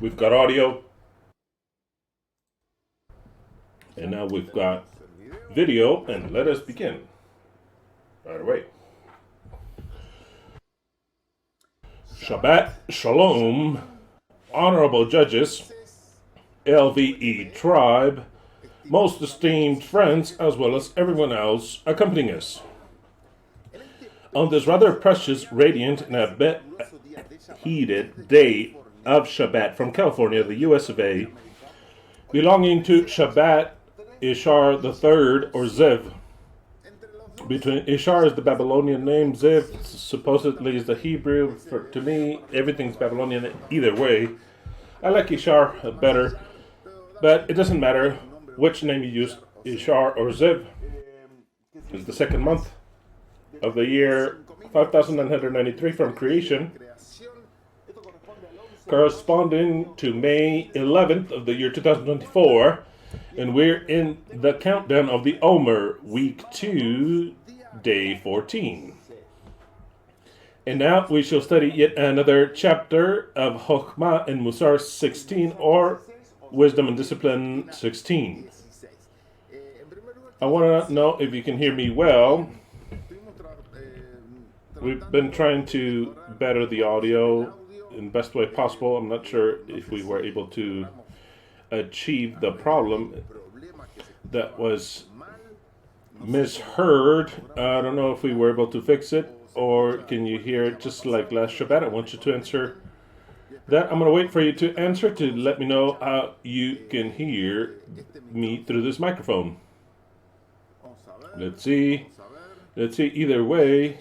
We've got audio, and now we've got video, and let us begin. Right away. Shabbat Shalom, honorable judges, LVE tribe, most esteemed friends, as well as everyone else accompanying us. On this rather precious, radiant, and a bit heated day of Shabbat from California, the US of A, belonging to Shabbat Ishar III, or Ziv. Between Ishar is the Babylonian name, Ziv supposedly is the Hebrew. To me, everything's Babylonian either way. I like Ishar better, but it doesn't matter which name you use, Ishar or Ziv. It's the second month of the year 5993 from creation, corresponding to May 11th of the year 2024, and we're in the countdown of the Omer, week 2, day 14. And now we shall study yet another chapter of Chokhmah and Musar 16, or Wisdom and Discipline 16. I want to know if you can hear me well. We've been trying to better the audio in the best way possible. I'm not sure if we were able to achieve the problem that was misheard. I don't know if we were able to fix it, or can you hear it just like last Shabbat? I want you to answer that. I'm going to wait for you to answer to let me know how you can hear me through this microphone. Let's see. Either way,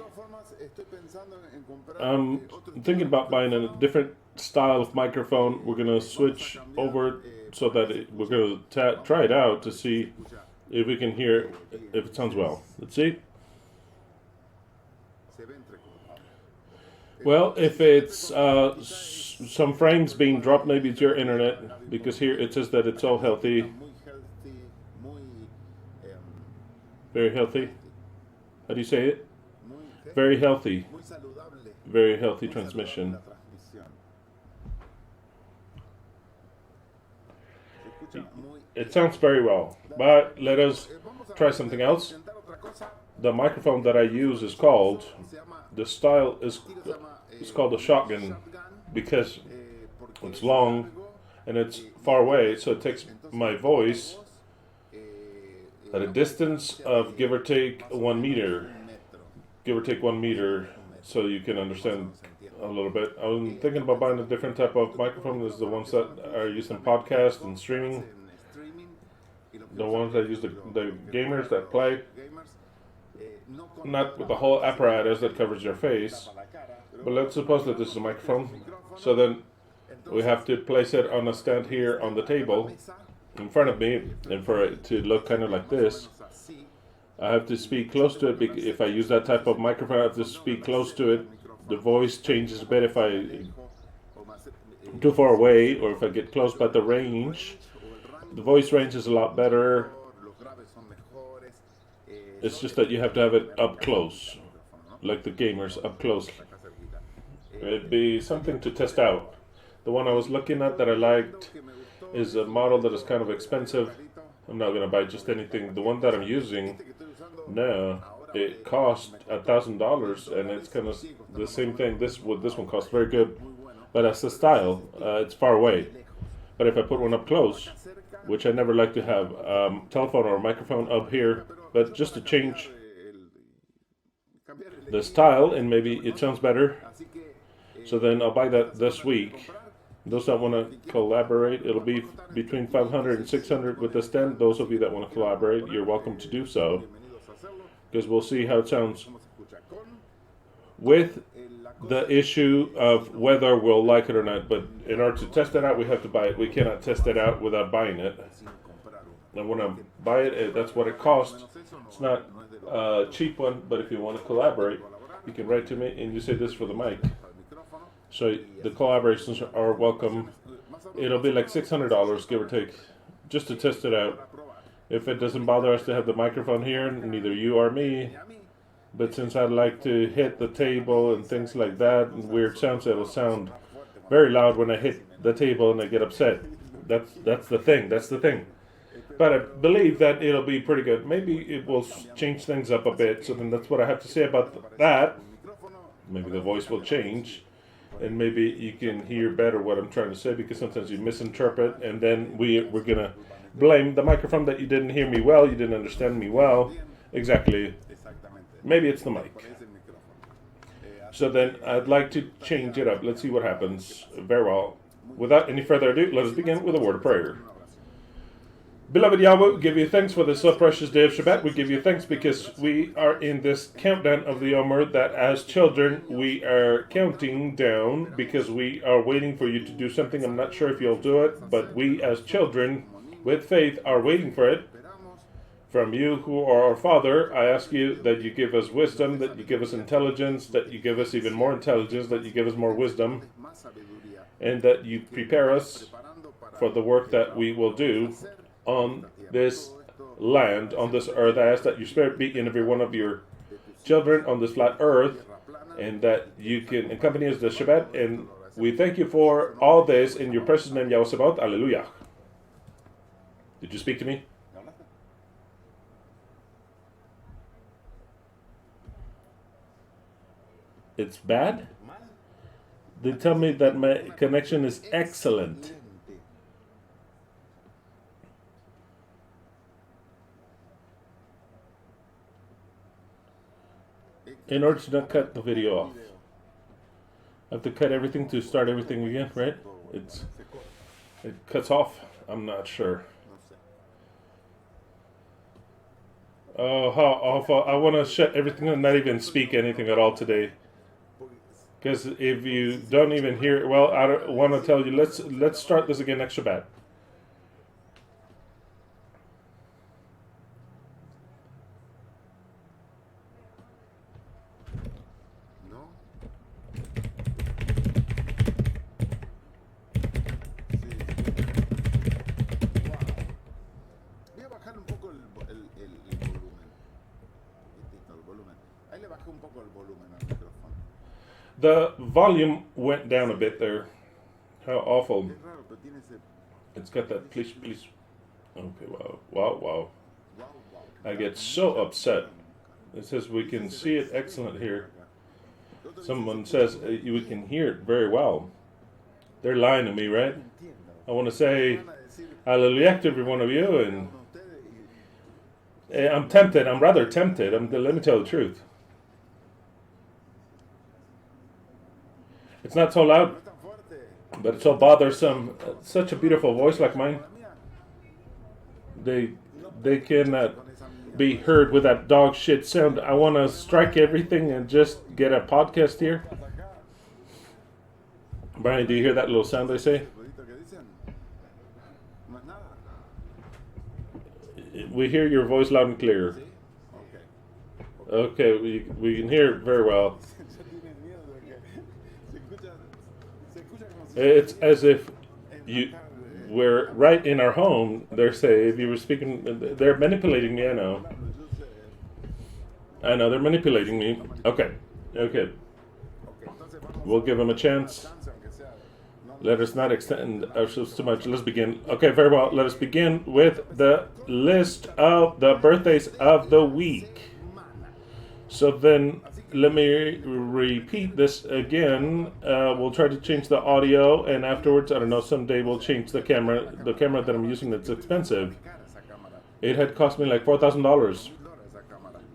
I'm thinking about buying a different style of microphone. We're going to switch over so that we're going to try it out to see if we can hear if it sounds well. Let's see. Well, if it's some frames being dropped, maybe it's your internet, because here it says that it's all healthy. Very healthy. How do you say it? Very healthy. Very healthy transmission. It sounds very well, but let us try something else. The microphone that I use is called, the style is called a shotgun, because it's long and it's far away, so it takes my voice at a distance of give or take 1 meter. So you can understand a little bit. I was thinking about buying a different type of microphone. There's the ones that are used in podcast and streaming. The ones that use the gamers that play. Not with the whole apparatus that covers your face. But let's suppose that this is a microphone. So then we have to place it on a stand here on the table in front of me. And for it to look kind of like this, I have to speak close to it. If I use that type of microphone, I have to speak close to it. The voice changes a bit if I'm too far away or if I get close, but the voice range is a lot better. It's just that you have to have it up close, like the gamers up close. It'd be something to test out. The one I was looking at that I liked is a model that is kind of expensive. I'm not going to buy just anything. The one that I'm using now, it cost $1,000, and it's kind of the same thing. This one costs very good, but that's the style. It's far away. But if I put one up close, which I never like to have telephone or microphone up here, but just to change the style and maybe it sounds better. So then I'll buy that this week. Those that want to collaborate, it'll be between 500 and 600 with the stand. Those of you that want to collaborate, you're welcome to do so, because we'll see how it sounds with the issue of whether we'll like it or not. But in order to test it out, we have to buy it. We cannot test it out without buying it. And when I buy it, that's what it costs. It's not a cheap one, but if you want to collaborate, you can write to me and you say this for the mic. So the collaborations are welcome. It'll be like $600, give or take, just to test it out. If it doesn't bother us to have the microphone here, neither you or me, But since I like to hit the table and things like that, and weird sounds, it'll sound very loud when I hit the table and I get upset. That's the thing. That's the thing. But I believe that it'll be pretty good. Maybe it will change things up a bit. So then that's what I have to say about that. Maybe the voice will change. And maybe you can hear better what I'm trying to say, because sometimes you misinterpret. And then we're going to blame the microphone that you didn't hear me well, you didn't understand me well. Exactly. Maybe it's the mic. So then I'd like to change it up. Let's see what happens. Very well. Without any further ado, let us begin with a word of prayer. Beloved Yahweh, we give you thanks for this so precious day of Shabbat. We give you thanks because we are in this countdown of the Omer, that as children we are counting down because we are waiting for you to do something. I'm not sure if you'll do it, but we as children with faith are waiting for it. From you who are our Father, I ask you that you give us wisdom, that you give us intelligence, that you give us even more intelligence, that you give us more wisdom, and that you prepare us for the work that we will do on this land, on this earth. I ask that your Spirit be in every one of your children on this flat earth, and that you can accompany us this Shabbat. And we thank you for all this in your precious name, Yahweh Sabaoth. Alleluia. Did you speak to me? It's bad? They tell me that my connection is excellent. In order to not cut the video off, I have to cut everything to start everything again, right? It cuts off. I'm not sure. Oh, how awful. I want to shut everything and not even speak anything at all today. Because if you don't even hear it, well, I want to tell you, let's start this again next Shabbat. The volume went down a bit there. How awful. It's got that please. Okay, wow. I get so upset. It says we can see it excellent here. Someone says we can hear it very well. They're lying to me, right? I want to say hallelujah to every one of you, and I'm tempted. I'm rather tempted. Let me tell the truth. It's not so loud, but it's so bothersome. Such a beautiful voice like mine. They cannot be heard with that dog shit sound. I want to strike everything and just get a podcast here. Brian, do you hear that little sound they say? We hear your voice loud and clear. Okay, we can hear it very well. It's as if we're right in our home. They're saying, if you were speaking, they're manipulating me. I know, they're manipulating me. Okay. We'll give them a chance. Let us not extend ourselves too much. Let's begin. Okay, very well. Let us begin with the list of the birthdays of the week. So then, let me repeat this again. We'll try to change the audio, and afterwards, I don't know, someday we'll change the camera. The camera that I'm using, that's expensive. It had cost me like $4,000.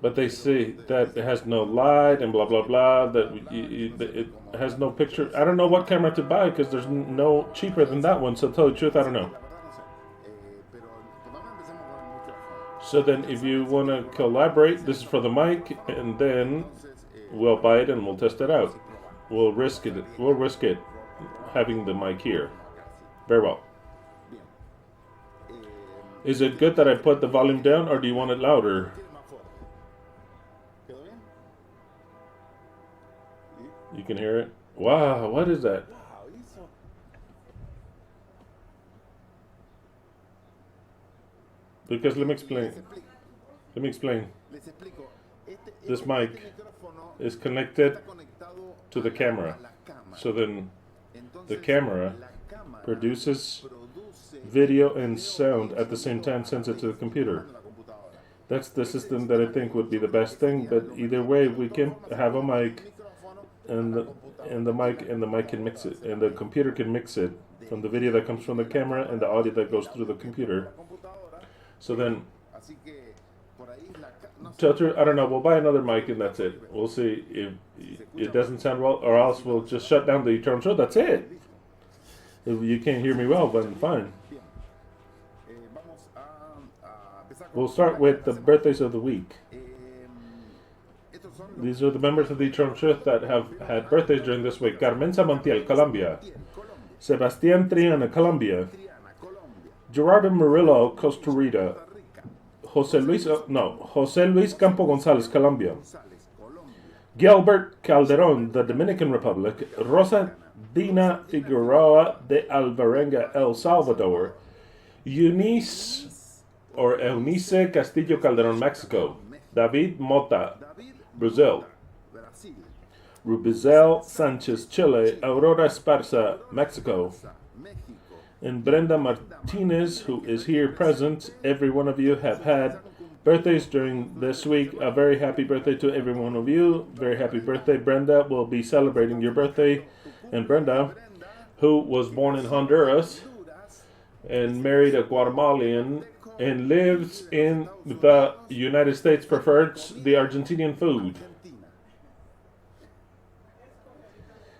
But they say that it has no light and blah, blah, blah, that it has no picture. I don't know what camera to buy because there's no cheaper than that one. So to tell the truth, I don't know. So then if you want to collaborate, this is for the mic, and then we'll buy it and we'll test it out. We'll risk it having the mic here. Very well. Is it good that I put the volume down, or do you want it louder? You can hear it? Wow, what is that? Because let me explain. This mic is connected to the camera. So then the camera produces video and sound at the same time, sends it to the computer. That's the system that I think would be the best thing, but either way, we can have a mic, and the mic can mix it, and the computer can mix it from the video that comes from the camera and the audio that goes through the computer. So then, I don't know, we'll buy another mic and that's it. We'll see if it doesn't sound well, or else we'll just shut down the Eternal Show. That's it. If you can't hear me well, then fine. We'll start with the birthdays of the week. These are the members of the Eternal Truth that have had birthdays during this week. Carmenza Montiel, Colombia. Sebastián Triana, Colombia. Gerardo Murillo, Costa Rica. Jose Luis Campo González, Colombia. Gilbert Calderón, the Dominican Republic. Rosa Dina Figueroa de Alvarenga, El Salvador. Eunice Castillo Calderón, Mexico. David Mota, Brazil. Rubizel Sanchez, Chile. Aurora Esparza, Mexico. And Brenda Martinez, who is here present. Every one of you have had birthdays during this week. A very happy birthday to every one of you. Very happy birthday, Brenda. We'll be celebrating your birthday. And Brenda, who was born in Honduras and married a Guatemalan and lives in the United States, prefers the Argentinian food.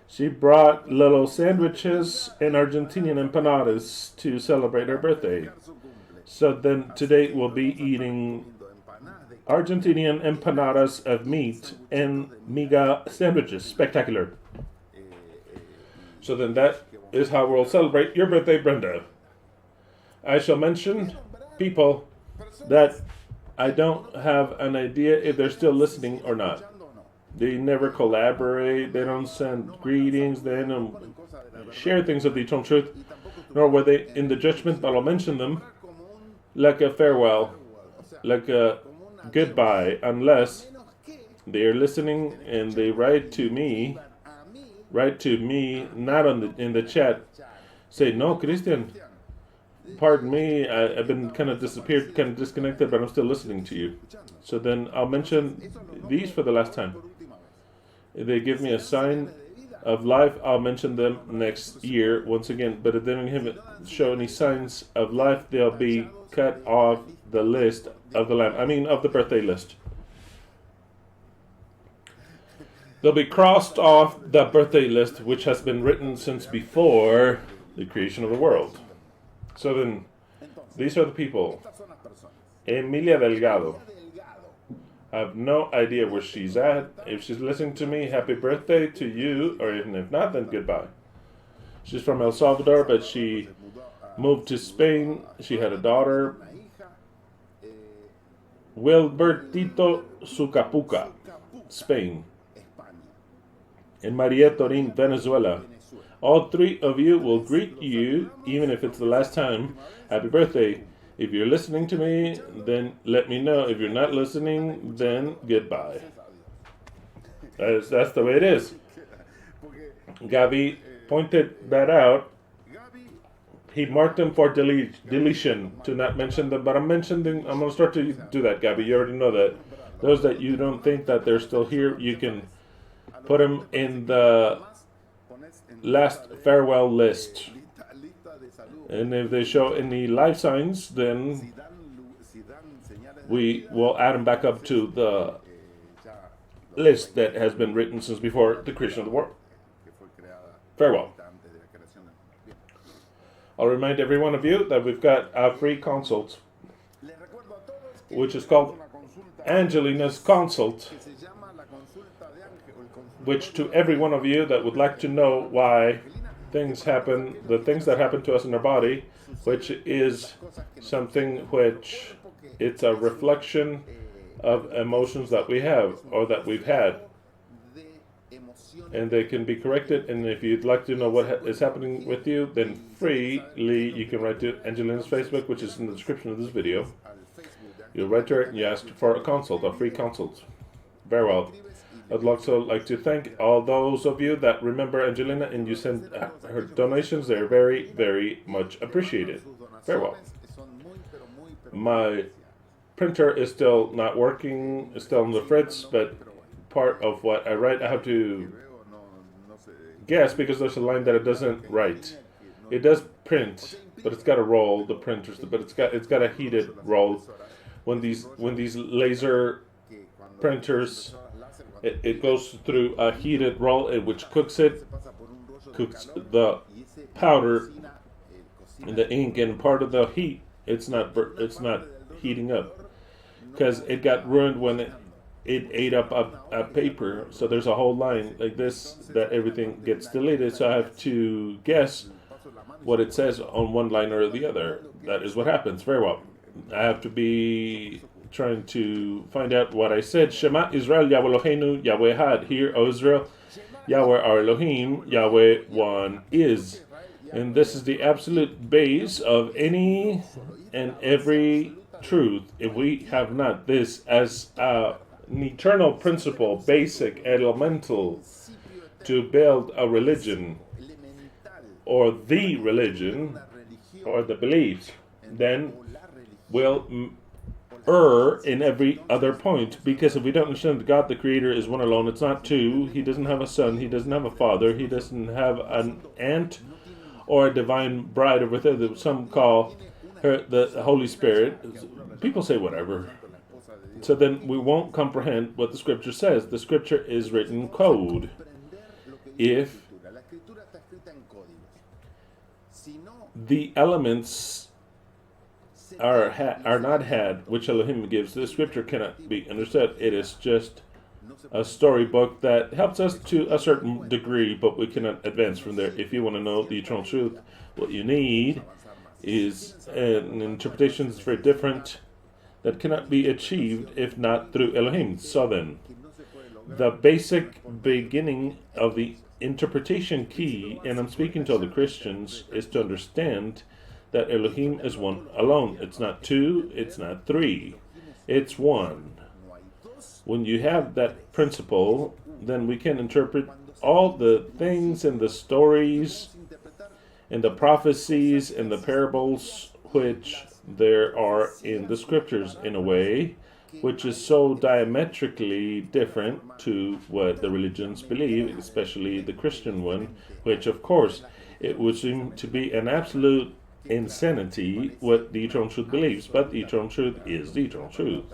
She brought little sandwiches and Argentinian empanadas to celebrate her birthday. So then today we'll be eating Argentinian empanadas of meat and miga sandwiches. Spectacular. So then that is how we'll celebrate your birthday, Brenda. I shall mention people that I don't have an idea if they're still listening or not. They never collaborate, they don't send greetings, they don't share things of the eternal truth, nor were they in the judgment, but I'll mention them like a farewell, like a goodbye, unless they are listening and they write to me, not in the chat, say, no, Christian, pardon me, I've been kind of disappeared, kind of disconnected, but I'm still listening to you. So then I'll mention these for the last time. If they give me a sign of life, I'll mention them next year once again. But if they don't show any signs of life, they'll be cut off the list of the Lamb. I mean, of the birthday list. They'll be crossed off the birthday list, which has been written since before the creation of the world. So then, these are the people. Emilia Delgado. I have no idea where she's at. If she's listening to me, happy birthday to you, or even if not, then goodbye. She's from El Salvador, but she moved to Spain. She had a daughter, Wilbertito Sucapuca, Spain, and Maria Torin, Venezuela. All three of you will greet you, even if it's the last time. Happy birthday. If you're listening to me, then let me know. If you're not listening, then goodbye. That's the way it is. Gabi pointed that out. He marked them for deletion to not mention them, but I'm going to start to do that, Gabi. You already know that. Those that you don't think that they're still here, you can put them in the last farewell list. And if they show any life signs, then we will add them back up to the list that has been written since before the creation of the world. Farewell. I'll remind every one of you that we've got a free consult, which is called Angelina's Consult, which to every one of you that would like to know why things happen, the things that happen to us in our body, which is something which it's a reflection of emotions that we have or that we've had, and they can be corrected. And if you'd like to know what is happening with you, then freely you can write to Angelina's Facebook, which is in the description of this video. You write to her and you ask for a consult, a free consult. Very well. I'd also like to thank all those of you that remember Angelina and you send her donations. They're very, very much appreciated. Very well. My printer is still not working, it's still on the fritz, but part of what I write, I have to guess because there's a line that it doesn't write. It does print, but it's got to roll the printers, but it's got a heated roll. When these laser printers, it goes through a heated roll which cooks the powder and the ink, and part of the heat it's not heating up because it got ruined when it ate up a paper. So there's a whole line like this that everything gets deleted. So I have to guess what it says on one line or the other. That is what happens. Very well. I have to be trying to find out what I said. Shema Israel, YHWH Eloheinu, YHWH Ekhad. Hear, O Israel, Yahweh our Elohim, Yahweh one is. And this is the absolute base of any and every truth. If we have not this as an eternal principle, basic, elemental, to build a religion, or the religion, or the beliefs, then we'll err in every other point. Because if we don't understand that God the Creator is one alone, it's not two, He doesn't have a son, He doesn't have a father, He doesn't have an aunt or a divine bride over there that some call her the Holy Spirit. People say whatever. So then we won't comprehend what the Scripture says. The Scripture is written in code. If the elements are not had, which Elohim gives, the Scripture cannot be understood. It is just a storybook that helps us to a certain degree, but we cannot advance from there. If you want to know the eternal truth, what you need is an interpretation that's very different, that cannot be achieved if not through Elohim. So then, the basic beginning of the interpretation key, and I'm speaking to all the Christians, is to understand that Elohim is one alone. It's not two, it's not three, it's one. When you have that principle, then we can interpret all the things and the stories and the prophecies and the parables which there are in the Scriptures in a way which is so diametrically different to what the religions believe, especially the Christian one, which of course it would seem to be an absolute insanity what the eternal truth believes, but the eternal truth is the eternal truth.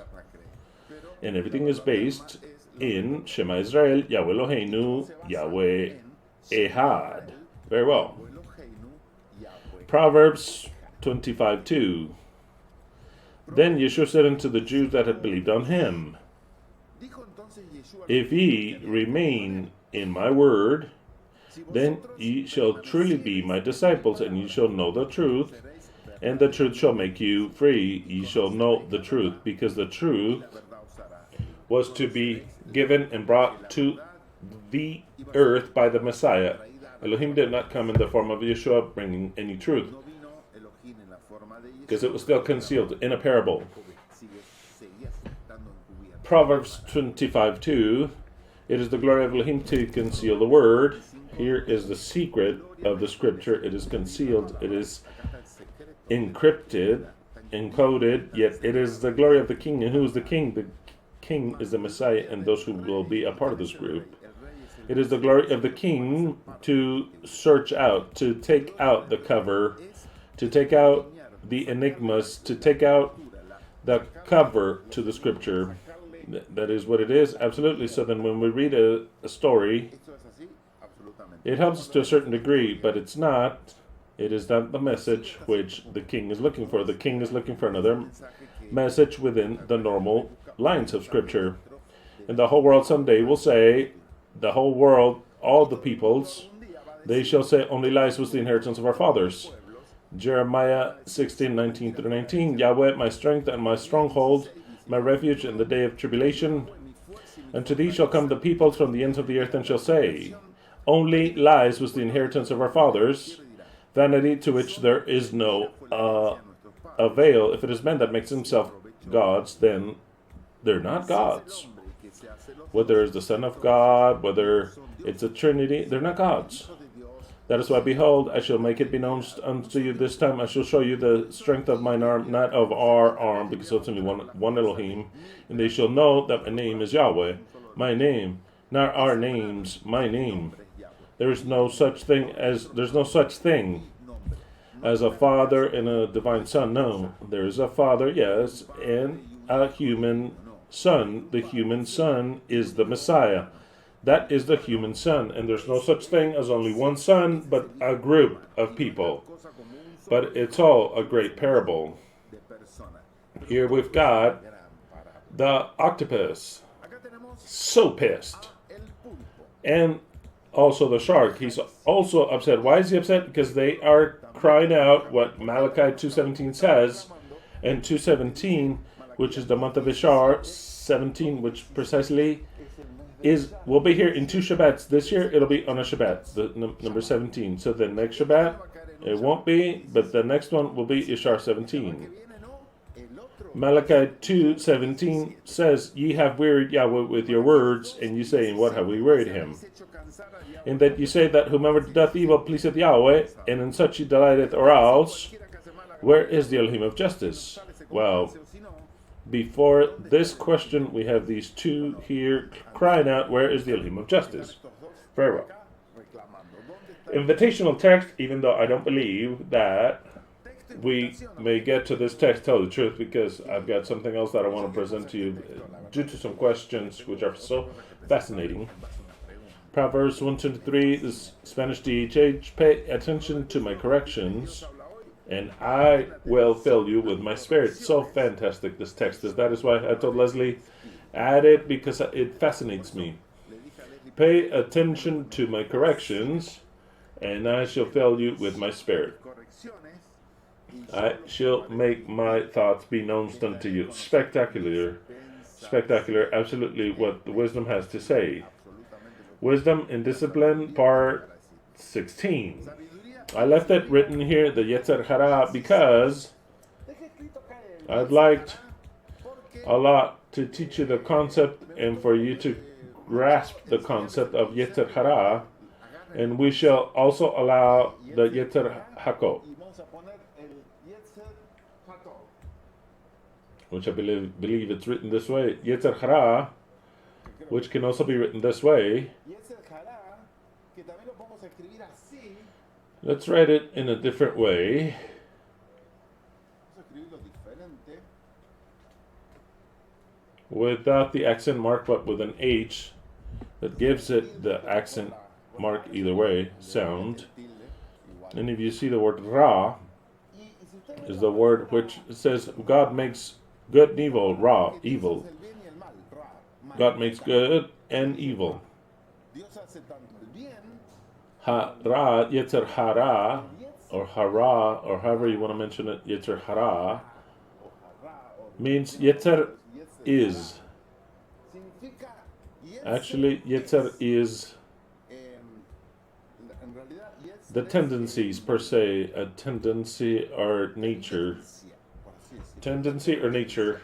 And everything is based in Shema Israel, Yahweh Eloheinu, Yahweh Ekhad. Very well. Proverbs 25:2. Then Yeshua said unto the Jews that had believed on him, If ye remain in my word, then ye shall truly be my disciples, and ye shall know the truth, and the truth shall make you free. Ye shall know the truth, because the truth was to be given and brought to the earth by the Messiah. Elohim did not come in the form of Yeshua bringing any truth, because it was still concealed in a parable. Proverbs 25:2. It is the glory of Elohim to conceal the word. Here is the secret of the Scripture. It is concealed. It is encrypted, encoded, yet it is the glory of the King. And who is the King? The King is the Messiah and those who will be a part of this group. It is the glory of the King to search out, to take out the cover, to take out the enigmas, to take out the cover to the Scripture. That is what it is, absolutely. So then when we read a story, it helps us to a certain degree, but it is not the message which the King is looking for. The King is looking for another message within the normal lines of Scripture. And the whole world someday will say, the whole world, all the peoples, they shall say, only lies was the inheritance of our fathers. Jeremiah 16:19-19. Yahweh, my strength and my stronghold, my refuge in the day of tribulation. Unto thee shall come the peoples from the ends of the earth, and shall say, only lies was the inheritance of our fathers, vanity to which there is no avail. If it is man that makes himself gods, then they're not gods. Whether it's the Son of God, whether it's a Trinity, they're not gods. That is why, behold, I shall make it be known unto you this time. I shall show you the strength of mine arm, not of our arm, because it's only one Elohim. And they shall know that my name is Yahweh, my name, not our names, my name. There's no such thing as a father and a divine son. No, there is a father, yes, and a human son. The human son is the Messiah. That is the human son, and there's no such thing as only one son, but a group of people. But it's all a great parable. Here we've got the octopus, so pissed, and also the shark. He's also upset. Why is he upset? Because they are crying out what Malachi 2:17 says, and 2:17, which is the month of Ishar, 17, which precisely will be here in 2 Shabbats. This year it'll be on a Shabbat, the number 17. So the next Shabbat it won't be, but the next one will be Ishar 17. Malachi 2:17 says, "Ye have wearied Yahweh with your words, and you say, what have we wearied him? In that you say that whomever doth evil pleaseth Yahweh, and in such he delighteth, or else, where is the Elohim of justice?" Well, before this question, we have these two here crying out, where is the Elohim of justice? Very well. Invitational text, even though I don't believe that we may get to this text, tell the truth, because I've got something else that I want to present to you due to some questions which are so fascinating. Proverbs 1:23, the Spanish DHH, pay attention to my corrections, and I will fill you with my spirit. So fantastic this text is. That is why I told Leslie, add it, because it fascinates me. Pay attention to my corrections, and I shall fill you with my spirit. I shall make my thoughts be known unto you. Spectacular, absolutely what the wisdom has to say. Wisdom and Discipline, part 16. I left it written here, the Yetzer Hara, because I'd liked a lot to teach you the concept and for you to grasp the concept of Yetzer Hara, and we shall also allow the Yetzer Hako, which I believe it's written this way, Yetzer Hara, which can also be written this way. Let's write it in a different way. Without the accent mark, but with an H that gives it the accent mark either way, sound. And if you see the word Ra, is the word which says God makes good and evil, Ra, evil. God makes good and evil. Hara, Yetzer Hara, or Hara, or however you want to mention it, Yetzer Hara, means Yetzer is. Actually, Yetzer is the tendencies per se, a tendency or nature. Tendency or nature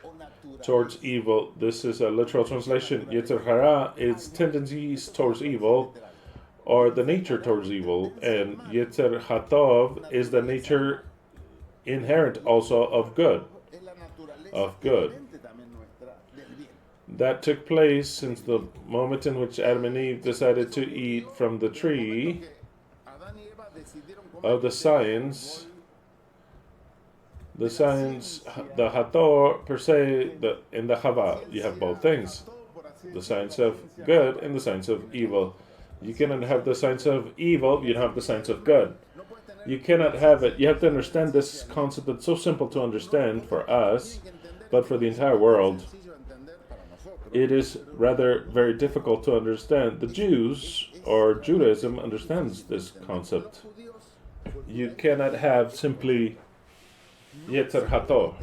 towards evil. This is a literal translation. Yetzer Hara is tendencies towards evil, or the nature towards evil, and Yetzer Hatov is the nature inherent also of good. That took place since the moment in which Adam and Eve decided to eat from the tree of the science, the Hator per se, in the Hava, you have both things, the science of good and the science of evil. You cannot have the science of evil, you don't have the science of good. You cannot have it. You have to understand this concept that's so simple to understand for us, but for the entire world, it is rather very difficult to understand. The Jews, or Judaism, understands this concept. You cannot have simply Yetzer Hato,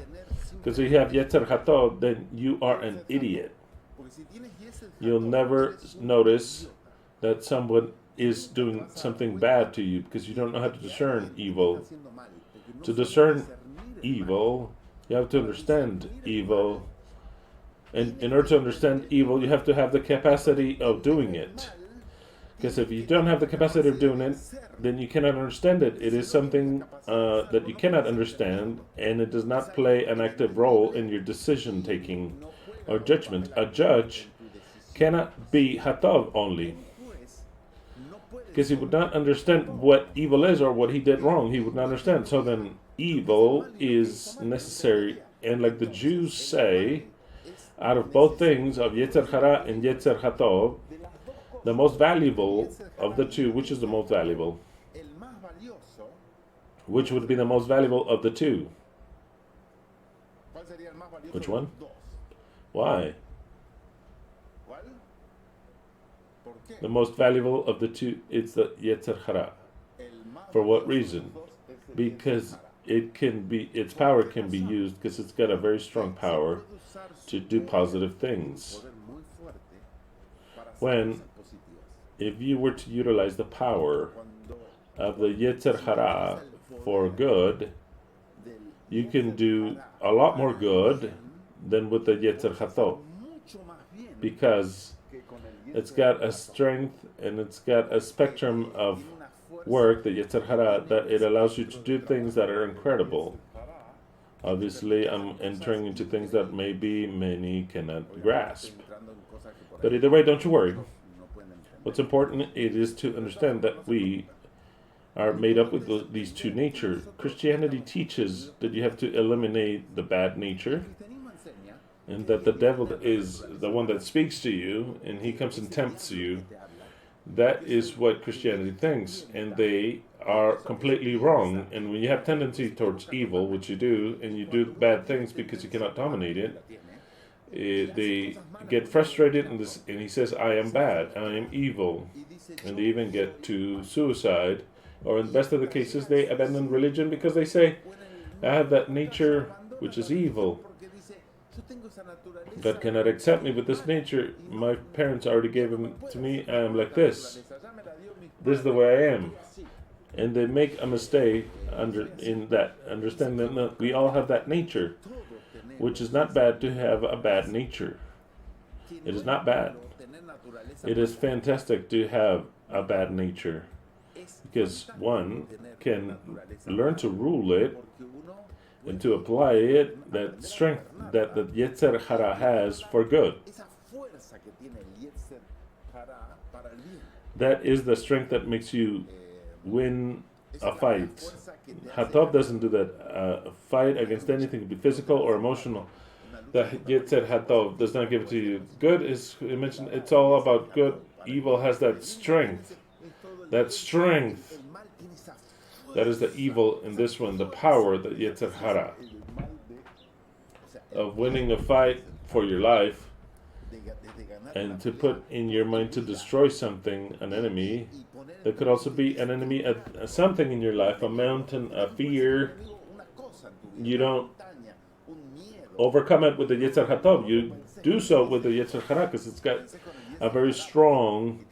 because if you have Yetzer Hato, then you are an idiot. You'll never notice that someone is doing something bad to you, because you don't know how to discern evil. To discern evil, you have to understand evil. And in order to understand evil, you have to have the capacity of doing it. Because if you don't have the capacity of doing it, then you cannot understand it. It is something that you cannot understand, and it does not play an active role in your decision taking or judgment. A judge cannot be hatov only, because he would not understand what evil is or what he did wrong. He would not understand. So then evil is necessary. And like the Jews say, out of both things, of Yetzer Hara and Yetzer Hatov, the most valuable of the two, which is the most valuable? Which would be the most valuable of the two? Which one? Why? The most valuable of the two is the Yetzer Hara. For what reason? Because its power can be used, because it's got a very strong power to do positive things. If you were to utilize the power of the Yetzer Hara for good, you can do a lot more good than with the Yetzer Hatov, because it's got a strength and it's got a spectrum of work, the Yetzer Hara, that it allows you to do things that are incredible. Obviously, I'm entering into things that maybe many cannot grasp. But either way, don't you worry. What's important is to understand that we are made up with these two natures. Christianity teaches that you have to eliminate the bad nature, and that the devil is the one that speaks to you, and he comes and tempts you. That is what Christianity thinks, and they are completely wrong. And when you have tendency towards evil, which you do, and you do bad things because you cannot dominate it, they get frustrated, and he says, I am bad, I am evil. And they even get to suicide, or in the best of the cases, they abandon religion because they say, I have that nature which is evil. God cannot accept me with this nature. My parents already gave him to me. I am like this. This is the way I am. And they make a mistake in that, understanding that we all have that nature, which is not bad to have a bad nature. It is not bad. It is fantastic to have a bad nature, because one can learn to rule it and to apply it, that strength that the Yetzer Hara has for good. That is the strength that makes you win a fight. Hatov doesn't do that. A fight against anything, could be physical or emotional. The Yetzer Hatov does not give it to you. Good is, you mentioned, it's all about good. Evil has that strength. That strength. That is the evil in this one, the power, the Yetzer Hara, of winning a fight for your life, and to put in your mind to destroy something, an enemy. There could also be an enemy, something in your life, a mountain, a fear. You don't overcome it with the Yetzer Hatov. You do so with the Yetzer Hara, because it's got a very strong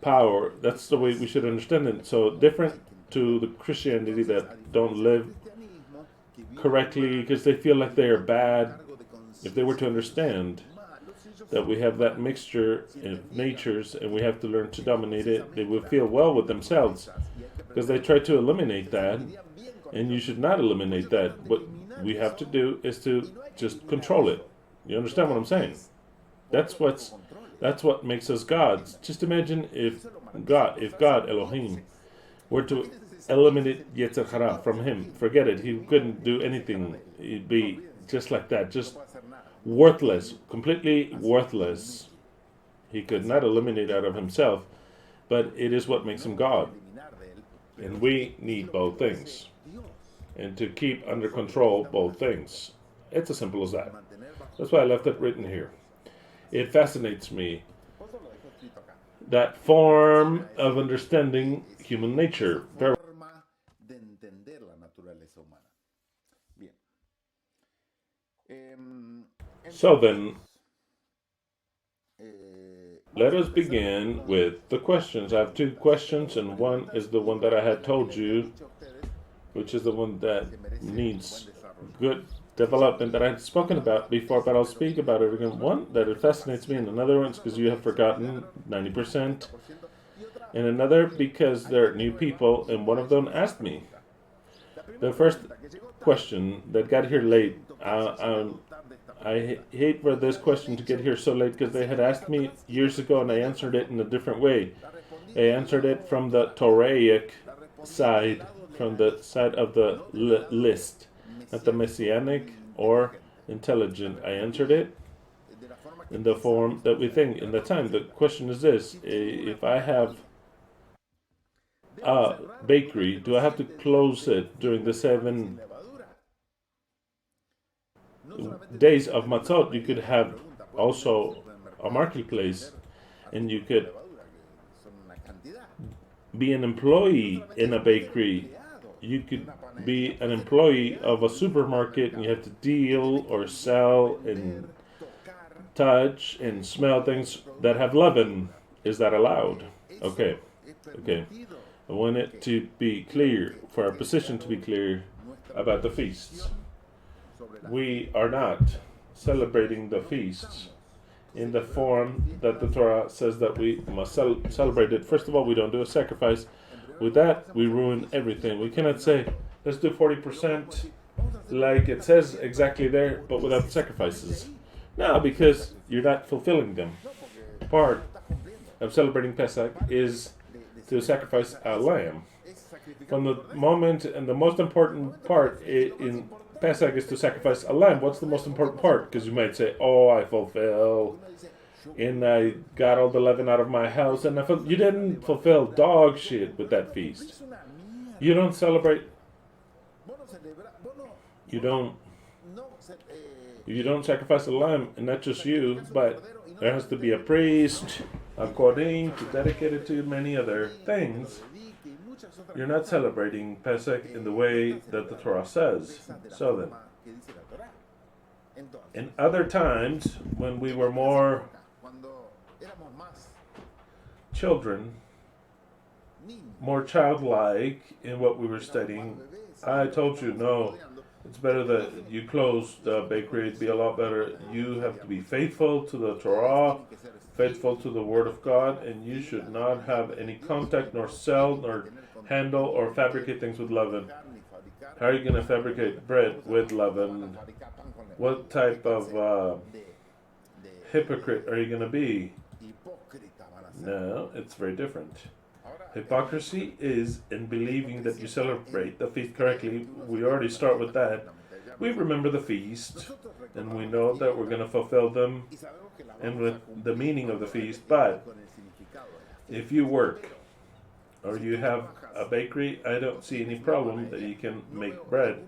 power. That's the way we should understand it. So different to the Christianity that don't live correctly because they feel like they are bad. If they were to understand that we have that mixture of natures and we have to learn to dominate it, they would feel well with themselves, because they try to eliminate that, and you should not eliminate that. What we have to do is to just control it. You understand what I'm saying? That's what makes us gods. Just imagine if God, Elohim, were to eliminate Yetzer Hara from him. Forget it. He couldn't do anything. He'd be just like that, just worthless, completely worthless. He could not eliminate out of himself, but it is what makes him God. And we need both things. And to keep under control both things. It's as simple as that. That's why I left it written here. It fascinates me, that form of understanding human nature. So then, let us begin with the questions. I have two questions, and one is the one that I had told you, which is the one that needs good development that I've spoken about before, but I'll speak about it again. One, that it fascinates me, and another one's because you have forgotten 90%, and another because there are new people, and one of them asked me. The first question that got here late, I hate for this question to get here so late because they had asked me years ago and I answered it in a different way. I answered it from the Toraic side, from the side of the list, not the messianic or intelligent. I answered it in the form that we think in the time. The question is this: if I have a bakery, do I have to close it during the 7 days of Matzot? You could have also a marketplace, and you could be an employee in a bakery. You could be an employee of a supermarket, and you have to deal or sell and touch and smell things that have leaven. Is that allowed? Okay. I want it to be clear, for our position to be clear about the feasts. We are not celebrating the feasts in the form that the Torah says that we must celebrate it. First of all, we don't do a sacrifice. With that, we ruin everything. We cannot say, let's do 40% like it says exactly there, but without the sacrifices. No, because you're not fulfilling them. Part of celebrating Pesach is to sacrifice a lamb. From the moment, and the most important part in Pesach is to sacrifice a lamb. What's the most important part? Because you might say, oh, I fulfill, and I got all the leaven out of my house, and you didn't fulfill dog shit with that feast. You don't celebrate. You don't sacrifice a lamb, and not just you, but there has to be a priest, a kohen, to dedicate it to many other things. You're not celebrating Pesach in the way that the Torah says. So then, in other times, when we were more children, more childlike in what we were studying, I told you, no, it's better that you close the bakery. It'd be a lot better. You have to be faithful to the Torah, faithful to the Word of God, and you should not have any contact, nor sell, nor handle, or fabricate things with leaven. How are you going to fabricate bread with leaven? What type of hypocrite are you going to be? No, it's very different. Hypocrisy is in believing that you celebrate the feast correctly. We already start with that. We remember the feast, and we know that we're going to fulfill them, and with the meaning of the feast. But if you work, or you have a bakery, I don't see any problem that you can make bread.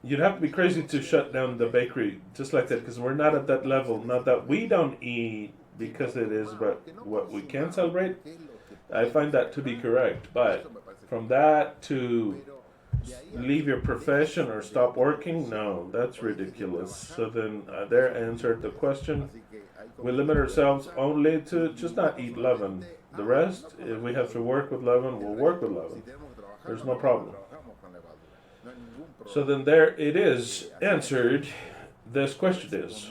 You'd have to be crazy to shut down the bakery just like that, because we're not at that level. Not that we don't eat because it is what we can celebrate. I find that to be correct. But from that to leave your profession or stop working, no, that's ridiculous. So then there answered the question. We limit ourselves only to just not eat leaven. The rest, if we have to work with leaven, we'll work with leaven. There's no problem. So then there it is answered. This question is,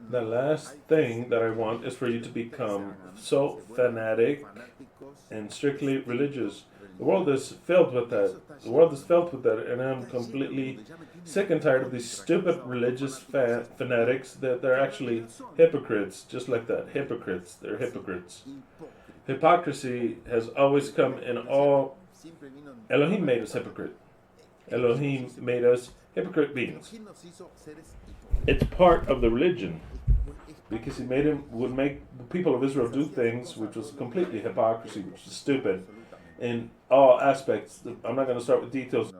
the last thing that I want is for you to become so fanatic and strictly religious. The world is filled with that. And I'm completely sick and tired of these stupid religious fanatics that they're actually hypocrites, just like that. Hypocrites. They're hypocrites. Hypocrisy has always come in all. Elohim made us hypocrite. Elohim made us hypocrite beings. It's part of the religion, because he would make the people of Israel do things which was completely hypocrisy, which is stupid in all aspects. I'm not going to start with details.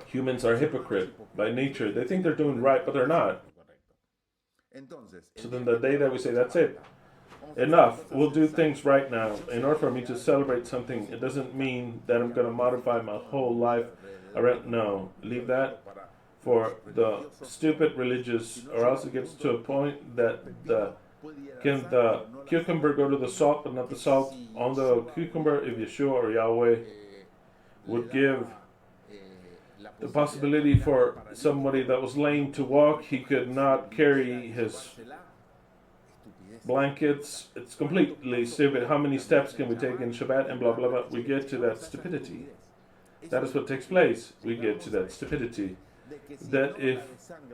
Humans are hypocrite by nature. They think they're doing right, but they're not. So then the day that we say, that's it, enough, we'll do things right now. In order for me to celebrate something, it doesn't mean that I'm going to modify my whole life around. No, leave that for the stupid religious, or else it gets to a point that can the cucumber go to the salt, but not the salt on the cucumber if Yeshua or Yahweh would give the possibility for somebody that was lame to walk. He could not carry his blankets. It's completely stupid. How many steps can we take in Shabbat and blah blah blah? We get to that stupidity. That is what takes place. We get to that stupidity. That if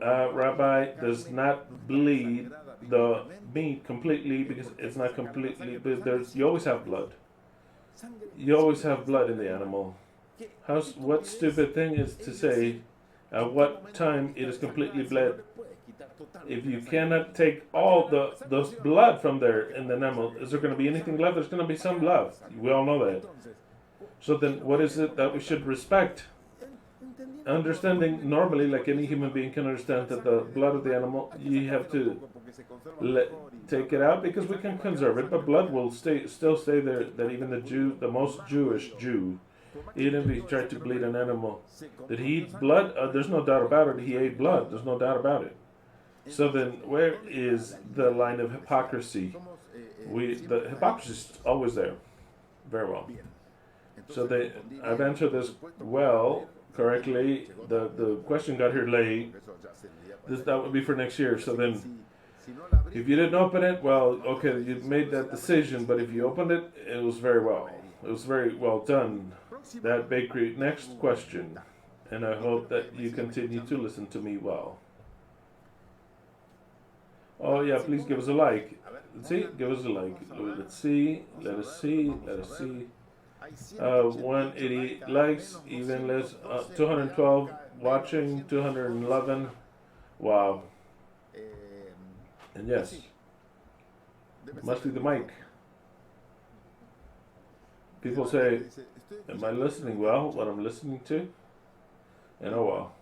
a rabbi does not bleed the meat completely, because it's not completely, but you always have blood. You always have blood in the animal. What stupid thing is to say at what time it is completely bled? If you cannot take all those blood from there in the animal, is there going to be anything left? There's going to be some blood. We all know that. So then what is it that we should respect? Understanding normally, like any human being can understand, that the blood of the animal, you have to take it out because we can conserve it, but blood will still stay there. That even the most Jewish Jew, even if he tried to bleed an animal, did he eat blood? There's no doubt about it. He ate blood. There's no doubt about it. So then, where is the line of hypocrisy? The hypocrisy is always there. Very well. So I've answered this well, correctly. The question got here late. That would be for next year. So then, if you didn't open it, well, okay, you made that decision. But if you opened it, it was very well. It was very well done. That bakery. Next question, and I hope that you continue to listen to me well. Oh yeah, please give us a like. Let's see, give us a like. Let's see. Let us see. 180 likes, even less. 212 watching, 211. Wow. And yes, must be the mic. People say, am I listening well, what I'm listening to? And oh well.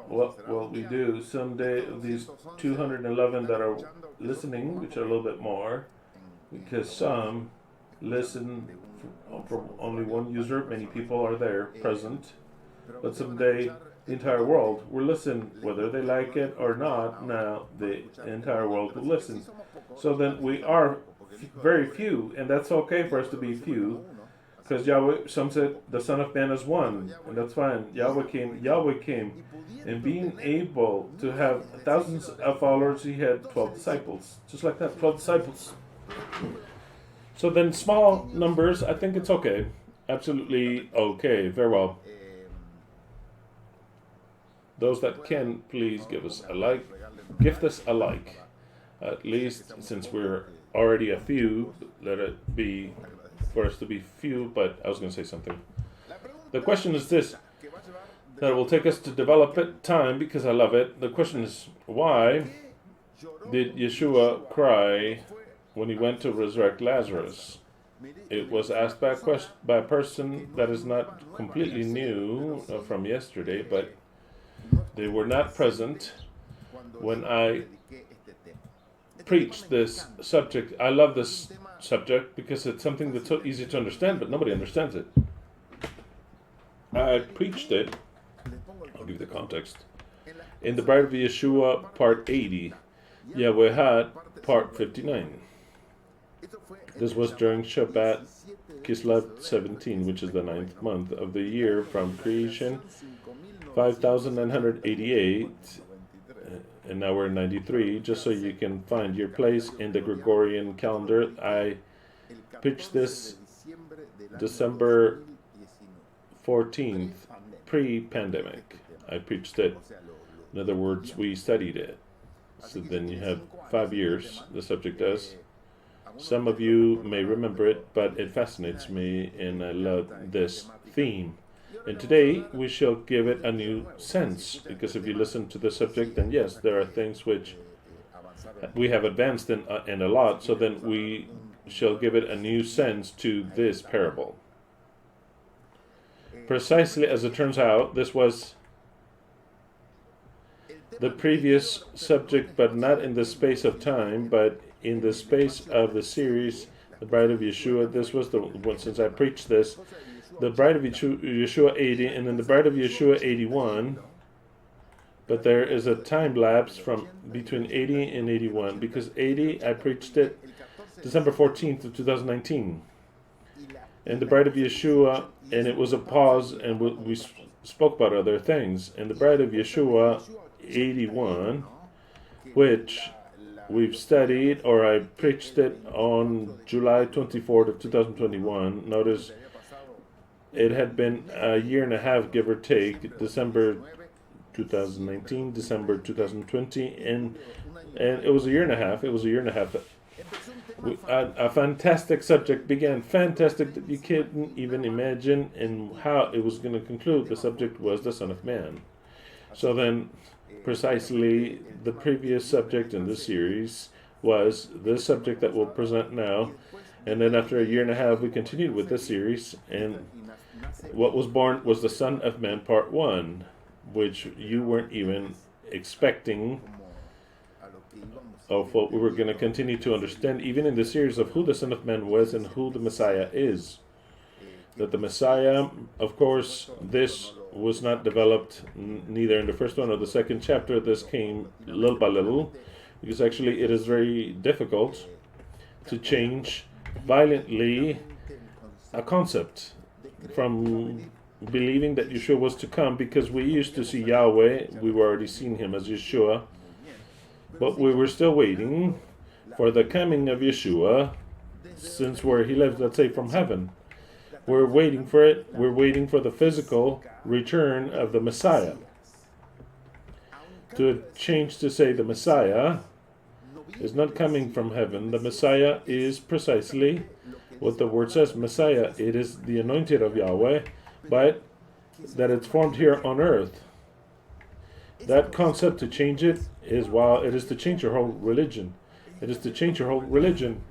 What we do someday, these 211 that are listening, which are a little bit more, because some listen from only one user, many people are there present, but someday the entire world will listen, whether they like it or not. Now the entire world will listen. So then we are very few, and that's okay for us to be few, because Yahweh, some said the Son of Man is one, and that's fine. Yahweh came, and being able to have thousands of followers, he had 12 disciples, just like that, 12 disciples. So then small numbers, I think it's okay, absolutely okay, very well. Those that can, please give us a like, gift us a like, at least since we're already a few, let it be for us to be few, but I was going to say something. The question is this, that it will take us to develop it, time, because I love it. The question is, why did Yeshua cry when he went to resurrect Lazarus? It was asked by a person that is not completely new from yesterday, but they were not present when I preached this subject. I love this subject because it's something that's so easy to understand, but nobody understands it. I preached it, I'll give you the context, in the Bride of Yeshua, part 80, YHWH, part 59. This was during Shabbat Kislev 17, which is the 9th month of the year from creation, 5,988, and now we're in 93, just so you can find your place in the Gregorian calendar. I pitched this December 14th, pre-pandemic. I preached it. In other words, we studied it. So then you have 5 years, the subject does. Some of you may remember it, but it fascinates me, and I love this theme. And today we shall give it a new sense, because if you listen to the subject, then yes, there are things which we have advanced in a lot, so then we shall give it a new sense to this parable. Precisely as it turns out, this was the previous subject, but not in the space of time, but in the space of the series, The Bride of Yeshua. This was the one, since I preached this, the Bride of Yeshua 80, and then the Bride of Yeshua 81. But there is a time lapse from between 80 and 81, because 80, I preached it December 14th of 2019. and the Bride of Yeshua, and it was a pause, and we spoke about other things. And the Bride of Yeshua 81, which we've studied, or I preached it on July 24th of 2021. Notice it had been a year and a half, give or take, December 2019, December 2020, and it was a year and a half. It was a year and a half. A fantastic subject began, fantastic that you couldn't even imagine, and how it was going to conclude. The subject was the Son of Man. So then, precisely the previous subject in this series was the subject that we'll present now, and then after a year and a half we continued with this series, and what was born was the Son of Man Part 1, which you weren't even expecting of what we were going to continue to understand, even in the series of who the Son of Man was and who the Messiah is. That the Messiah, of course, this was not developed neither in the first one or the second chapter. This came little by little, because actually it is very difficult to change violently a concept from believing that Yeshua was to come, because we used to see Yahweh, we were already seeing him as Yeshua, but we were still waiting for the coming of Yeshua, since where he lives, let's say from heaven. We're waiting for it. We're waiting for the physical return of the Messiah. To change to say the Messiah is not coming from heaven. The Messiah is precisely what the word says, Messiah. It is the anointed of Yahweh, but that it's formed here on earth. That concept, to change it, is it is to change your whole religion. It is to change your whole religion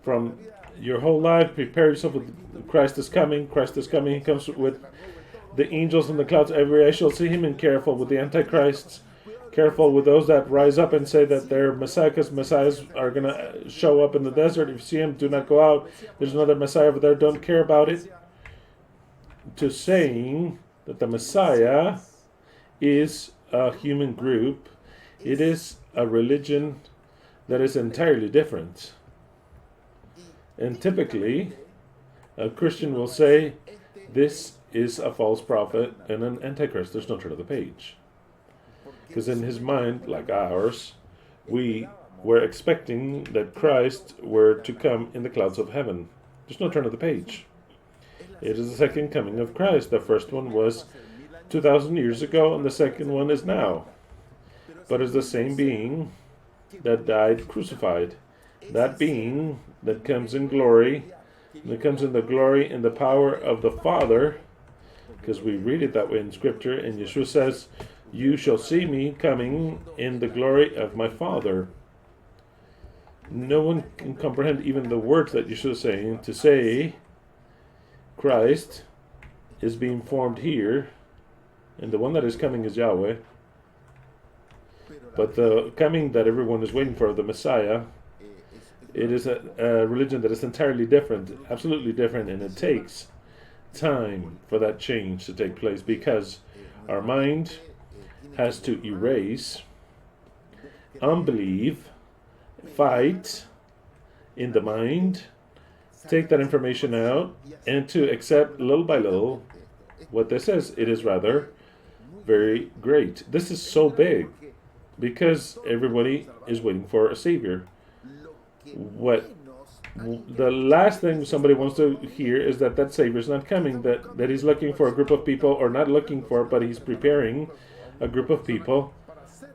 from your whole life. Prepare yourself with Christ is coming. Christ is coming. He comes with the angels in the clouds. Every eye shall see him. And careful with the antichrists. Careful with those that rise up and say that they're Messiah, because Messiahs are going to show up in the desert. If you see him, do not go out. There's another Messiah over there. Don't care about it. To saying that the Messiah is a human group, it is a religion that is entirely different. And typically, a Christian will say, this is a false prophet and an antichrist. There's no turn of the page. Because in his mind, like ours, we were expecting that Christ were to come in the clouds of heaven. There's no turn of the page. It is the second coming of Christ. The first one was 2,000 years ago, and the second one is now. But it's the same being that died crucified. That being that comes in glory, that comes in the glory and the power of the Father, because we read it that way in Scripture, and Yeshua says, you shall see me coming in the glory of my Father. No one can comprehend even the words that Yeshua is saying, to say Christ is being formed here, and the one that is coming is Yahweh. But the coming that everyone is waiting for, the Messiah, it is a religion that is entirely different, absolutely different, and it takes time for that change to take place, because our mind has to erase unbelief, fight in the mind, take that information out, and to accept little by little what this is. It is rather very great. This is so big because everybody is waiting for a Savior. What the last thing somebody wants to hear is that Savior is not coming, that he's looking for a group of people, or not looking for, but he's preparing a group of people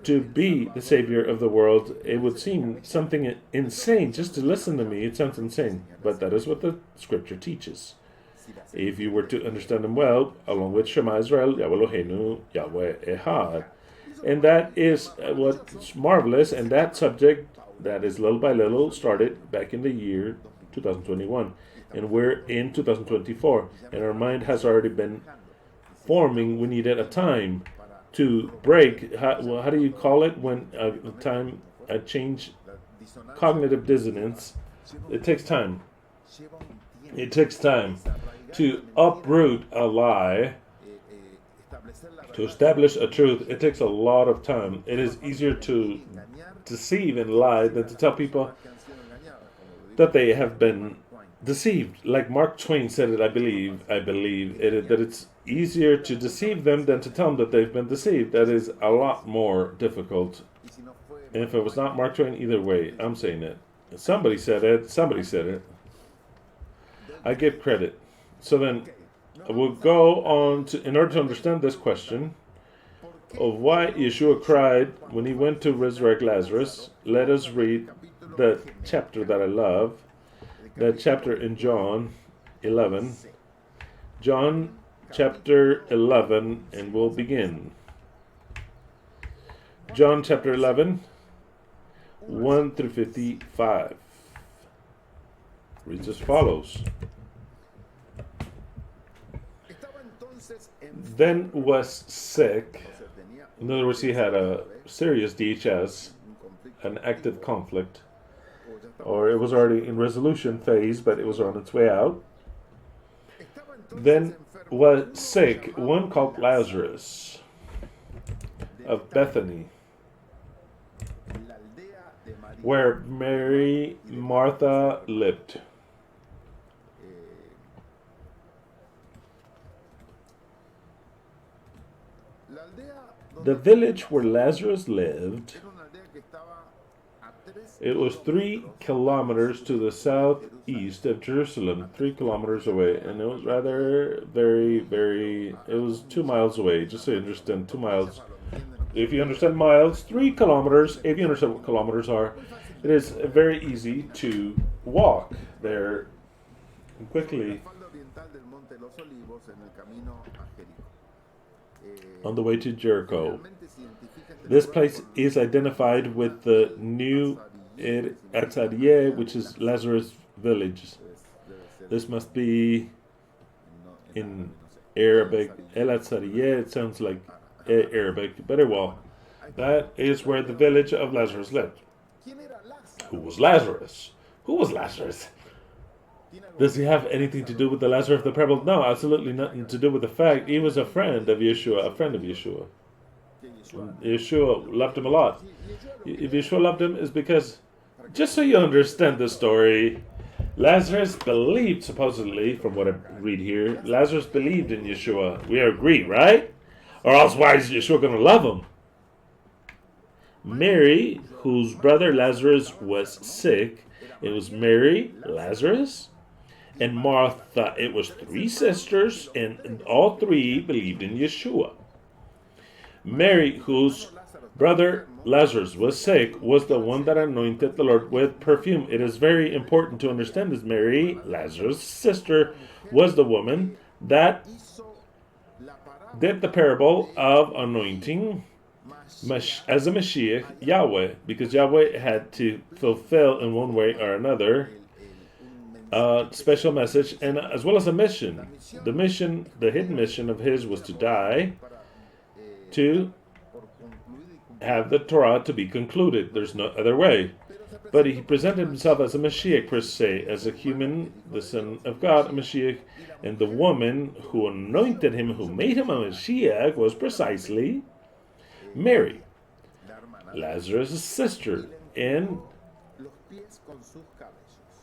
to be the Savior of the world. It would seem something insane just to listen to me. It sounds insane, but that is what the Scripture teaches. If you were to understand them well, along with Shemah Israel, YHWH Eloheinu, YHWH Ekhad. And that is what's marvelous, and that subject, that is little by little, started back in the year 2021. And we're in 2024, and our mind has already been forming. We needed a time to break, how do you call it, when a change, cognitive dissonance. It takes time. It takes time to uproot a lie, to establish a truth. It takes a lot of time. It is easier to deceive and lie than to tell people that they have been deceived. Like Mark Twain said it, I believe that it's easier to deceive them than to tell them that they've been deceived. That is a lot more difficult. And if it was not Mark Twain, either way, I'm saying it. Somebody said it. Somebody said it. I give credit. So then we'll go on to, in order to understand this question of why Yeshua cried when he went to resurrect Lazarus, let us read the chapter that I love, that chapter in John 11. John chapter 11, and we'll begin. John chapter 11, 1 through 55. Reads as follows. Then was sick. In other words, he had a serious DHS, an active conflict, or it was already in resolution phase, but it was on its way out. Then was sick one called Lazarus of Bethany, where Mary, Martha lived. The village where Lazarus lived, it was 3 kilometers to the southeast of Jerusalem, 3 kilometers away, and it was rather it was 2 miles away, just so you understand, 2 miles. If you understand miles, 3 kilometers, if you understand what kilometers are, it is very easy to walk there quickly on the way to Jericho. This place is identified with the new YHWH, which is Lazarus village. This must be in Arabic. YHWH, it sounds like Arabic, very well. That is where the village of Lazarus lived. Who was Lazarus? Who was Lazarus? Does he have anything to do with the Lazarus of the parable? No, absolutely nothing to do with the fact he was a friend of Yeshua, Yeshua loved him a lot. If Yeshua loved him, is because, just so you understand the story, Lazarus believed, supposedly, from what I read here, Lazarus believed in Yeshua. We agree, right? Or else why is Yeshua going to love him? Mary, whose brother Lazarus was sick, it was Mary, Lazarus, and Martha. It was 3 sisters, and all 3 believed in Yeshua. Mary, whose brother Lazarus was sick, was the one that anointed the Lord with perfume. It is very important to understand this. Mary, Lazarus' sister, was the woman that did the parable of anointing as a Mashiach Yahweh, because Yahweh had to fulfill in one way or another a special message, and as well as a mission. The mission, the hidden mission of his, was to die, to have the Torah to be concluded. There's no other way. But he presented himself as a Mashiach per se, as a human, the Son of God, a Mashiach, and the woman who anointed him, who made him a Mashiach, was precisely Mary, Lazarus' sister, and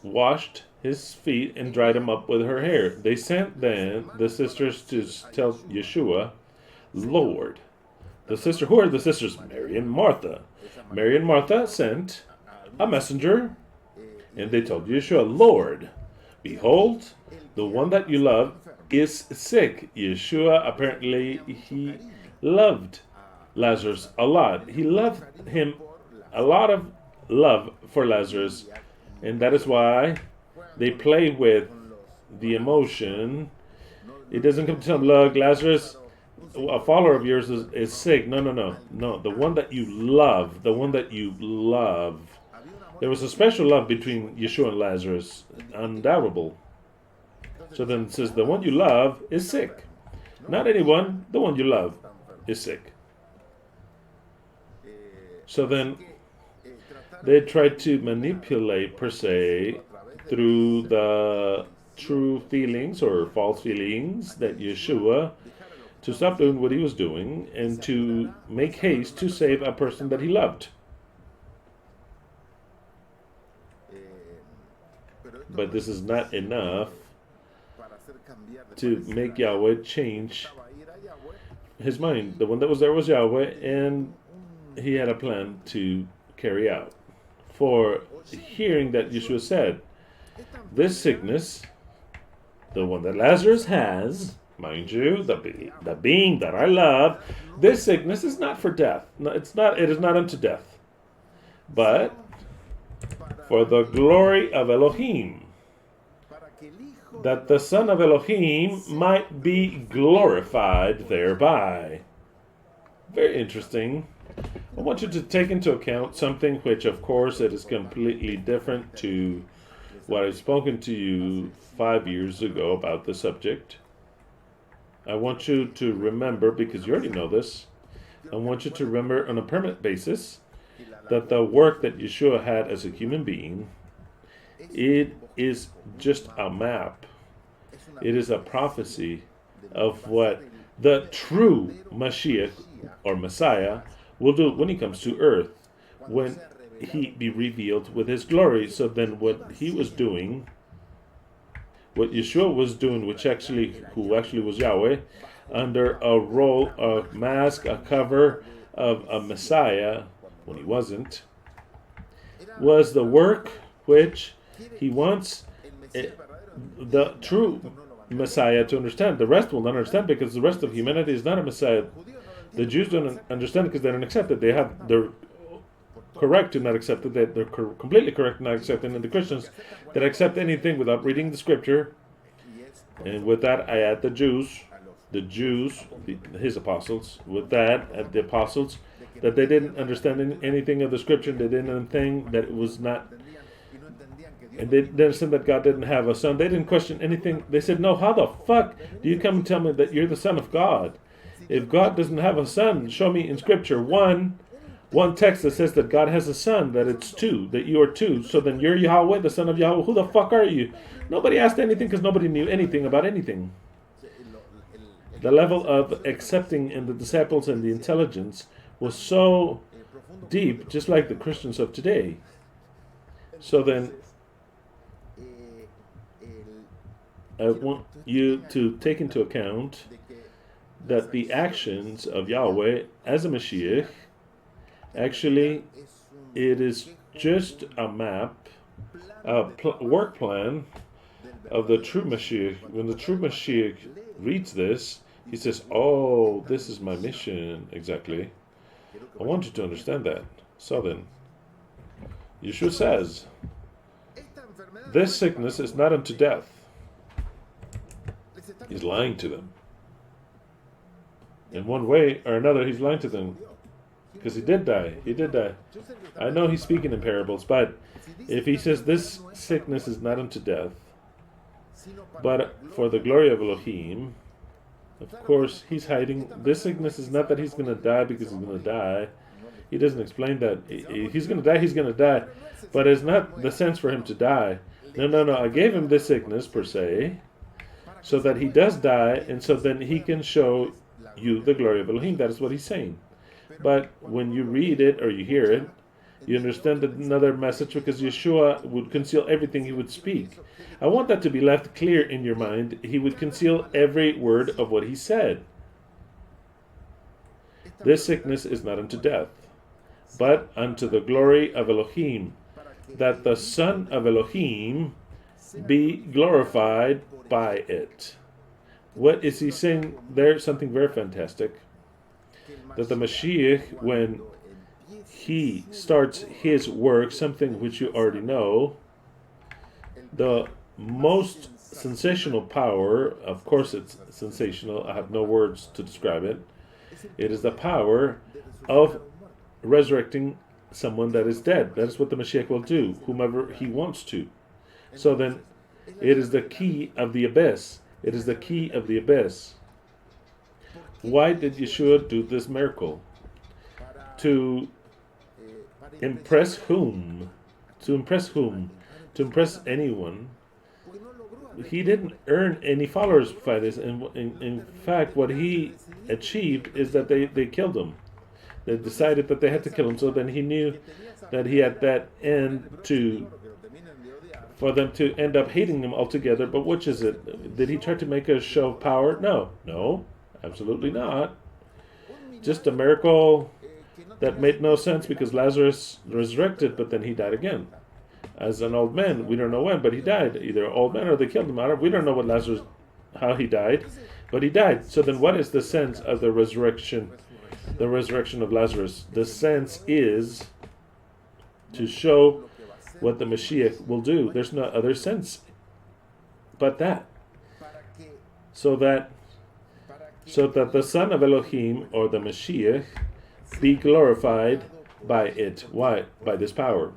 washed his feet and dried them up with her hair. They sent then the sisters to tell Yeshua, Lord. The sister, who are the sisters? Mary and Martha. Mary and Martha sent a messenger, and they told Yeshua, Lord, behold, the one that you love is sick. Yeshua, apparently, he loved Lazarus a lot. He loved him, a lot of love for Lazarus, and that is why they play with the emotion. It doesn't come to tell him, look, Lazarus, a follower of yours is sick. No. The one that you love, There was a special love between Yeshua and Lazarus, undoubtable. So then it says, the one you love is sick. Not anyone, the one you love is sick. So then they tried to manipulate, per se, through the true feelings or false feelings that Yeshua, to stop doing what he was doing and to make haste to save a person that he loved. But this is not enough to make Yahweh change his mind. The one that was there was Yahweh, and he had a plan to carry out. For hearing that Yeshua said, this sickness, the one that Lazarus has, mind you, the being that I love, this sickness is not for death. No, it is not unto death, but for the glory of Elohim, that the Son of Elohim might be glorified thereby. Very interesting. I want you to take into account something which, of course, it is completely different to what I've spoken to you 5 years ago about the subject. I want you to remember, because you already know this, I want you to remember on a permanent basis that the work that Yeshua had as a human being, it is just a map. It is a prophecy of what the true Mashiach or Messiah will do when he comes to earth, when he be revealed with his glory. So then what he was doing, what Yeshua was doing, who actually was Yahweh, under a role, a mask, a cover of a Messiah, when he wasn't, was the work which he wants the true Messiah to understand. The rest will not understand, because the rest of humanity is not a Messiah. The Jews don't understand because they don't accept it. They're correct to not accept it. They're completely correct to not accept it. And the Christians that accept anything without reading the scripture, and with that I add the Jews, his apostles, with that the apostles, that they didn't understand anything of the scripture. They didn't think that it was not, and they didn't understand that God didn't have a son. They didn't question anything. They said, no, how the fuck do you come and tell me that you're the Son of God? If God doesn't have a son, show me in scripture one text that says that God has a son, that it's two, that you are two. So then you're Yahweh, the Son of Yahweh. Who the fuck are you? Nobody asked anything because nobody knew anything about anything. The level of accepting in the disciples and the intelligence was so deep, just like the Christians of today. So then I want you to take into account that the actions of Yahweh as a Mashiach, actually, it is just a map, a work plan of the true Mashiach. When the true Mashiach reads this, he says, oh, this is my mission, exactly. I want you to understand that. So then, Yeshua says, this sickness is not unto death. He's lying to them. In one way or another, he's lying to them. Because he did die. He did die. I know he's speaking in parables, but if he says this sickness is not unto death, but for the glory of Elohim, of course, he's hiding. This sickness is not that he's going to die because he's going to die. He doesn't explain that. He's going to die. But it's not the sense for him to die. No. I gave him this sickness, per se, so that he does die, and so then he can show you the glory of Elohim. That is what he's saying. But when you read it or you hear it, you understand another message, because Yeshua would conceal everything he would speak. I want that to be left clear in your mind. He would conceal every word of what he said. This sickness is not unto death, but unto the glory of Elohim, that the Son of Elohim be glorified by it. What is he saying there? Something very fantastic. That the Mashiach, when he starts his work, something which you already know, the most sensational power, of course it's sensational, I have no words to describe it, it is the power of resurrecting someone that is dead. That is what the Mashiach will do, whomever he wants to. So then, it is the key of the abyss. It is the key of the abyss. Why did Yeshua do this miracle? To impress whom? To impress whom? To impress anyone. He didn't earn any followers by this. And in fact, what he achieved is that they killed him. They decided that they had to kill him. So then he knew that he had that end to for them to end up hating him altogether. But which is it? Did he try to make a show of power? No, absolutely not. Just a miracle that made no sense because Lazarus resurrected, but then he died again. As an old man, we don't know when, but he died. Either an old man or they killed him. We don't know what Lazarus, how he died, but he died. So then what is the sense of the resurrection? The resurrection of Lazarus. The sense is to show what the Mashiach will do. There's no other sense but that. So that the Son of Elohim, or the Mashiach, be glorified by it. Why? By this power.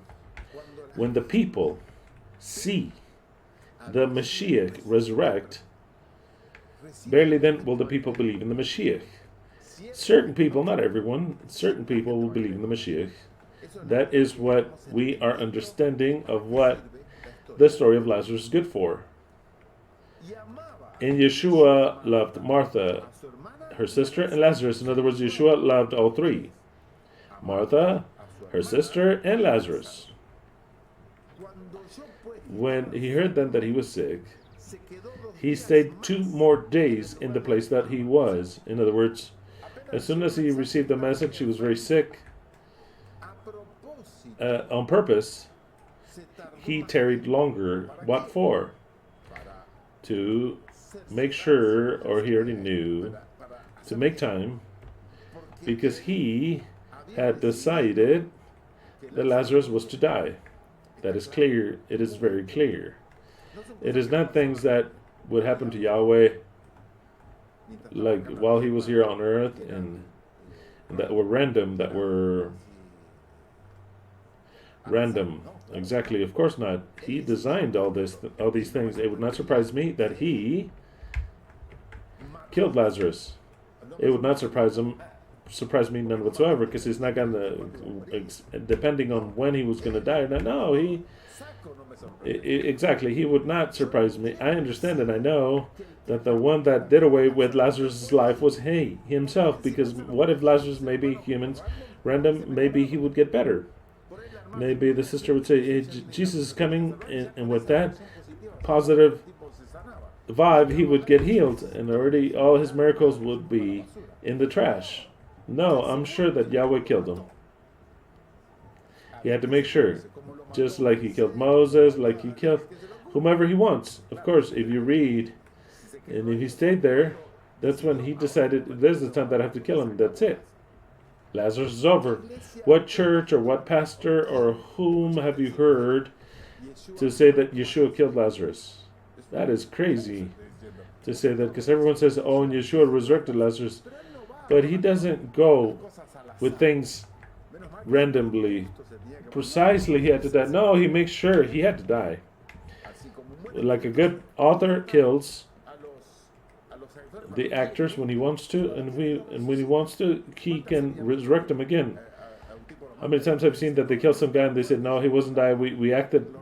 When the people see the Mashiach resurrect, barely then will the people believe in the Mashiach. Certain people, not everyone, certain people will believe in the Mashiach. That is what we are understanding of what the story of Lazarus is good for. And Yeshua loved Martha, her sister, and Lazarus. In other words, Yeshua loved all three. Martha, her sister, and Lazarus. When he heard then that he was sick, he stayed 2 more days in the place that he was. In other words, as soon as he received the message, he was very sick. On purpose, he tarried longer. What for? To make sure, or he already knew, to make time, because he had decided that Lazarus was to die. That is clear. It is very clear. It is not things that would happen to Yahweh like while he was here on earth and that were random, Exactly, of course not. He designed all these things. It would not surprise me that he killed Lazarus. It would not surprise me none whatsoever, because he's not gonna, depending on when he was gonna die. No, exactly, he would not surprise me. I understand and I know that the one that did away with Lazarus' life was he himself, because what if Lazarus, maybe humans, random, maybe he would get better. Maybe the sister would say, hey, Jesus is coming, and with that positive vibe, he would get healed, and already all his miracles would be in the trash. No, I'm sure that Yahweh killed him. He had to make sure. Just like he killed Moses, like he killed whomever he wants. Of course, if you read, and if he stayed there, that's when he decided, there's the time that I have to kill him. That's it. Lazarus is over. What church or what pastor or whom have you heard to say that Yeshua killed Lazarus? That is crazy to say that, because everyone says, oh, and Yeshua resurrected Lazarus. But he doesn't go with things randomly. Precisely, he had to die. No, he makes sure he had to die. Like a good author kills the actors when he wants to, and when he wants to, he can resurrect them again. How many times I've seen that they kill some guy and they said, no, he wasn't dying, we acted.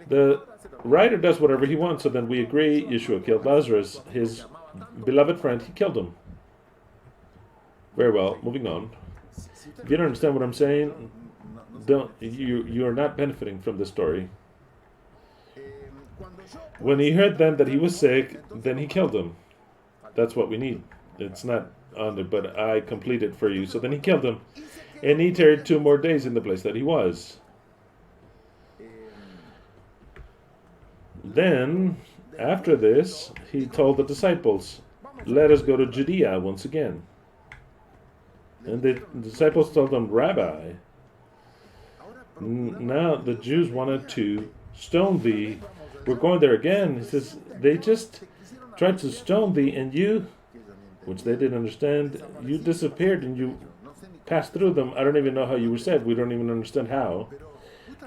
The writer does whatever he wants, so then we agree, Yeshua killed Lazarus, his beloved friend, he killed him. Very well, moving on. If you don't understand what I'm saying, you are not benefiting from this story. When he heard then that he was sick, then he killed him. That's what we need. It's not on there, but I complete it for you. So then he killed him, and he tarried 2 more days in the place that he was. Then, after this, he told the disciples, let us go to Judea once again. And the disciples told him, Rabbi, now the Jews wanted to stone thee. We're going there again. He says, they just tried to stone thee, and you, which they didn't understand, you disappeared and you passed through them. I don't even know how you were saved. We don't even understand how.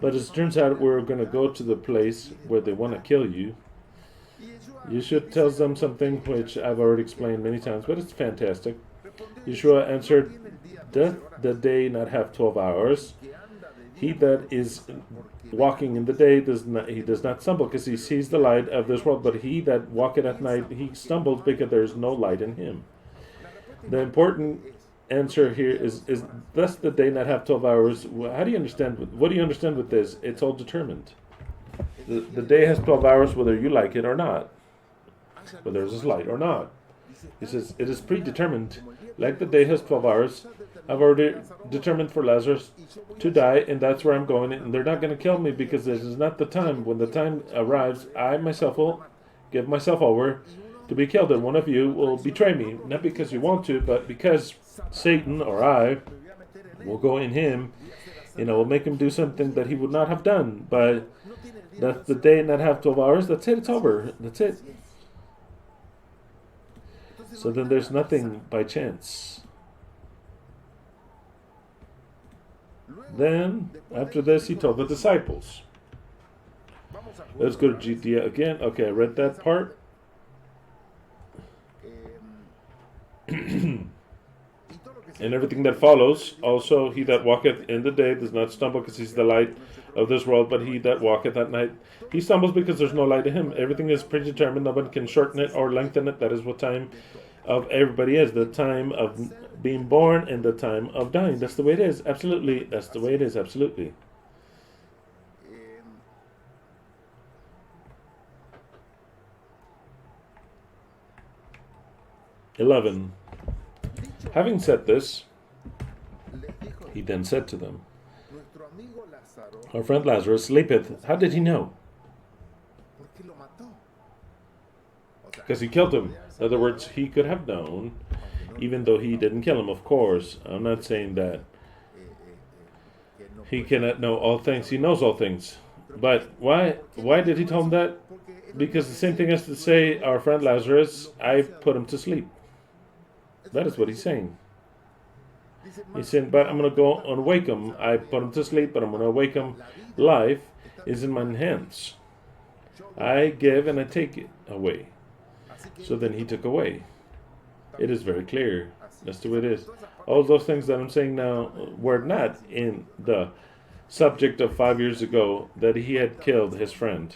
But as it turns out, we're going to go to the place where they want to kill you. Yeshua tells them something which I've already explained many times, but it's fantastic. Yeshua answered, doth the day not have 12 hours? He that is walking in the day does not stumble, because he sees the light of this world, but he that walketh at night, he stumbles because there is no light in him. The important answer here is thus the day not have 12 hours. How do you understand? What do you understand with this? It's all determined. The day has 12 hours whether you like it or not, whether it's light or not. He says, it is predetermined. Like the day has 12 hours, I've already determined for Lazarus to die, and that's where I'm going. And they're not going to kill me because this is not the time. When the time arrives, I myself will give myself over to be killed, and one of you will betray me. Not because you want to, but because Satan or I will go in him, and I will make him do something that he would not have done. But that's the day not have 12 hours. That's it. It's over. That's it. So then there's nothing by chance. Then, after this, he told the disciples. Let's go to Judea again. Okay, I read that part. And everything that follows. Also, he that walketh in the day does not stumble because he's the light of this world, but he that walketh at night, he stumbles because there's no light in him. Everything is predetermined. No one can shorten it or lengthen it. That is what time of everybody is. The time of being born and the time of dying. That's the way it is. Absolutely. That's the way it is. Absolutely. (11) Having said this, he then said to them, our friend Lazarus sleepeth. How did he know? Because he killed him. In other words, he could have known, even though he didn't kill him, of course. I'm not saying that he cannot know all things. He knows all things. But why did he tell him that? Because the same thing as to say, our friend Lazarus, I put him to sleep. That is what he's saying. He's saying, but I'm going to go and wake him. I put him to sleep, but I'm going to wake him. Life is in my hands. I give and I take it away. So then he took away. It is very clear. That's the way it is. All those things that I'm saying now were not in the subject of 5 years ago that he had killed his friend.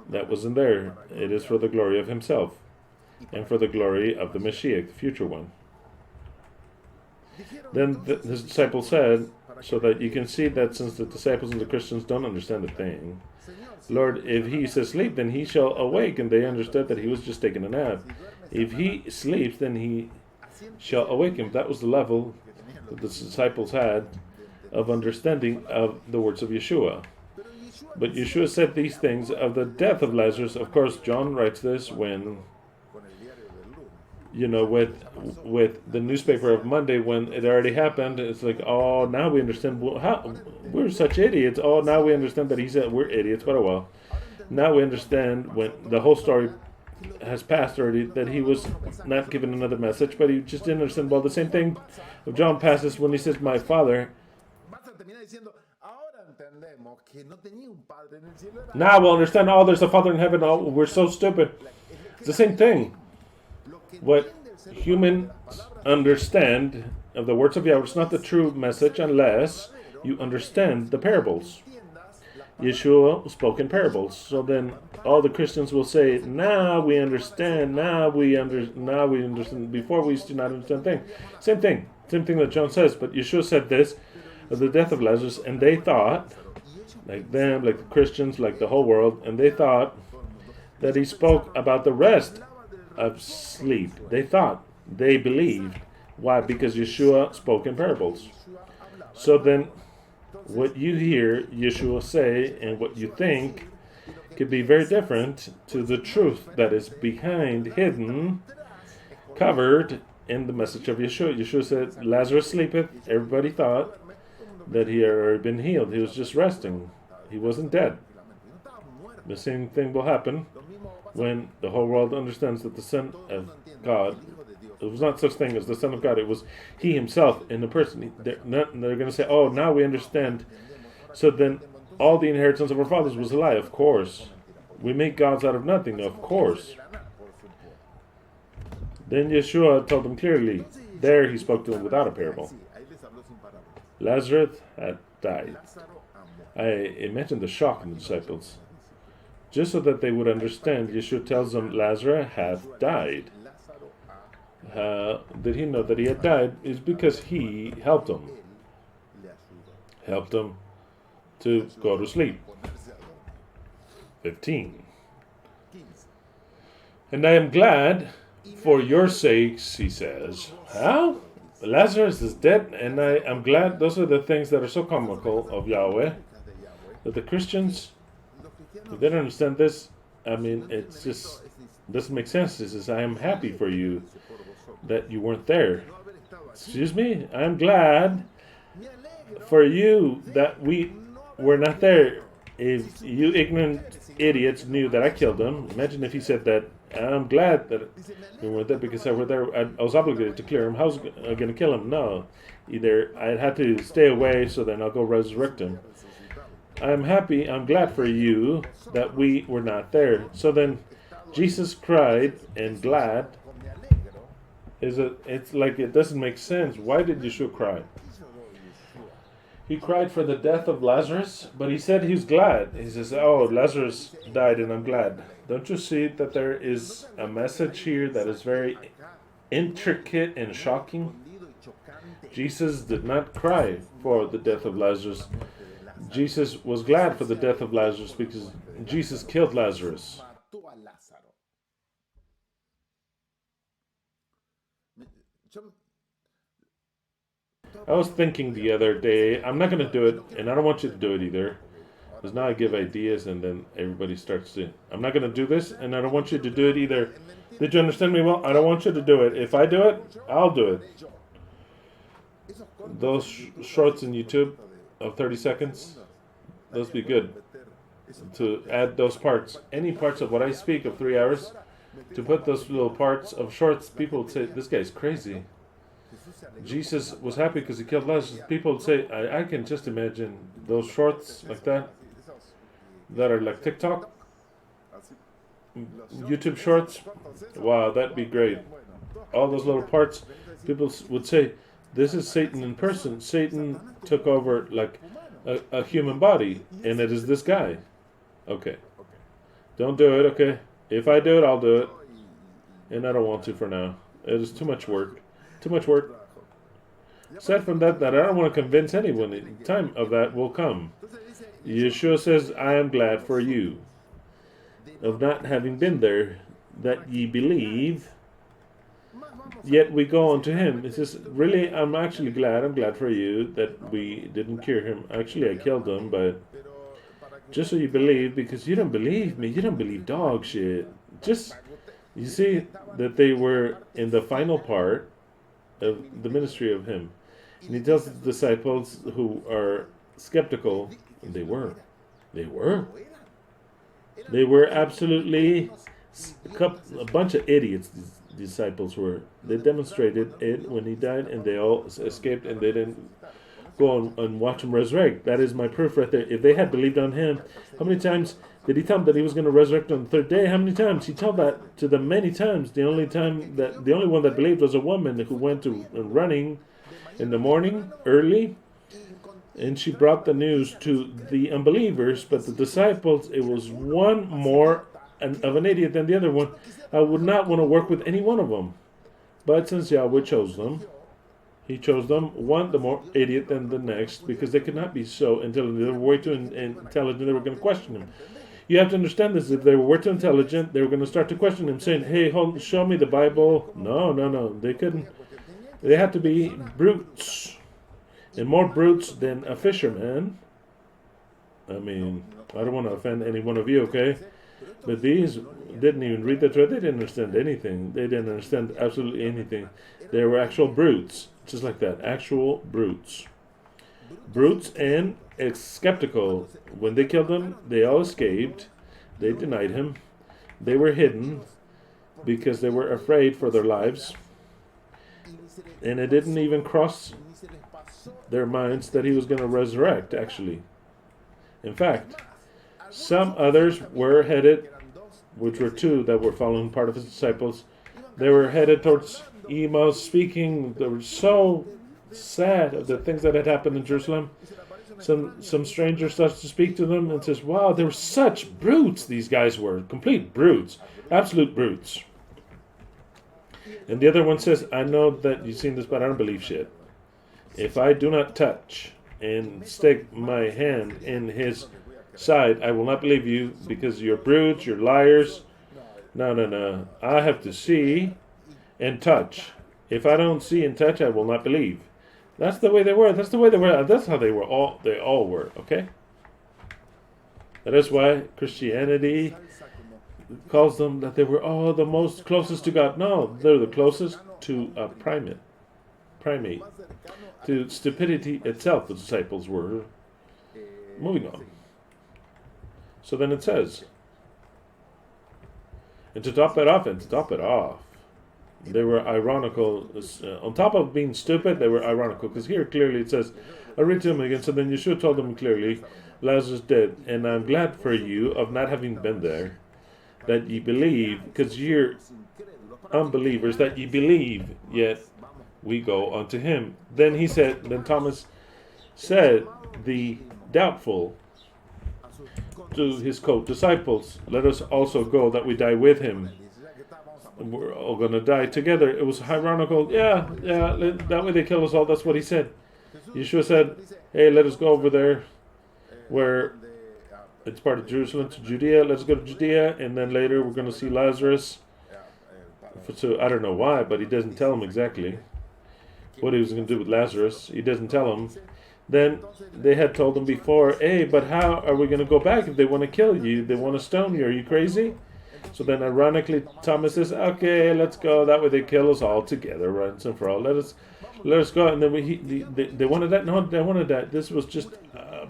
That wasn't there. It is for the glory of himself and for the glory of the Mashiach, the future one. Then his disciples said, so that you can see that since the disciples and the Christians don't understand a thing, Lord, if he is asleep, then he shall awake. And they understood that he was just taking a nap. If he sleeps, then he shall awaken. That was the level that the disciples had of understanding of the words of Yeshua. But Yeshua said these things of the death of Lazarus. Of course, John writes this when, with the newspaper of Monday, when it already happened. It's like, oh, now we understand. How we're such idiots. Oh, now we understand that he said we're idiots. What a while. Now we understand when the whole story has passed already that he was not given another message, but he just didn't understand. Well, the same thing of John passes when he says, my Father. Now we'll understand, oh, there's a Father in heaven. Oh, we're so stupid. It's the same thing. What humans understand of the words of Yahweh is not the true message unless you understand the parables. Yeshua spoke in parables. So then all the Christians will say, now we understand, now we understand. Before we used to not understand things. Same thing that John says. But Yeshua said this of the death of Lazarus, and they thought, like them, like the Christians, like the whole world, and they thought that he spoke about the rest of sleep. They believed. Why? Because Yeshua spoke in parables. So then what you hear Yeshua say and what you think could be very different to the truth that is behind, hidden, covered in the message of Yeshua. Yeshua said, Lazarus sleepeth. Everybody thought that he had already been healed. He was just resting. He wasn't dead. The same thing will happen when the whole world understands that the Son of God, it was not such thing as the Son of God, it was he himself in the person. They're going to say, oh, now we understand. So then all the inheritance of our fathers was a lie, of course. We make gods out of nothing, of course. Then Yeshua told them clearly. There he spoke to them without a parable. Lazarus had died. I imagine the shock in the disciples. Just so that they would understand, Yeshua tells them Lazarus hath died. Did he know that he had died? Is because he helped him. Helped him to go to sleep. 15. And I am glad for your sakes, he says. How? Lazarus is dead, and I am glad. Those are the things that are so comical of Yahweh. But the Christians, if they don't understand this, I mean, it's just doesn't make sense. He says, I am happy for you that you weren't there. Excuse me? I am glad for you that we were not there. If you ignorant idiots knew that I killed him, imagine if he said that. I'm glad that we weren't there because I was obligated to clear him. How was I going to kill him? No. Either I had to stay away, so then I'll go resurrect him. I'm happy, I'm glad for you that we were not there. So then Jesus cried and glad. It's like it doesn't make sense. Why did Yeshua cry? He cried for the death of Lazarus, but he said he was glad. He says, oh, Lazarus died and I'm glad. Don't you see that there is a message here that is very intricate and shocking? Jesus did not cry for the death of Lazarus. Jesus was glad for the death of Lazarus because Jesus killed Lazarus. I was thinking the other day, I'm not going to do it, and I don't want you to do it either. Because now I give ideas, and then everybody starts to, I'm not going to do this, and I don't want you to do it either. Did you understand me well? I don't want you to do it. If I do it, I'll do it. Those shorts in YouTube of 30 seconds, those be good. To add those parts, any parts of what I speak of 3 hours, to put those little parts of shorts, people would say, this guy's crazy. Jesus was happy because he killed Lazarus. People would say, I can just imagine those shorts like that are like TikTok, YouTube shorts. Wow, that'd be great. All those little parts, people would say, this is Satan in person. Satan took over like a human body, and it is this guy. Okay. Don't do it, okay? If I do it, I'll do it. And I don't want to for now. It is too much work. Too much work. Aside from that I don't want to convince anyone. The time of that will come. Yeshua says, I am glad for you of not having been there, that ye believe. Yet we go on to him. He says, really, I'm actually glad. I'm glad for you that we didn't cure him. Actually, I killed him, but just so you believe, because you don't believe me. You don't believe dog shit. Just, you see that they were in the final part of the ministry of him. And he tells the disciples who are skeptical, and they were absolutely a bunch of idiots, these disciples were. They demonstrated it when he died, and they all escaped, and they didn't go and watch him resurrect. That is my proof right there. If they had believed on him, how many times did he tell them that he was going to resurrect on the third day? How many times? He told that to them many times. The only one that believed was a woman who went to running in the morning early, and she brought the news to the unbelievers. But the disciples, it was one more of an idiot than the other one. I would not want to work with any one of them. But since Yahweh chose them, he chose them, one the more idiot than the next, because they could not be so intelligent. They were way too intelligent. They were going to question him. You have to understand this. If they were way too intelligent, they were going to start to question him, saying, hey, show me the Bible. No. They couldn't. They had to be brutes. And more brutes than a fisherman. I mean, I don't want to offend any one of you, okay? But these didn't even read the Torah. They didn't understand anything. They didn't understand absolutely anything. They were actual brutes. Just like that. Actual brutes. Brutes and skeptical. When they killed him, they all escaped. They denied him. They were hidden because they were afraid for their lives. And it didn't even cross their minds that he was going to resurrect, actually. In fact, some others were headed, which were two that were following part of his disciples, they were headed towards Emmaus, speaking. They were so sad of the things that had happened in Jerusalem. Some stranger starts to speak to them and says, wow, they were such brutes, these guys were. Complete brutes. Absolute brutes. And the other one says, I know that you've seen this, but I don't believe shit. If I do not touch and stick my hand in his side. I will not believe you because you're brutes, you're liars. No. I have to see and touch. If I don't see and touch, I will not believe. That's the way they were. That's how they were all. They all were. Okay. That is why Christianity calls them that they were all the most closest to God. No, they're the closest to a primate, to stupidity itself. The disciples were. Moving on. So then it says, and to top it off, they were ironical. On top of being stupid, they were ironical. Because here clearly it says, I read to him again. So then Yeshua told them clearly, Lazarus dead, and I'm glad for you of not having been there, that ye believe, because you're unbelievers, that ye believe, yet we go unto him. Then Thomas said, the doubtful, to his co-disciples, let us also go that we die with him. And we're all going to die together. It was ironical. Yeah, that way they kill us all. That's what he said. Yeshua said, hey, let us go over there where it's part of Jerusalem to Judea. Let's go to Judea, and then later we're going to see Lazarus. So I don't know why, but he doesn't tell him exactly what he was going to do with Lazarus. He doesn't tell him. Then they had told him before, hey, but how are we going to go back if they want to kill you? They want to stone you. Are you crazy? So then ironically, Thomas says, okay, let's go. That way they kill us all together, once and for all. Let us go. And then they wanted that. No, they wanted that. This was just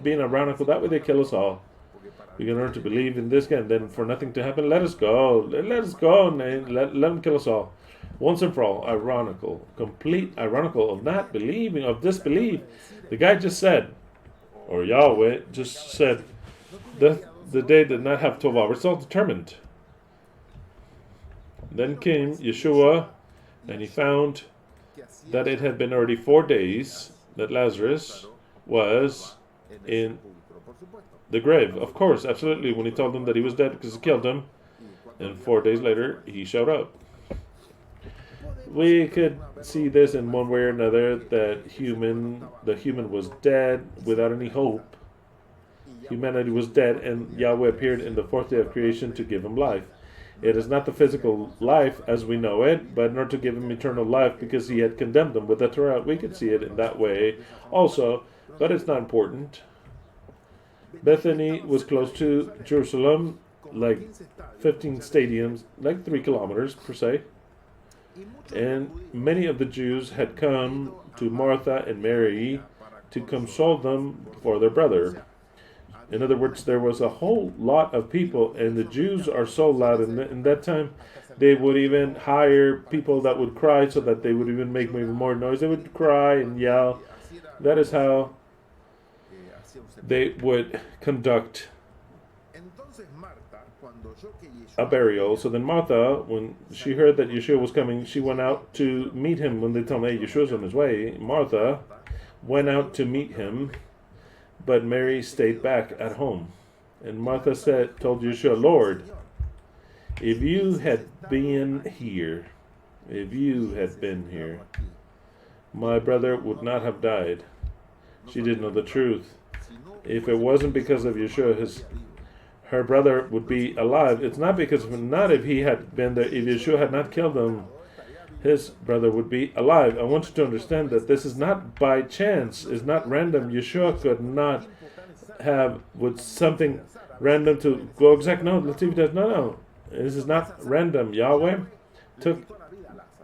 being ironical. That way they kill us all. We're going to learn to believe in this guy. And then for nothing to happen, let us go. Let us go. And let them kill us all. Once and for all, ironical. Complete ironical of not believing, of disbelief. The guy just said, or Yahweh just said, the day did not have 12 hours. It's all determined. Then came Yeshua, and he found that it had been already 4 days that Lazarus was in the grave. Of course, absolutely, when he told them that he was dead because he killed him. And 4 days later, he showed up. We could see this in one way or another, that the human was dead without any hope. Humanity was dead, and Yahweh appeared in the fourth day of creation to give him life. It is not the physical life as we know it, but in order to give him eternal life, because he had condemned them with the Torah. We could see it in that way also, but it's not important. Bethany was close to Jerusalem, like 15 stadiums, like 3 kilometers per se. And many of the Jews had come to Martha and Mary to console them for their brother. In other words, there was a whole lot of people, and the Jews are so loud. In that time, they would even hire people that would cry so that they would even make even more noise. They would cry and yell. That is how they would conduct a burial. So then Martha, when she heard that Yeshua was coming, she went out to meet him. When they told me, hey, Yeshua's on his way, Martha went out to meet him, but Mary stayed back at home. And Martha told Yeshua, Lord, if you had been here, my brother would not have died. She didn't know the truth. If it wasn't because of Yeshua, her brother would be alive. It's not because if he had been there, if Yeshua had not killed him, his brother would be alive. I want you to understand that this is not by chance, it's not random. Yeshua could not have with something random to go exact. No, Latif does. No. This is not random. Yahweh took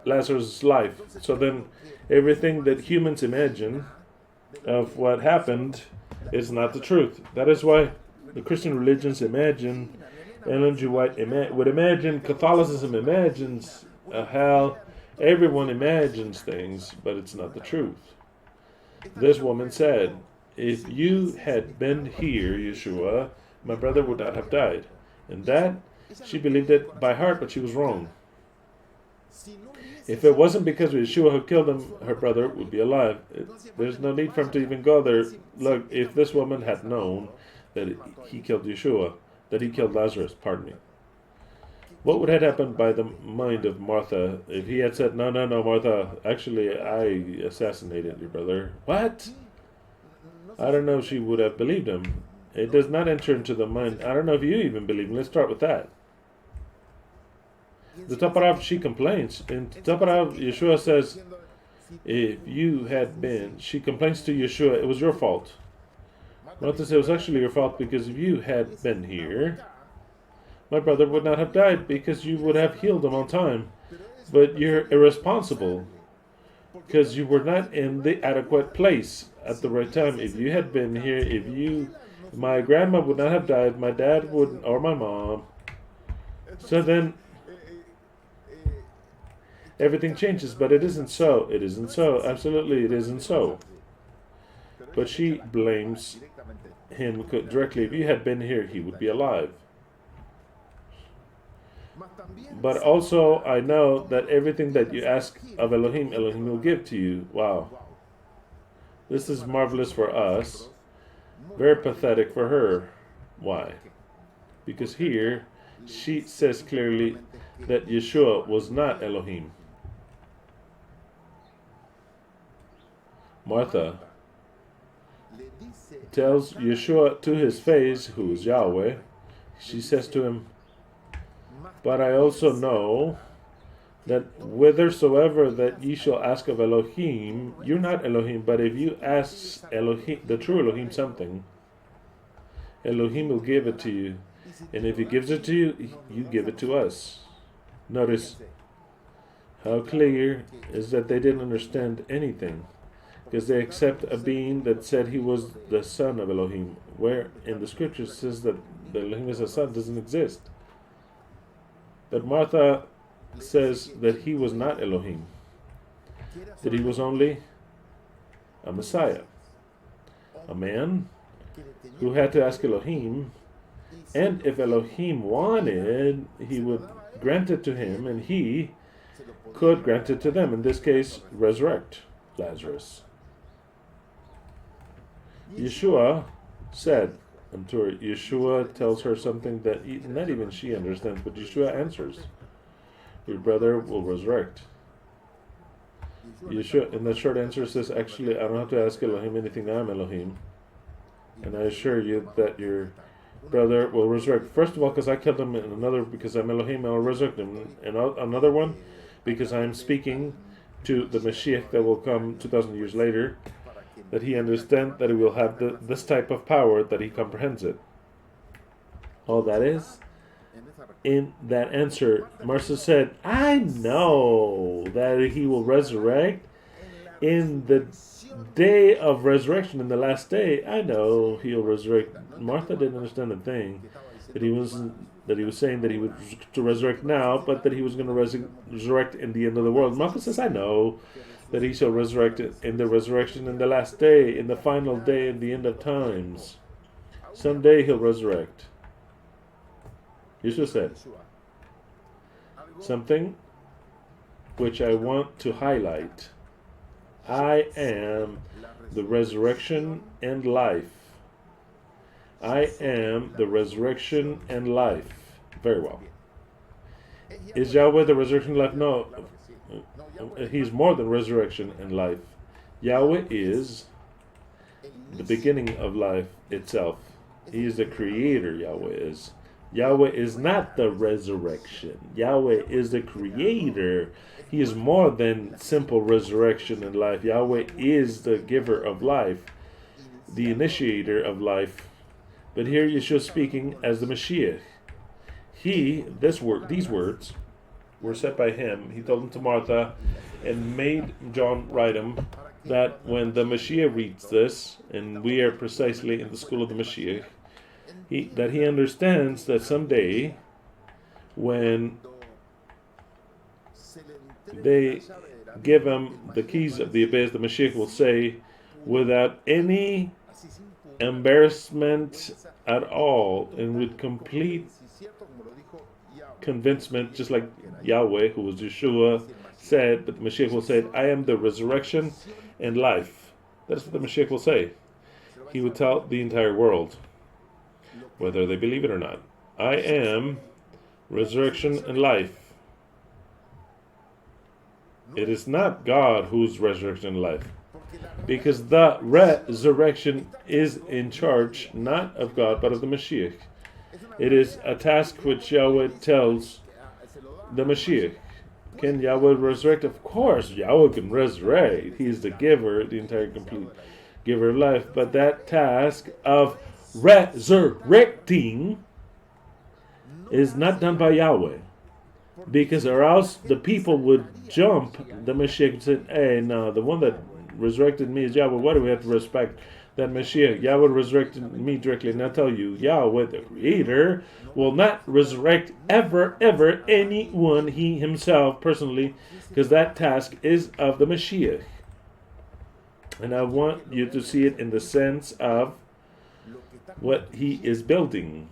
Lazarus' life. So then everything that humans imagine of what happened is not the truth. That is why the Christian religions imagine, Ellen G. White would imagine, Catholicism imagines a hell. Everyone imagines things, but it's not the truth. This woman said, if you had been here, Yeshua, my brother would not have died. And that, she believed it by heart, but she was wrong. If it wasn't because Yeshua who killed him, her brother would be alive. There's no need for him to even go there. Look, if this woman had known that he killed Yeshua, that he killed Lazarus, what would have happened by the mind of Martha if he had said, no, Martha, actually, I assassinated your brother? What? I don't know if she would have believed him. It does not enter into the mind. I don't know if you even believe. Let's start with that. The Taparav, she complains. In Taparav, Yeshua says, if you had been, she complains to Yeshua, it was your fault. Martha says, it was actually your fault because if you had been here, my brother would not have died because you would have healed him on time. But you're irresponsible because you were not in the adequate place at the right time. If you had been here, my grandma would not have died, my dad wouldn't, or my mom. So then everything changes, but it isn't so. It isn't so. Absolutely, it isn't so. But she blames him directly. If you had been here, he would be alive. But also, I know that everything that you ask of Elohim, Elohim will give to you. Wow. This is marvelous for us. Very pathetic for her. Why? Because here, she says clearly that Yeshua was not Elohim. Martha tells Yeshua to his face, who is Yahweh. She says to him, but I also know that whithersoever that ye shall ask of Elohim, you're not Elohim, but if you ask Elohim, the true Elohim, something, Elohim will give it to you. And if he gives it to you, you give it to us. Notice how clear is that they didn't understand anything, because they accept a being that said he was the son of Elohim, where in the scriptures says that the Elohim is a son doesn't exist. But Martha says that he was not Elohim, that he was only a Messiah, a man who had to ask Elohim, and if Elohim wanted, he would grant it to him, and he could grant it to them. In this case, resurrect Lazarus. Yeshua said unto her, Yeshua tells her something that not even she understands, but Yeshua answers, your brother will resurrect. Yeshua, in the short answer, says, actually, I don't have to ask Elohim anything, now I'm Elohim. And I assure you that your brother will resurrect. First of all, because I killed him, and another, because I'm Elohim, I'll resurrect him. And another one, because I'm speaking to the Mashiach that will come 2,000 years later, that he understands that he will have this type of power, that he comprehends it. All that is, in that answer, Martha said, I know that he will resurrect in the day of resurrection, in the last day. I know he'll resurrect. Martha didn't understand a thing, that he was saying that he would to resurrect now, but that he was going to resurrect in the end of the world. Martha says, I know that he shall resurrect in the resurrection in the last day, in the final day, in the end of times. Someday he'll resurrect. Yeshua said something which I want to highlight. I am the resurrection and life. I am the resurrection and life. Very well. Is Yahweh the resurrection and life? No. He's more than resurrection and life. Yahweh is the beginning of life itself. He is the creator, Yahweh is. Yahweh is not the resurrection. Yahweh is the creator. He is more than simple resurrection and life. Yahweh is the giver of life, the initiator of life. But here Yeshua speaking as the Mashiach. These words were said by him. He told them to Martha and made John write them, that when the Mashiach reads this, and we are precisely in the school of the Mashiach, that he understands that someday when they give him the keys of the abyss, the Mashiach will say, without any embarrassment at all, and with complete convincement, just like Yahweh, who was Yeshua, said, but the Mashiach will say, I am the resurrection and life. That's what the Mashiach will say. He would tell the entire world, whether they believe it or not. I am resurrection and life. It is not God who's resurrection and life. Because the resurrection is in charge not of God but of the Mashiach. It is a task which Yahweh tells the Mashiach. Can Yahweh resurrect? Of course, Yahweh can resurrect. He's the giver, the entire complete giver of life. But that task of resurrecting is not done by Yahweh. Because or else the people would jump the Mashiach and say, hey, no, the one that resurrected me is Yahweh. Why do we have to respect that Mashiach? Yahweh resurrected me directly. And I tell you, Yahweh, the Creator, will not resurrect ever anyone, He Himself personally, because that task is of the Mashiach. And I want you to see it in the sense of what He is building.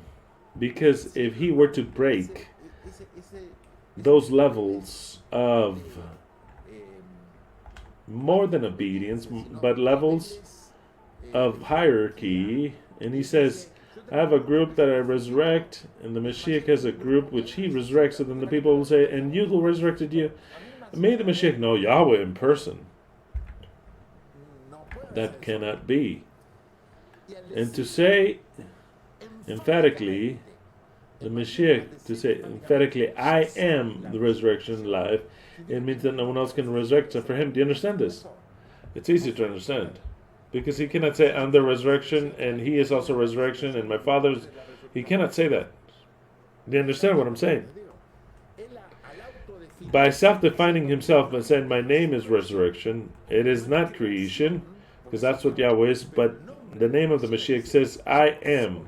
Because if He were to break those levels of more than obedience, but levels of hierarchy, and He says, I have a group that I resurrect, and the Mashiach has a group which He resurrects, and then the people will say, and you who resurrected you? May the Mashiach know Yahweh in person. That cannot be. And to say emphatically, the Mashiach, to say emphatically, I am the resurrection and life, it means that no one else can resurrect except for Him. Do you understand this? It's easy to understand. Because He cannot say, I'm the resurrection, and He is also resurrection, and my Father's... He cannot say that. Do you understand what I'm saying? By self-defining Himself and saying, my name is resurrection, it is not creation, because that's what Yahweh is, but the name of the Mashiach says, I am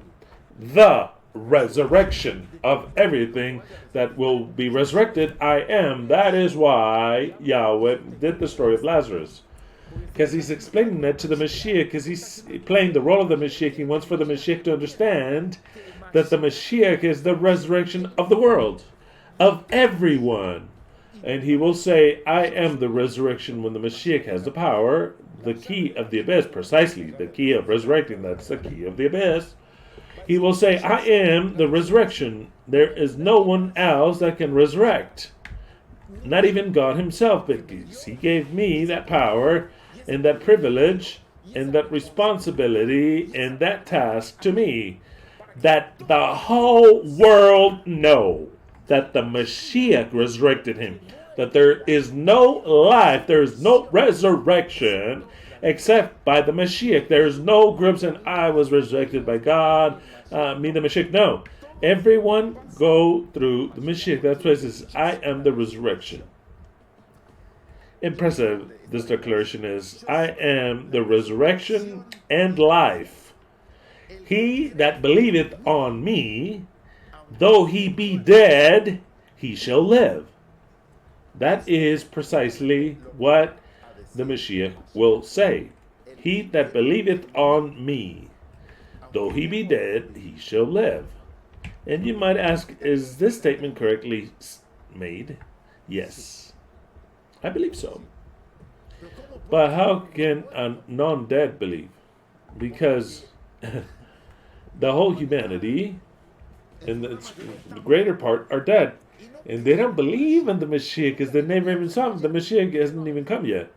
the resurrection of everything that will be resurrected. I am. That is why Yahweh did the story of Lazarus. Because He's explaining that to the Mashiach, because He's playing the role of the Mashiach. He wants for the Mashiach to understand that the Mashiach is the resurrection of the world, of everyone. And He will say, I am the resurrection when the Mashiach has the power, the key of the abyss, precisely the key of resurrecting. That's the key of the abyss. He will say, I am the resurrection. There is no one else that can resurrect. Not even God Himself, because He gave me that power and that privilege and that responsibility and that task to me, that the whole world know that the Mashiach resurrected Him, that there is no life, there is no resurrection except by the Mashiach. There is no groups and I was resurrected by God, me the Mashiach. No. Everyone go through the Mashiach. That's why it says, I am the resurrection. Impressive, this declaration is, I am the resurrection and life. He that believeth on me, though he be dead, he shall live. That is precisely what the Mashiach will say. He that believeth on me, though he be dead, he shall live. And you might ask, is this statement correctly made? Yes, I believe so. But how can a non-dead believe? Because the whole humanity and the greater part are dead. And they don't believe in the Mashiach because they never even saw him. The Mashiach hasn't even come yet.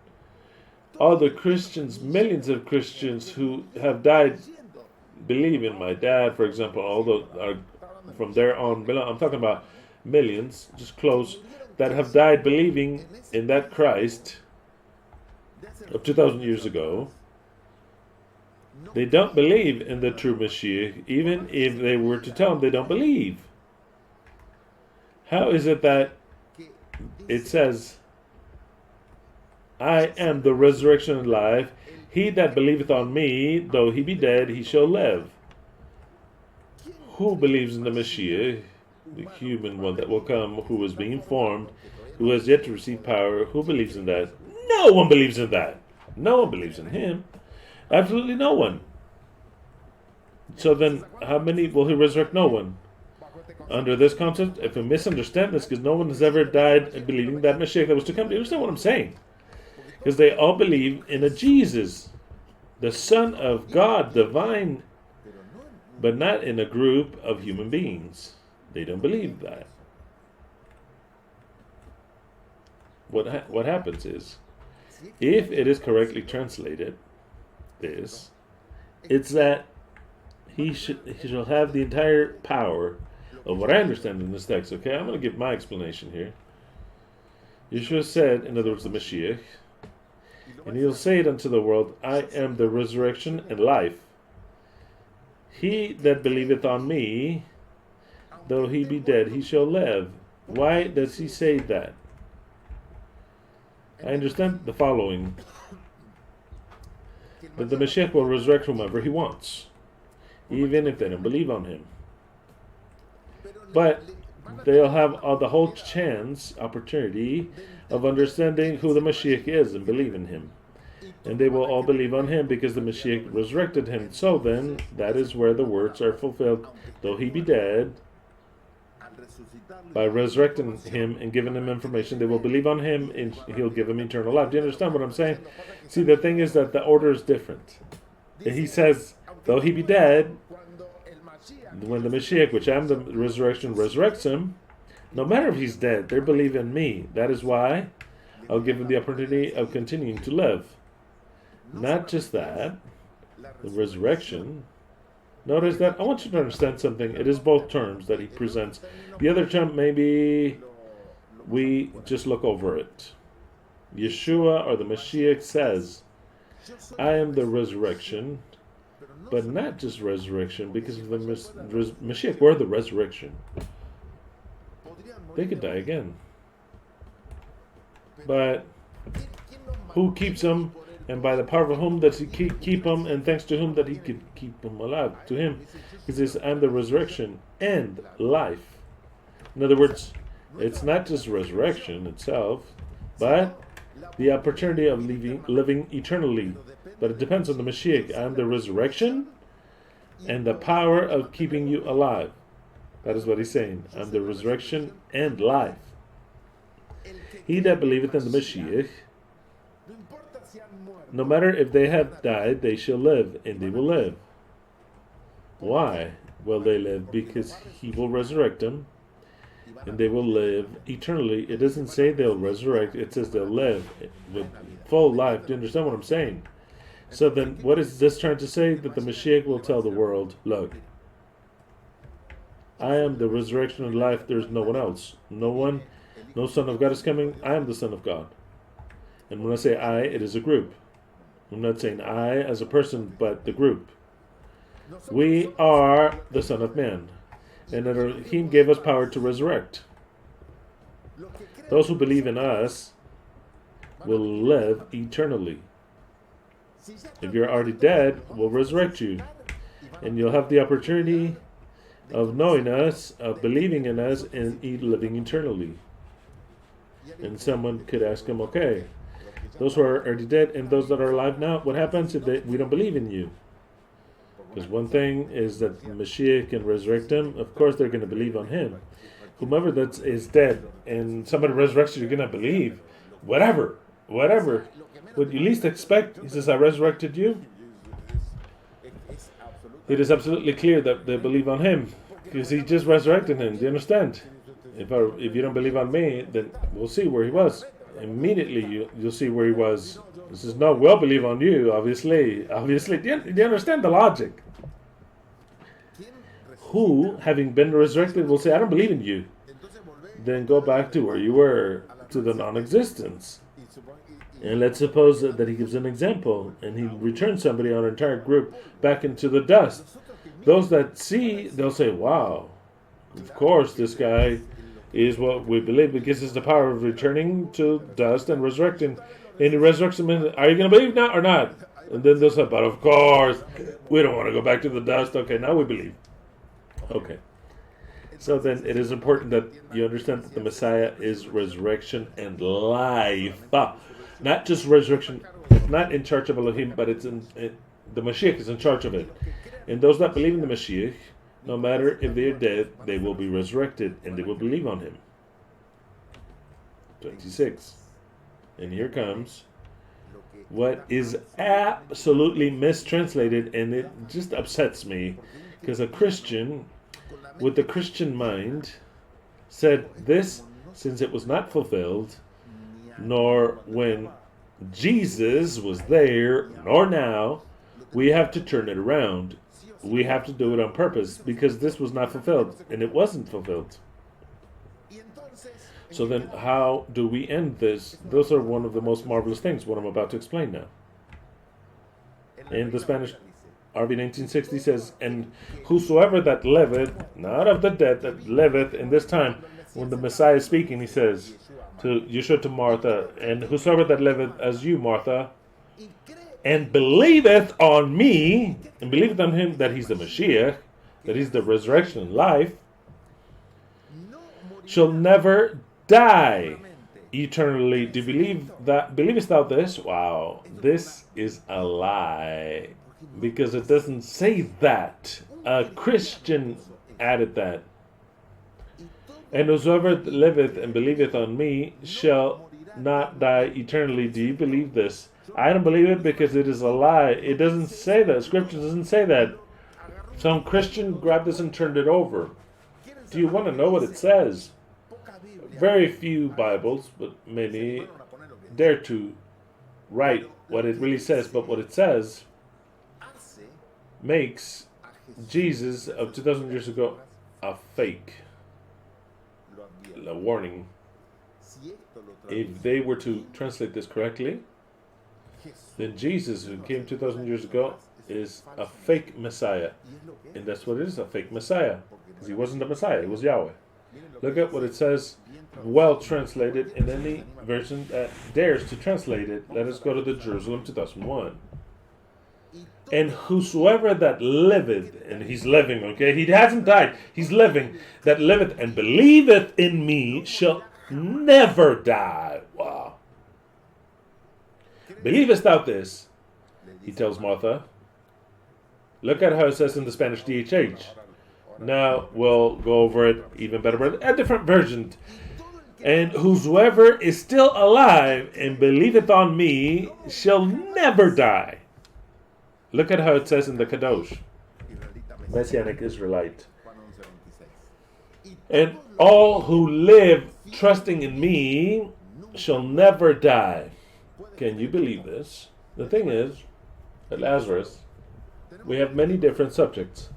All the Christians, millions of Christians who have died, believe in my dad, for example, although are from there on, I'm talking about millions, just close, that have died believing in that Christ of 2,000 years ago. They don't believe in the true Mashiach, even if they were to tell them they don't believe. How is it that it says, I am the resurrection and life, he that believeth on me, though he be dead, he shall live? Who believes in the Mashiach, the human one that will come, who is being formed, who has yet to receive power? Who believes in that? No one believes in that. No one believes in him. Absolutely no one. So then, how many will he resurrect? No one. Under this concept, if we misunderstand this, because no one has ever died believing that Mashiach that was to come, do you understand what I'm saying? Because they all believe in a Jesus, the Son of God, divine, but not in a group of human beings. They don't believe that. What happens is, If it is correctly translated, it's that he shall have the entire power of what I understand in this text. Okay, I'm going to give my explanation here. Yeshua said, in other words, the Mashiach, and he'll say it unto the world, I am the resurrection and life. He that believeth on me, though he be dead, he shall live. Why does he say that? I understand the following. That the Mashiach will resurrect whomever he wants, even if they don't believe on him. But they'll have the whole opportunity of understanding who the Mashiach is and believe in him. And they will all believe on him because the Mashiach resurrected him. So then, that is where the words are fulfilled. Though he be dead, by resurrecting him and giving him information, they will believe on him and he'll give them eternal life. Do you understand what I'm saying? See, the thing is that the order is different. He says, though he be dead, when the Mashiach, which I am the resurrection, resurrects him, no matter if he's dead, they believe in me. That is why I'll give them the opportunity of continuing to live. Not just that, the resurrection. Notice that I want you to understand something. It is both terms that he presents. The other term, maybe we just look over it. Yeshua or the Mashiach says, I am the resurrection, but not just resurrection, because of the Mashiach, we're the resurrection. They could die again. But who keeps them? And by the power of whom does he keep them, and thanks to whom that he could keep them alive? To him. He says, I'm the resurrection and life. In other words, it's not just resurrection itself, but the opportunity of living eternally. But it depends on the Mashiach. I'm the resurrection and the power of keeping you alive. That is what he's saying. I'm the resurrection and life. He that believeth in the Mashiach, no matter if they have died, they shall live, and they will live. Why will they live? Because he will resurrect them, and they will live eternally. It doesn't say they'll resurrect, it says they'll live with full life. Do you understand what I'm saying? So then, what is this trying to say? That the Mashiach will tell the world, look, I am the resurrection and life, there's no one else. No Son of God is coming, I am the Son of God. And when I say I, it is a group. I'm not saying I as a person, but the group. We are the Son of Man. And Elohim gave us power to resurrect. Those who believe in us will live eternally. If you're already dead, we'll resurrect you. And you'll have the opportunity of knowing us, of believing in us, and living eternally. And someone could ask him, okay, those who are already dead and those that are alive now, what happens if we don't believe in you? Because one thing is that Mashiach can resurrect them. Of course, they're going to believe on him. Whomever that is dead and somebody resurrects you, you're going to believe. Whatever. What you least expect, he says, I resurrected you. It is absolutely clear that they believe on him because he just resurrected him. Do you understand? If you don't believe on me, then we'll see where he was. Immediately you'll see where he was. He says, no, we'll believe on you, obviously. Do you understand the logic? Who, having been resurrected, will say, I don't believe in you. Then go back to where you were, to the non-existence. And let's suppose that he gives an example, and he returns somebody, our entire group, back into the dust. Those that see, they'll say, wow, of course this guy is what we believe, because it's the power of returning to dust and resurrecting. And he resurrects them. Are you going to believe now or not? And then they'll say, but of course, we don't want to go back to the dust. Okay, now we believe. Okay. So then it is important that you understand that the Messiah is resurrection and life. Not just resurrection. It's not in charge of Elohim, but the Mashiach is in charge of it. And those that believe in the Mashiach, no matter if they are dead, they will be resurrected and they will believe on him. 26. And here comes what is absolutely mistranslated, and it just upsets me, because a Christian with the Christian mind said this, since it was not fulfilled, nor when Jesus was there, nor now. We have to turn it around. We have to do it on purpose because this was not fulfilled, and it wasn't fulfilled. So then how do we end this? Those are one of the most marvelous things, what I'm about to explain now. In the Spanish RV 1960 says, and whosoever that liveth, not of the dead, that liveth in this time, when the Messiah is speaking, he says to Yeshua, to Martha, and whosoever that liveth as you, Martha, and believeth on me, and believeth on him that he's the Mashiach, that he's the resurrection and life, shall never die eternally. Do you believe that? Believest thou this? Wow, this is a lie, because it doesn't say that. A Christian added that. And whosoever liveth and believeth on me shall not die eternally. Do you believe this? I don't believe it because it is a lie. It doesn't say that. Scripture doesn't say that. Some Christian grabbed this and turned it over. Do you want to know what it says? Very few Bibles, but many, dare to write what it really says. But what it says makes Jesus of 2,000 years ago a fake. A warning. If they were to translate this correctly, then Jesus, who came 2,000 years ago, is a fake Messiah. And that's what it is, a fake Messiah. Because he wasn't the Messiah, he was Yahweh. Look at what it says, well translated in any version that dares to translate it. Let us go to the Jerusalem 2001. And whosoever that liveth, and he's living, okay? He hasn't died, he's living, that liveth and believeth in me shall never die. Wow. Believest thou this? He tells Martha. Look at how it says in the Spanish DHH. Now we'll go over it even better, a different version. And whosoever is still alive and believeth on me shall never die. Look at how it says in the Kadosh, Messianic Israelite. And all who live trusting in me shall never die. Can you believe this? The thing is, at Lazarus, we have many different subjects.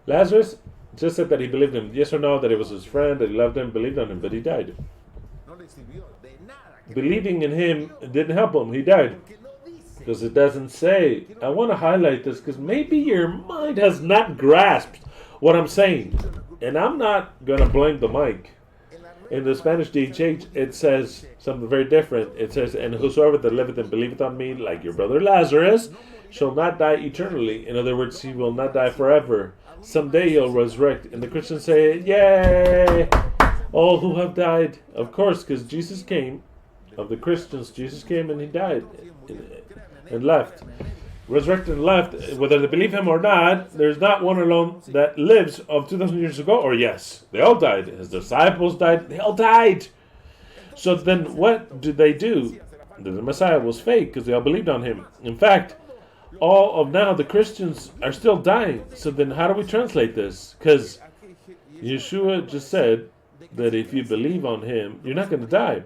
Lazarus just said that he believed him. Yes or no, that he was his friend, that he loved him, believed on him, but he died. Believing in him didn't help him. He died. Because it doesn't say. I want to highlight this because maybe your mind has not grasped what I'm saying. And I'm not going to blame the mic. In the Spanish DHH, it says something very different. It says, and whosoever that liveth and believeth on me, like your brother Lazarus, shall not die eternally. In other words, he will not die forever. Someday he'll resurrect. And the Christians say, yay! All who have died. Of course, because Jesus came. Of the Christians, Jesus came and he died and left. Resurrected and left. Whether they believe him or not, there's not one alone that lives of 2,000 years ago, or yes, they all died. His disciples died. They all died. So then what did they do? The Messiah was fake because they all believed on him. In fact, all of now the Christians are still dying. So then how do we translate this? Because Yeshua just said that if you believe on him, you're not going to die.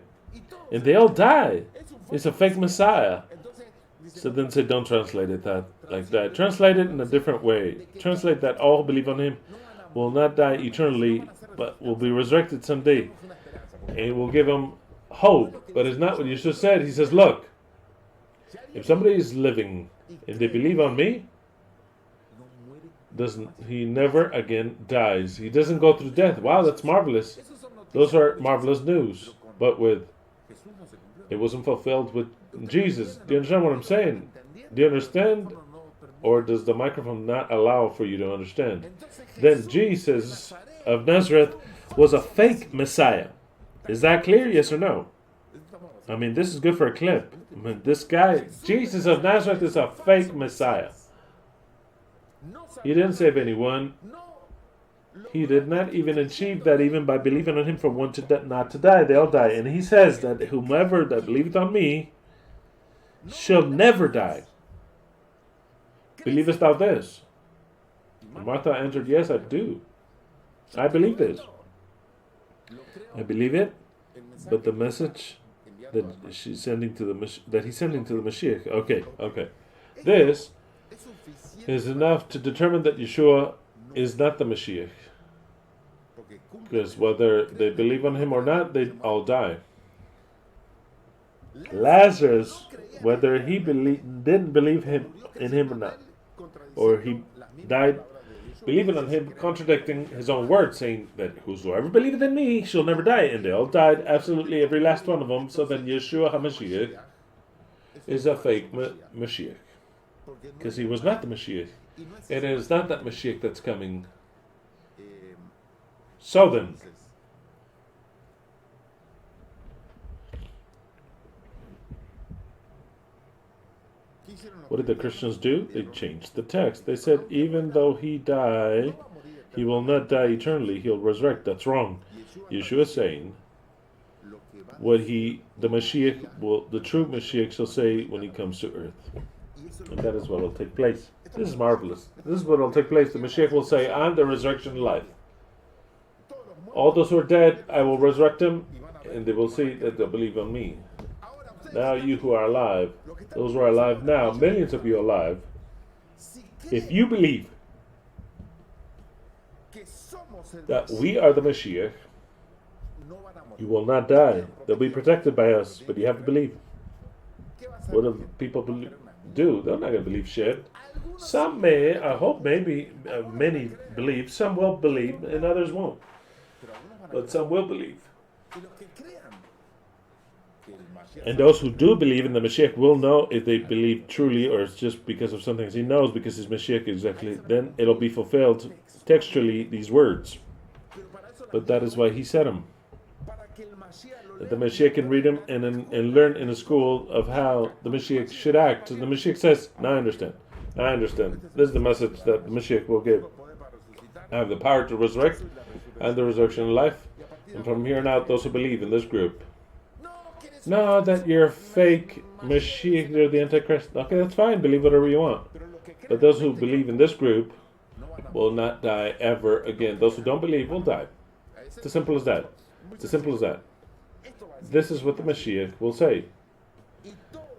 And they all die. It's a fake Messiah. So then say, don't translate it like that. Translate it in a different way. Translate that all who believe on him will not die eternally, but will be resurrected someday. And it will give them hope. But it's not what Yeshua said. He says, look, if somebody is living and they believe on me, he never again dies. He doesn't go through death. Wow, that's marvelous. Those are marvelous news. But it wasn't fulfilled with Jesus. Do you understand what I'm saying? Do you understand? Or does the microphone not allow for you to understand? Then Jesus of Nazareth was a fake Messiah. Is that clear? Yes or no? I mean, this is good for a clip. I mean, this guy, Jesus of Nazareth, is a fake Messiah. He didn't save anyone. He did not even achieve that even by believing on him for one to not to die. They all die. And he says that whomever that believeth on me shall never die. Believest thou this? And Martha answered, yes, I do. I believe this. I believe it. But the message that he's sending to the Mashiach. Okay. This is enough to determine that Yeshua is not the Mashiach. Because whether they believe on him or not, they all die. Lazarus, whether he didn't believe in him or not, or he died believing on him, contradicting his own words, saying that whosoever believeth in me shall never die. And they all died, absolutely every last one of them. So then Yeshua HaMashiach is a fake Mashiach. Because he was not the Mashiach. And it is not that Mashiach that's coming. So then, what did the Christians do? They changed the text. They said, even though he die, he will not die eternally. He'll resurrect. That's wrong. Yeshua is saying what the true Mashiach shall say when he comes to earth. And that is what will take place. This is marvelous. This is what will take place. The Mashiach will say, I'm the resurrection and life. All those who are dead, I will resurrect them, and they will see that they'll believe on me. Now you who are alive, those who are alive now, millions of you alive, if you believe that we are the Mashiach, you will not die. They'll be protected by us, but you have to believe. What do people do? They're not going to believe shit. Some may, I hope maybe, many believe. Some will believe and others won't. But some will believe. And those who do believe in the Mashiach will know if they believe truly or it's just because of something he knows, because his Mashiach exactly. Then it'll be fulfilled textually, these words. But that is why he said them. That the Mashiach can read them and learn in a school of how the Mashiach should act. So the Mashiach says, now I understand. This is the message that the Mashiach will give. I have the power to resurrect and the resurrection of life. And from here on out, those who believe in this group. No, that you're fake Mashiach, you're the Antichrist. Okay, that's fine. Believe whatever you want. But those who believe in this group will not die ever again. Those who don't believe will die. It's as simple as that. This is what the Mashiach will say.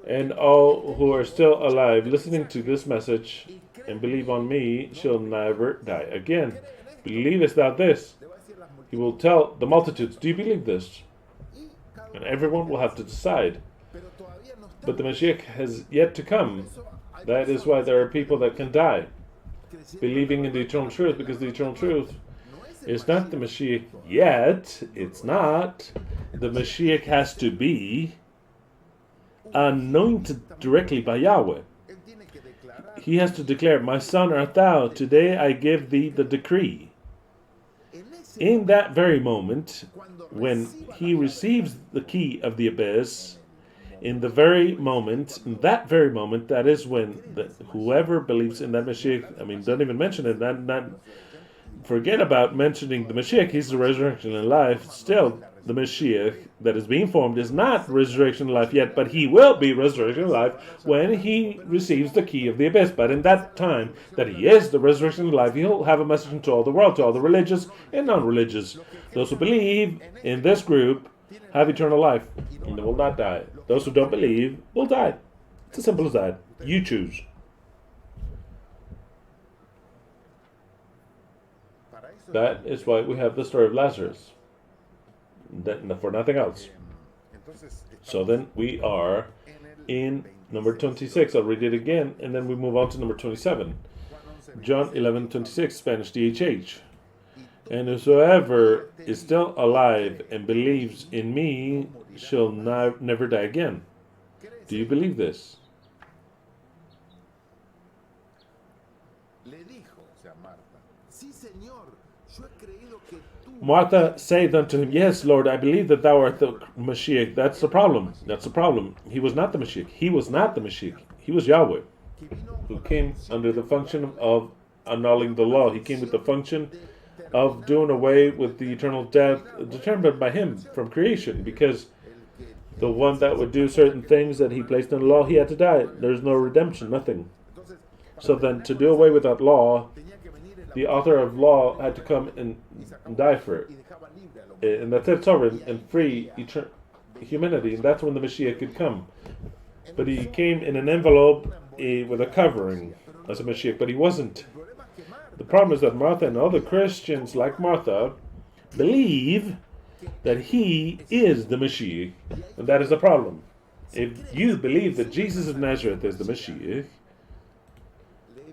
And all who are still alive listening to this message and believe on me shall never die again. Believest thou this? He will tell the multitudes, do you believe this? And everyone will have to decide. But the Mashiach has yet to come. That is why there are people that can die, believing in the eternal truth, because the eternal truth is not the Mashiach yet. It's not. The Mashiach has to be anointed directly by Yahweh. He has to declare, my son art thou, today I give thee the decree. In that very moment, when he receives the key of the abyss, in that very moment, that is when whoever believes in that Mashiach, don't even mention it, not forget about mentioning the Mashiach, he's the resurrection and life. Still, the Mashiach that is being formed is not resurrection and life yet, but he will be resurrection and life when he receives the key of the abyss. But in that time that he is the resurrection and life, he'll have a message to all the world, to all the religious and non-religious. Those who believe in this group have eternal life and they will not die. Those who don't believe will die. It's as simple as that. You choose. That is why we have the story of Lazarus. For nothing else. So then we are in number 26. I'll read it again, and then we move on to number 27. John 11:26, Spanish DHH. And whosoever is still alive and believes in me shall never die again. Do you believe this? Martha said unto him, yes, Lord, I believe that thou art the Mashiach. That's the problem. He was not the Mashiach. He was Yahweh, who came under the function of annulling the law. He came with the function of doing away with the eternal death determined by him from creation, because the one that would do certain things that he placed in the law, he had to die. There's no redemption, nothing. So then, to do away with that law, the author of law had to come and die for it. And that's it, sovereign and free humanity, and that's when the Mashiach could come. But he came in an envelope with a covering as a Mashiach, but he wasn't. The problem is that Martha and other Christians like Martha believe that he is the Mashiach, and that is the problem. If you believe that Jesus of Nazareth is the Mashiach,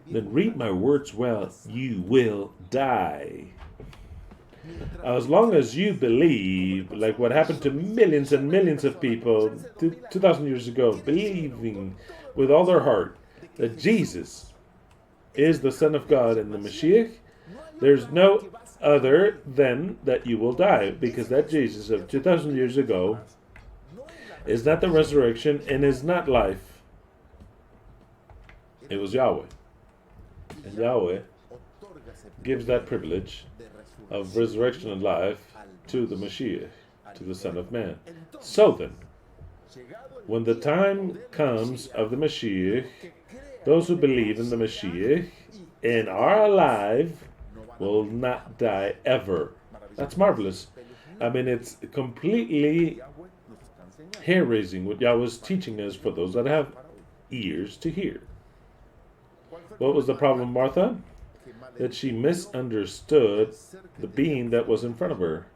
then read my words well, you will die. As long as you believe, like what happened to millions and millions of people 2,000 years ago, believing with all their heart that Jesus is the Son of God and the Mashiach, there's no other than that you will die, because that Jesus of 2,000 years ago is not the resurrection and is not life. It was Yahweh. And Yahweh gives that privilege of resurrection and life to the Mashiach, to the Son of Man. So then, when the time comes of the Mashiach, those who believe in the Mashiach and are alive will not die ever. That's marvelous. I mean, it's completely hair-raising what Yahweh is teaching us for those that have ears to hear. What was the problem, Martha? That she misunderstood the being that was in front of her.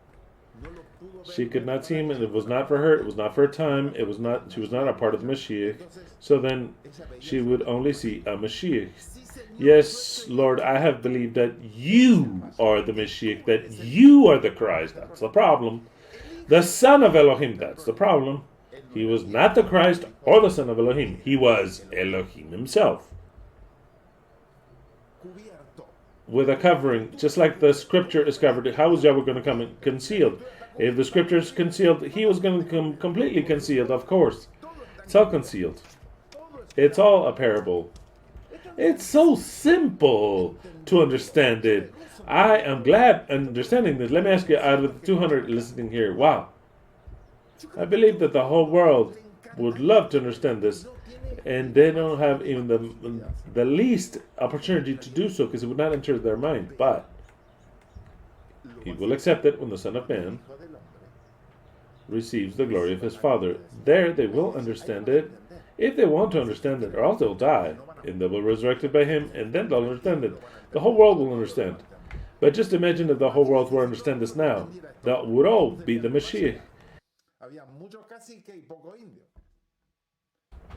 She could not see him, and it was not for her. It was not for her time. It was not. She was not a part of the Mashiach. So then, she would only see a Mashiach. Yes, Lord, I have believed that you are the Mashiach, that you are the Christ. That's the problem. The Son of Elohim. That's the problem. He was not the Christ or the Son of Elohim. He was Elohim himself, with a covering, just like the scripture is covered. How is Yahweh going to come concealed? If the scripture is concealed, he was going to come completely concealed, of course. It's all concealed. It's all a parable. It's so simple to understand it. I am glad understanding this. Let me ask you, out of the 200 listening here, wow. I believe that the whole world would love to understand this, and they don't have even the least opportunity to do so, because it would not enter their mind. But he will accept it when the Son of Man receives the glory of his Father. There they will understand it, if they want to understand it, or else they'll die, and they will be resurrected by him, and then they'll understand it. The whole world will understand. But just imagine if the whole world will understand this now. That would all be the Mashiach.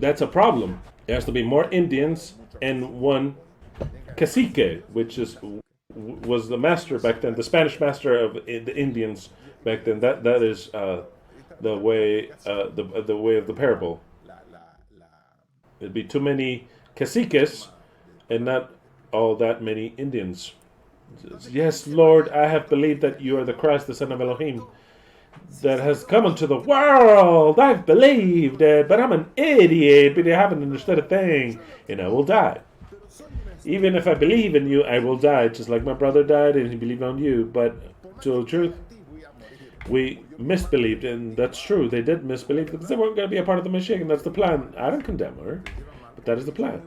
That's a problem. There has to be more Indians and one cacique, which was the master back then, the Spanish master of the Indians back then. That is the way the way of the parable. It'd be too many caciques and not all that many Indians. Yes, Lord, I have believed that you are the Christ, the Son of Elohim, that has come into the world. I've believed it, but I'm an idiot, but I haven't understood a thing, and I will die. Even if I believe in you, I will die, just like my brother died and he believed on you. But to the truth, we misbelieved, and that's true. They did misbelieve because they weren't going to be a part of the Mashiach, and that's the plan. I don't condemn her, but that is the plan.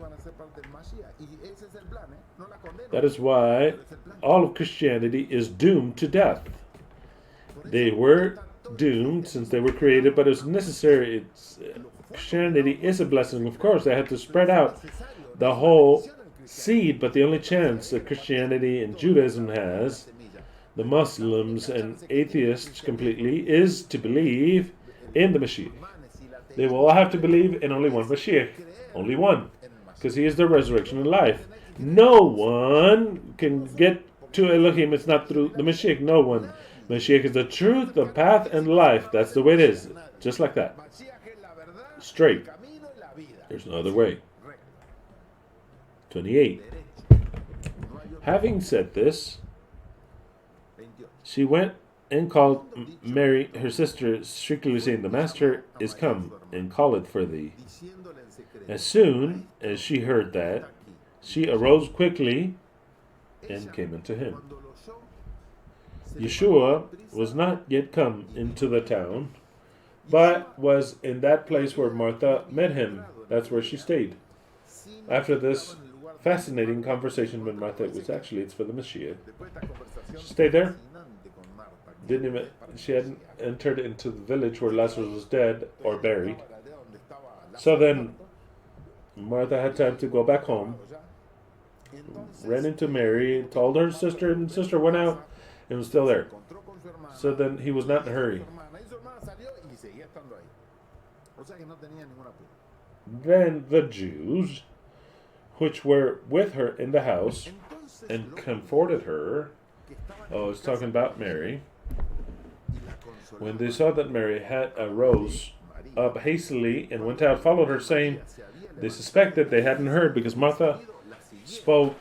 That is why all of Christianity is doomed to death. They were doomed since they were created, but it's necessary. Christianity is a blessing, of course. They had to spread out the whole seed, but the only chance that Christianity and Judaism has, the Muslims and atheists completely, is to believe in the Mashiach. They will all have to believe in only one Mashiach. Only one. Because he is the resurrection and life. No one can get to Elohim. It's not through the Mashiach. No one. Mashiach is the truth, the path, and life. That's the way it is. Just like that. Straight. There's no other way. 28. Having said this, she went and called Mary, her sister, strictly saying, "The Master is come, and calleth for thee." As soon as she heard that, she arose quickly and came unto him. Yeshua was not yet come into the town, but was in that place where Martha met him. That's where she stayed. After this, fascinating conversation with Martha. It's for the Mashiach. She stayed there. She hadn't entered into the village where Lazarus was dead or buried. So then Martha had time to go back home, ran into Mary, told her sister, and sister went out and was still there. So then he was not in a hurry. Then the Jews, which were with her in the house and comforted her, it's talking about Mary, when they saw that Mary had arose up hastily and went out, followed her, saying, they suspected they hadn't heard, because Martha spoke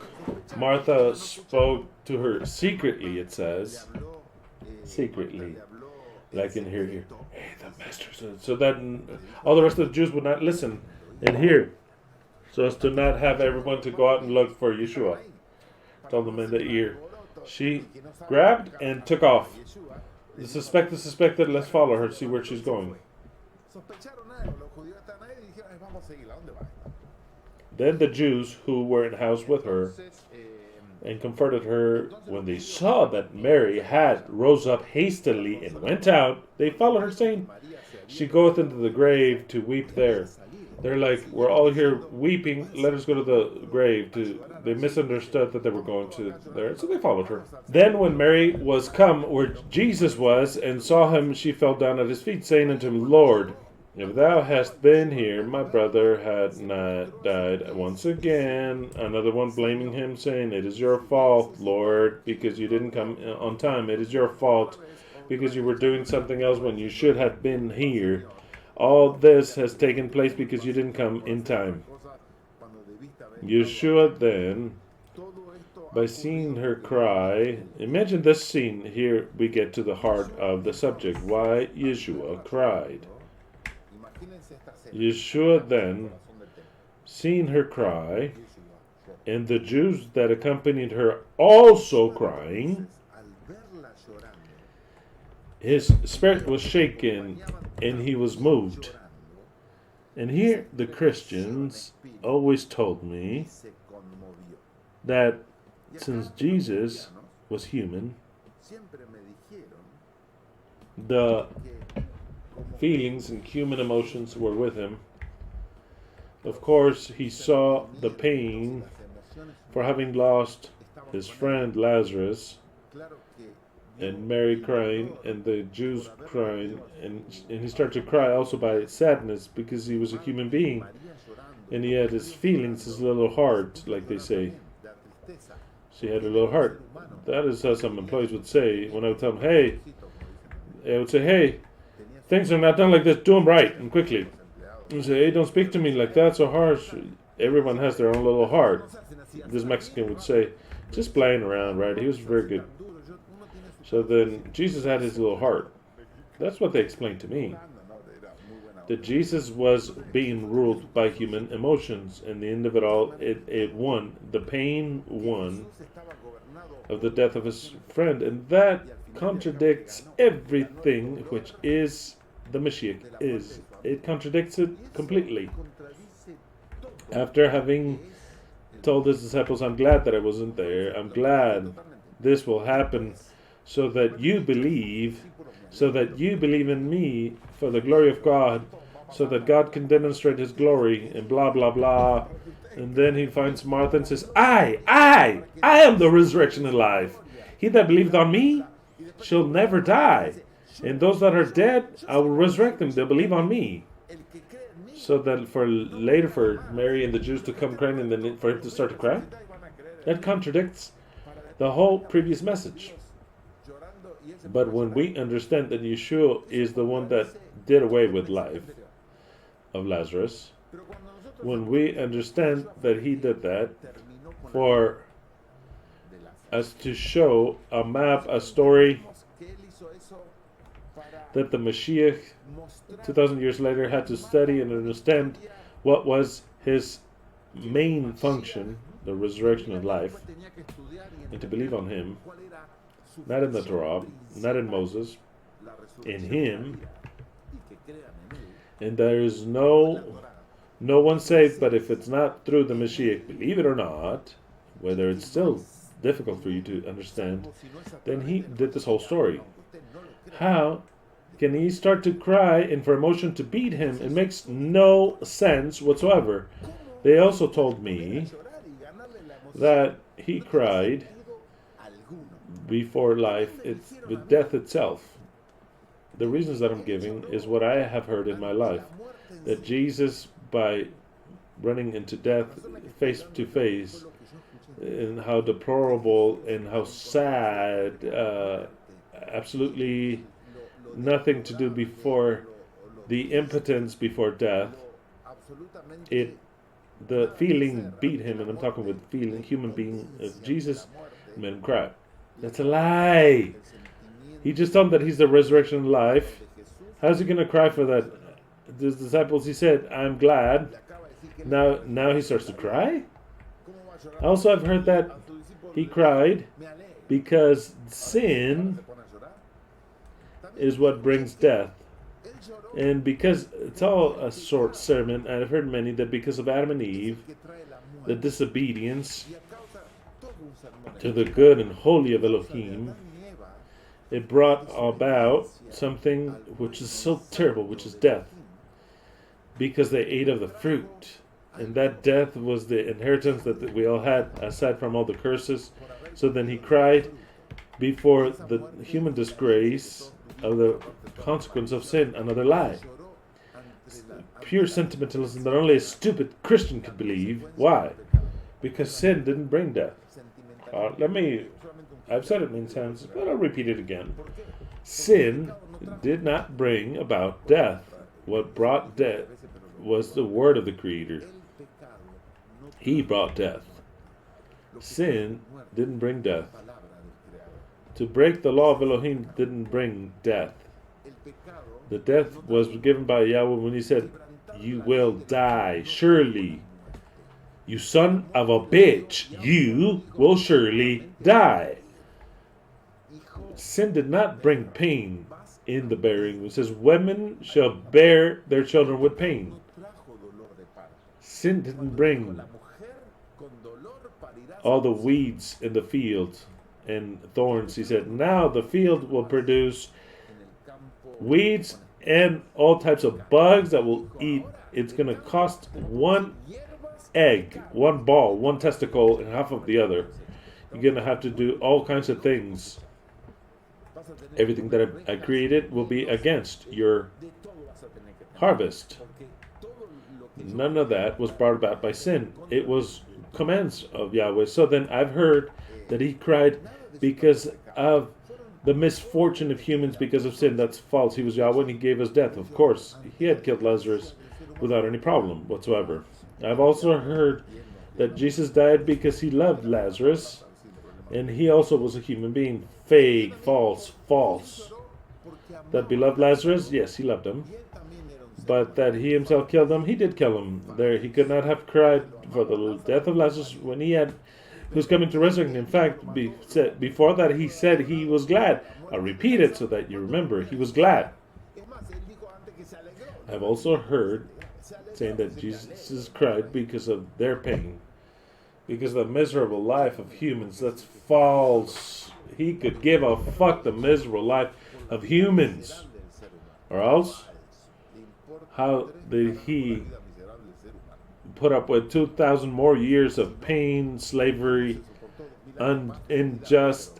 to her secretly, it says. Secretly. Like in here, hey, the master said. So that all the rest of the Jews would not listen and hear, so as to not have everyone to go out and look for Yeshua. Told them in the ear. She grabbed and took off. The suspected, let's follow her, see where she's going. Then the Jews who were in the house with her and comforted her, when they saw that Mary had rose up hastily and went out, they followed her, saying, she goeth into the grave to weep there. They're like, we're all here weeping, let us go to the grave. They misunderstood that they were going to there, so they followed her. Then when Mary was come where Jesus was, and saw him, she fell down at his feet, saying unto him, Lord, if thou hadst been here, my brother had not died. Once again, another one blaming him, saying, it is your fault, Lord, because you didn't come on time. It is your fault because you were doing something else when you should have been here. All this has taken place because you didn't come in time. Yeshua then, by seeing her cry, imagine this scene. Here we get to the heart of the subject. Why Yeshua cried. Yeshua then, seeing her cry, and the Jews that accompanied her also crying, his spirit was shaken and he was moved. And here the Christians always told me that since Jesus was human, the feelings and human emotions were with him. Of course, he saw the pain for having lost his friend Lazarus, and Mary crying, and the Jews crying, and he started to cry also by sadness because he was a human being, and he had his feelings, his little heart, like they say. She had a little heart. That is how some employees would say when I would tell them, hey, things are not done like this, do them right and quickly. And say, hey, don't speak to me like that, so harsh. Everyone has their own little heart. This Mexican would say, just playing around, right? He was very good. So then Jesus had his little heart. That's what they explained to me. That Jesus was being ruled by human emotions, and the end of it all, it won. The pain won of the death of his friend, and that contradicts everything which is the Mashiach is. It contradicts it completely. After having told his disciples, I'm glad that I wasn't there, I'm glad this will happen so that you believe in me for the glory of God, so that God can demonstrate his glory, and blah, blah, blah. And then he finds Martha and says, I am the resurrection and life. He that believeth on me shall never die. And those that are dead, I will resurrect them. They'll believe on me. So that for Mary and the Jews to come crying and then for him to start to cry, that contradicts the whole previous message. But when we understand that Yeshua is the one that did away with life of Lazarus, when we understand that he did that for us to show a map, a story that the Mashiach 2,000 years later had to study and understand what was his main function, the resurrection of life, and to believe on him, not in the Torah, not in Moses, in him. And there is no No one's saved, but if it's not through the Mashiach, believe it or not, whether it's still difficult for you to understand, then he did this whole story. How can he start to cry and for emotion to beat him? It makes no sense whatsoever. They also told me that he cried before life, it's with death itself. The reasons that I'm giving is what I have heard in my life, that Jesus, by running into death face to face, and how deplorable and how sad, absolutely nothing to do before the impotence before death, the feeling beat him, and I'm talking with feeling, human being of Jesus, made him cry. That's a lie. He just told him that he's the resurrection and life. How's he going to cry for that? His disciples, he said, I'm glad. Now he starts to cry? Also, I've heard that he cried because sin is what brings death. And because it's all a short sermon, and I've heard many that because of Adam and Eve, the disobedience to the good and holy of Elohim, it brought about something which is so terrible, which is death. Because they ate of the fruit. And that death was the inheritance that we all had, aside from all the curses. So then he cried before the human disgrace of the consequence of sin, another lie. Pure sentimentalism that only a stupid Christian could believe. Why? Because sin didn't bring death. I've said it many times, but I'll repeat it again. Sin did not bring about death. What brought death was the word of the Creator. He brought death. Sin didn't bring death. To break the law of Elohim didn't bring death. The death was given by Yahweh when he said, you will die, surely. You son of a bitch, you will surely die. Sin did not bring pain in the bearing. It says, women shall bear their children with pain. Sin didn't bring all the weeds in the field and thorns. He said, now the field will produce weeds and all types of bugs that will eat. It's going to cost one egg, one ball, one testicle, and half of the other. You're going to have to do all kinds of things. Everything that I created will be against your harvest. None of that was brought about by sin. It was commands of Yahweh. So then I've heard that he cried because of the misfortune of humans because of sin. That's false. He was Yahweh and he gave us death. Of course, he had killed Lazarus without any problem whatsoever. I've also heard that Jesus died because he loved Lazarus, and he also was a human being. Fake, false. That beloved Lazarus, yes, he loved him. But that he himself killed him, he did kill him. There, he could not have cried for the death of Lazarus when he was coming to resurrect. In fact, before that, he said he was glad. I'll repeat it so that you remember. He was glad. I've also heard saying that Jesus cried because of their pain, because of the miserable life of humans. That's false. He could give a fuck the miserable life of humans. Or else, how did he put up with 2,000 more years of pain, slavery, injustice,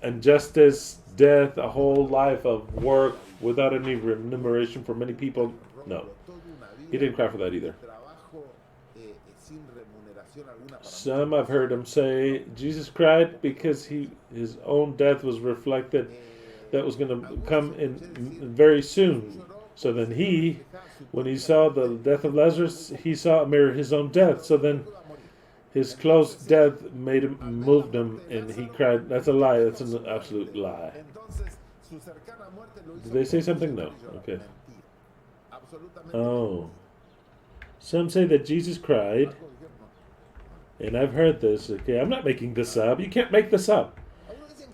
death, a whole life of work without any remuneration for many people? No. He didn't cry for that either. Some I've heard him say Jesus cried because his own death was reflected that was going to come in very soon. So then when he saw the death of Lazarus, he saw a mirror his own death. So then his close death moved him, and he cried. That's a lie. That's an absolute lie. Did they say something? No. Okay. Oh. Some say that Jesus cried, and I've heard this. Okay, I'm not making this up. You can't make this up.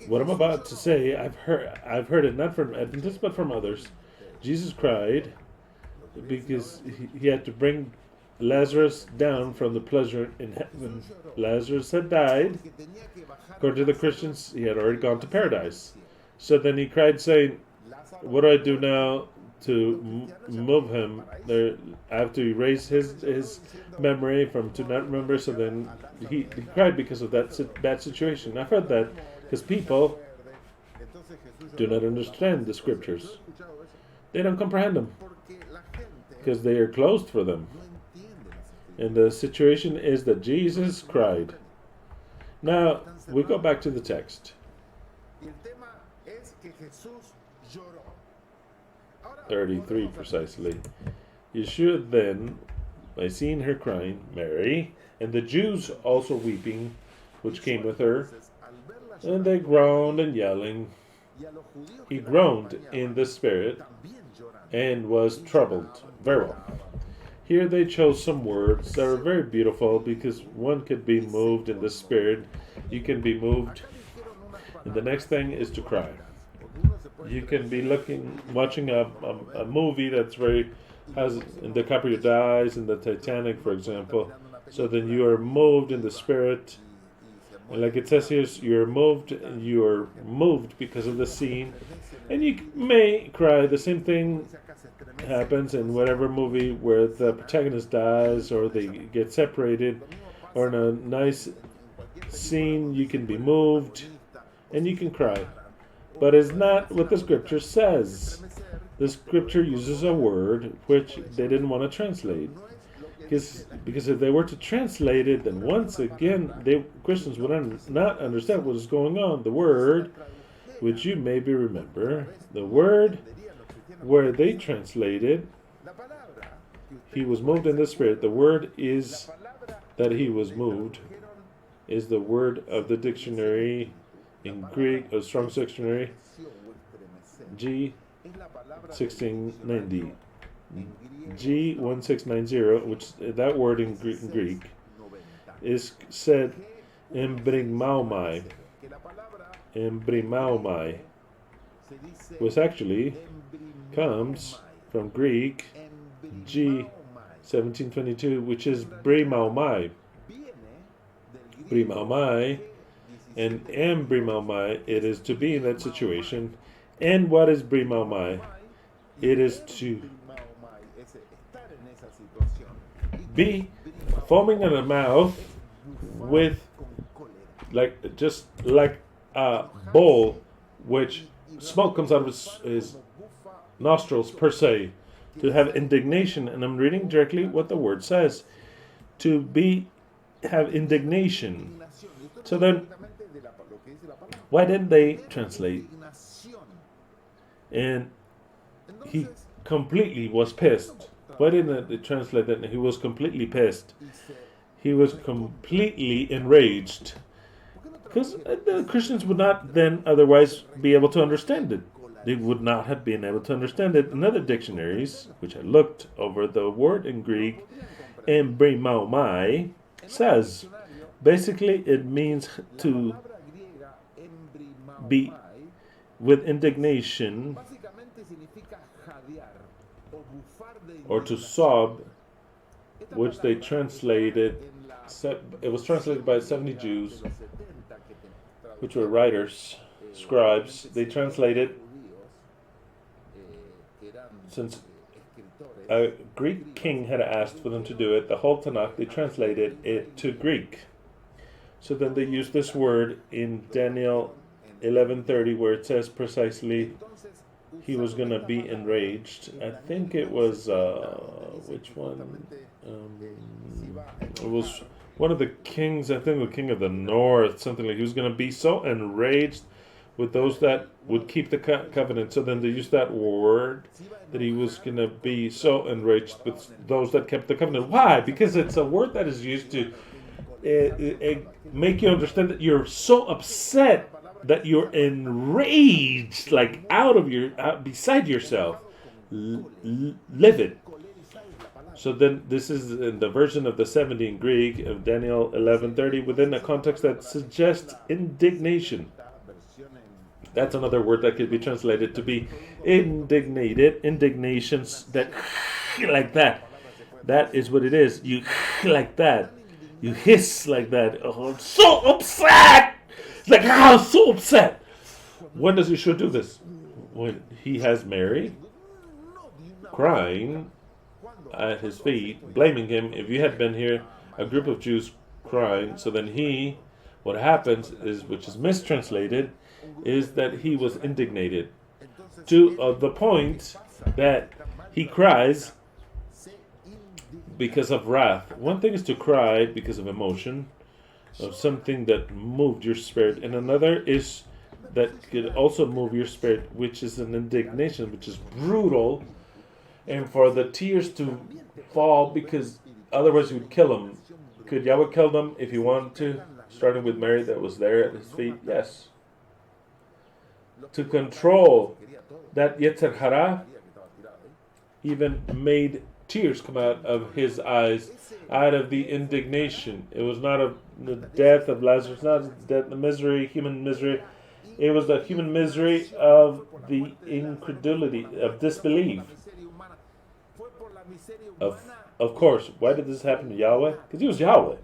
What I'm about to say, I've heard it not from Adventists, but from others. Jesus cried because he had to bring Lazarus down from the pleasure in heaven. Lazarus had died. According to the Christians, he had already gone to paradise. So then he cried, saying, "What do I do now to move him? I have to erase his memory from to not remember." So then he cried because of that bad situation. I've heard that because people do not understand the scriptures. They don't comprehend them because they are closed for them. And the situation is that Jesus cried. Now, we go back to the text. 33 precisely. Yeshua then, by seeing her crying, Mary, and the Jews also weeping, which came with her, and they groaned and yelling. He groaned in the spirit and was troubled. Very well. Here they chose some words that are very beautiful because one could be moved in the spirit. You can be moved. And the next thing is to cry. You can be watching a movie that's has DiCaprio dies in the Titanic, for example. So then you are moved in the spirit. And like it says here, you are moved because of the scene. And you may cry. The same thing happens in whatever movie where the protagonist dies or they get separated, or in a nice scene you can be moved and you can cry. But it's not what the scripture says. The scripture uses a word which they didn't want to translate. Because if they were to translate it, then once again, Christians would not understand what is going on. The word, which you maybe remember, the word where they translated, he was moved in the spirit. The word is that he was moved is the word of the dictionary in Greek, a Strong's dictionary, G1690. G1690, which that word in Greek is said embrimaomai. Embrimaomai, which actually comes from Greek G1722, which is brimaomai. Brimaomai and embrimaomai, it is to be in that situation. And what is brimaomai? It is to be foaming in the mouth with just like a bowl which smoke comes out of his nostrils per se, to have indignation. And I'm reading directly what the word says, to have indignation. So then why didn't they translate? And he completely was pissed. Why didn't they translate that? He was completely pissed. He was completely enraged. Because the Christians would not then otherwise be able to understand it. They would not have been able to understand it. In other dictionaries, which I looked over, the word in Greek, embrimaomai, says, basically it means to be with indignation, or to sob, which they translated. It was translated by 70 Jews, which were writers, scribes. They translated, since a Greek king had asked for them to do it, the whole Tanakh, they translated it to Greek. So then they used this word in Daniel 11:30, where it says precisely he was going to be enraged. I think it was, which one? It was one of the kings, I think the king of the north, something like he was going to be so enraged with those that would keep the covenant. So then they used that word, that he was going to be so enraged with those that kept the covenant. Why? Because it's a word that is used to make you understand that you're so upset, that you're enraged, like beside yourself, livid. So then this is in the version of the 70 in Greek of Daniel 11:30, within a context that suggests indignation. That's another word that could be translated to be indignated, indignations that like that. That is what it is. You like that. You hiss like that. Oh, I'm so upset. It's like, I'm so upset. When does Yeshua do this? When he has Mary crying at his feet, blaming him. If you had been here, a group of Jews crying. So then what happens is, which is mistranslated, is that he was indignated to the point that he cries because of wrath. One thing is to cry because of emotion, of something that moved your spirit, and another is that could also move your spirit, which is an indignation, which is brutal, and for the tears to fall, because otherwise you would kill him. Could Yahweh kill them if he wanted to, starting with Mary that was there at his feet? Yes. To control that Yetzer Hara, even made tears come out of his eyes, out of the indignation. It was not the death of Lazarus, not the misery, human misery. It was the human misery of the incredulity, of disbelief. Of course, why did this happen to Yahweh? Because he was Yahweh.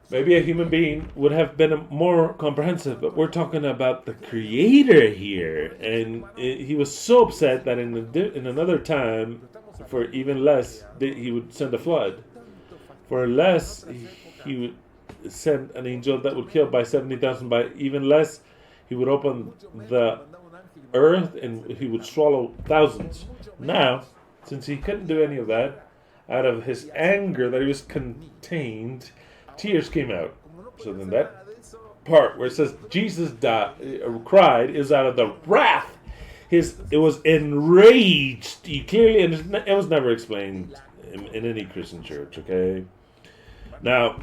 Maybe a human being would have been more comprehensive, but we're talking about the Creator here. And he was so upset that in another time, for even less, he would send a flood. For less, he would send an angel that would kill by 70,000. By even less, he would open the earth and he would swallow thousands. Now, since he couldn't do any of that, out of his anger that he was contained, tears came out. So then that part where it says Jesus cried is out of the wrath. It was enraged. You clearly, and it was never explained in any Christian church. Okay. Now,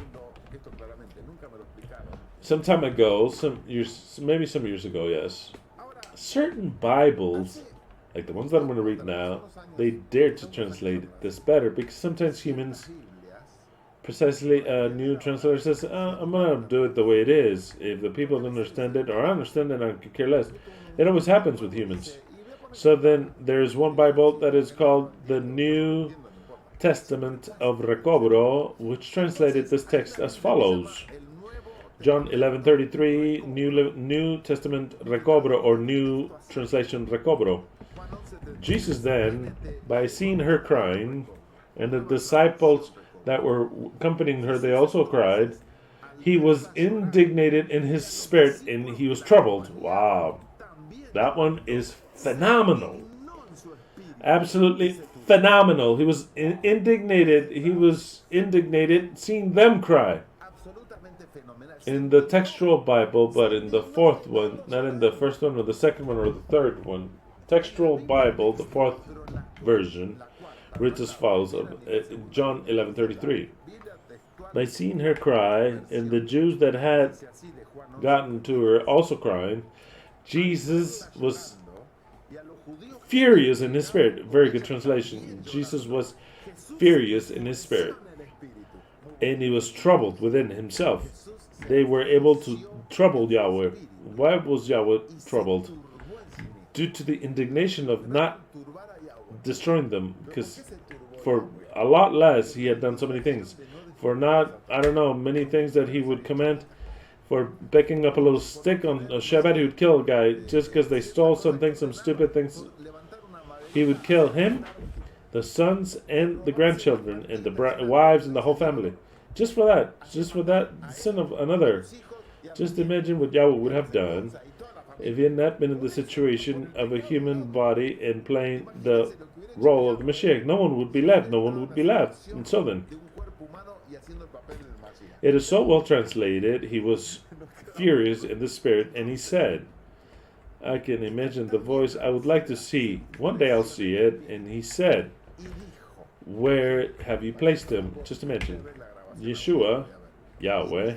some time ago, maybe some years ago, yes, certain Bibles, like the ones that I'm going to read now, they dared to translate this better, because sometimes humans, precisely a new translator says, I'm going to do it the way it is. If the people don't understand it, or I understand it, I could care less. It always happens with humans. So then there's one Bible that is called the New Testament of Recobro, which translated this text as follows. John 11:33, New Testament Recobro, or New Translation Recobro. Jesus then, by seeing her crying, and the disciples that were accompanying her, they also cried, he was indignated in his spirit, and he was troubled. Wow. That one is phenomenal. Absolutely phenomenal. He was indignated. He was indignated seeing them cry. In the textual Bible, but in the fourth one, not in the first one or the second one or the third one, textual Bible, the fourth version, reads as follows, John 11:33. By seeing her cry, and the Jews that had gotten to her also crying, Jesus was furious in his spirit. Very good translation. Jesus was furious in his spirit, and he was troubled within himself. They were able to trouble Yahweh. Why was Yahweh troubled? Due to the indignation of not destroying them, because for a lot less he had done so many things. For not, many things that he would command. For picking up a little stick on a Shabbat, he would kill a guy just because they stole something, some stupid things. He would kill him, the sons, and the grandchildren, and the wives, and the whole family. Just for that sin of another. Just imagine what Yahweh would have done if he had not been in the situation of a human body and playing the role of the Mashiach. No one would be left. And so then, it is so well translated, he was furious in the spirit, and he said, I can imagine the voice, I would like to see, one day I'll see it, and he said, where have you placed him? Just imagine, Yeshua, Yahweh,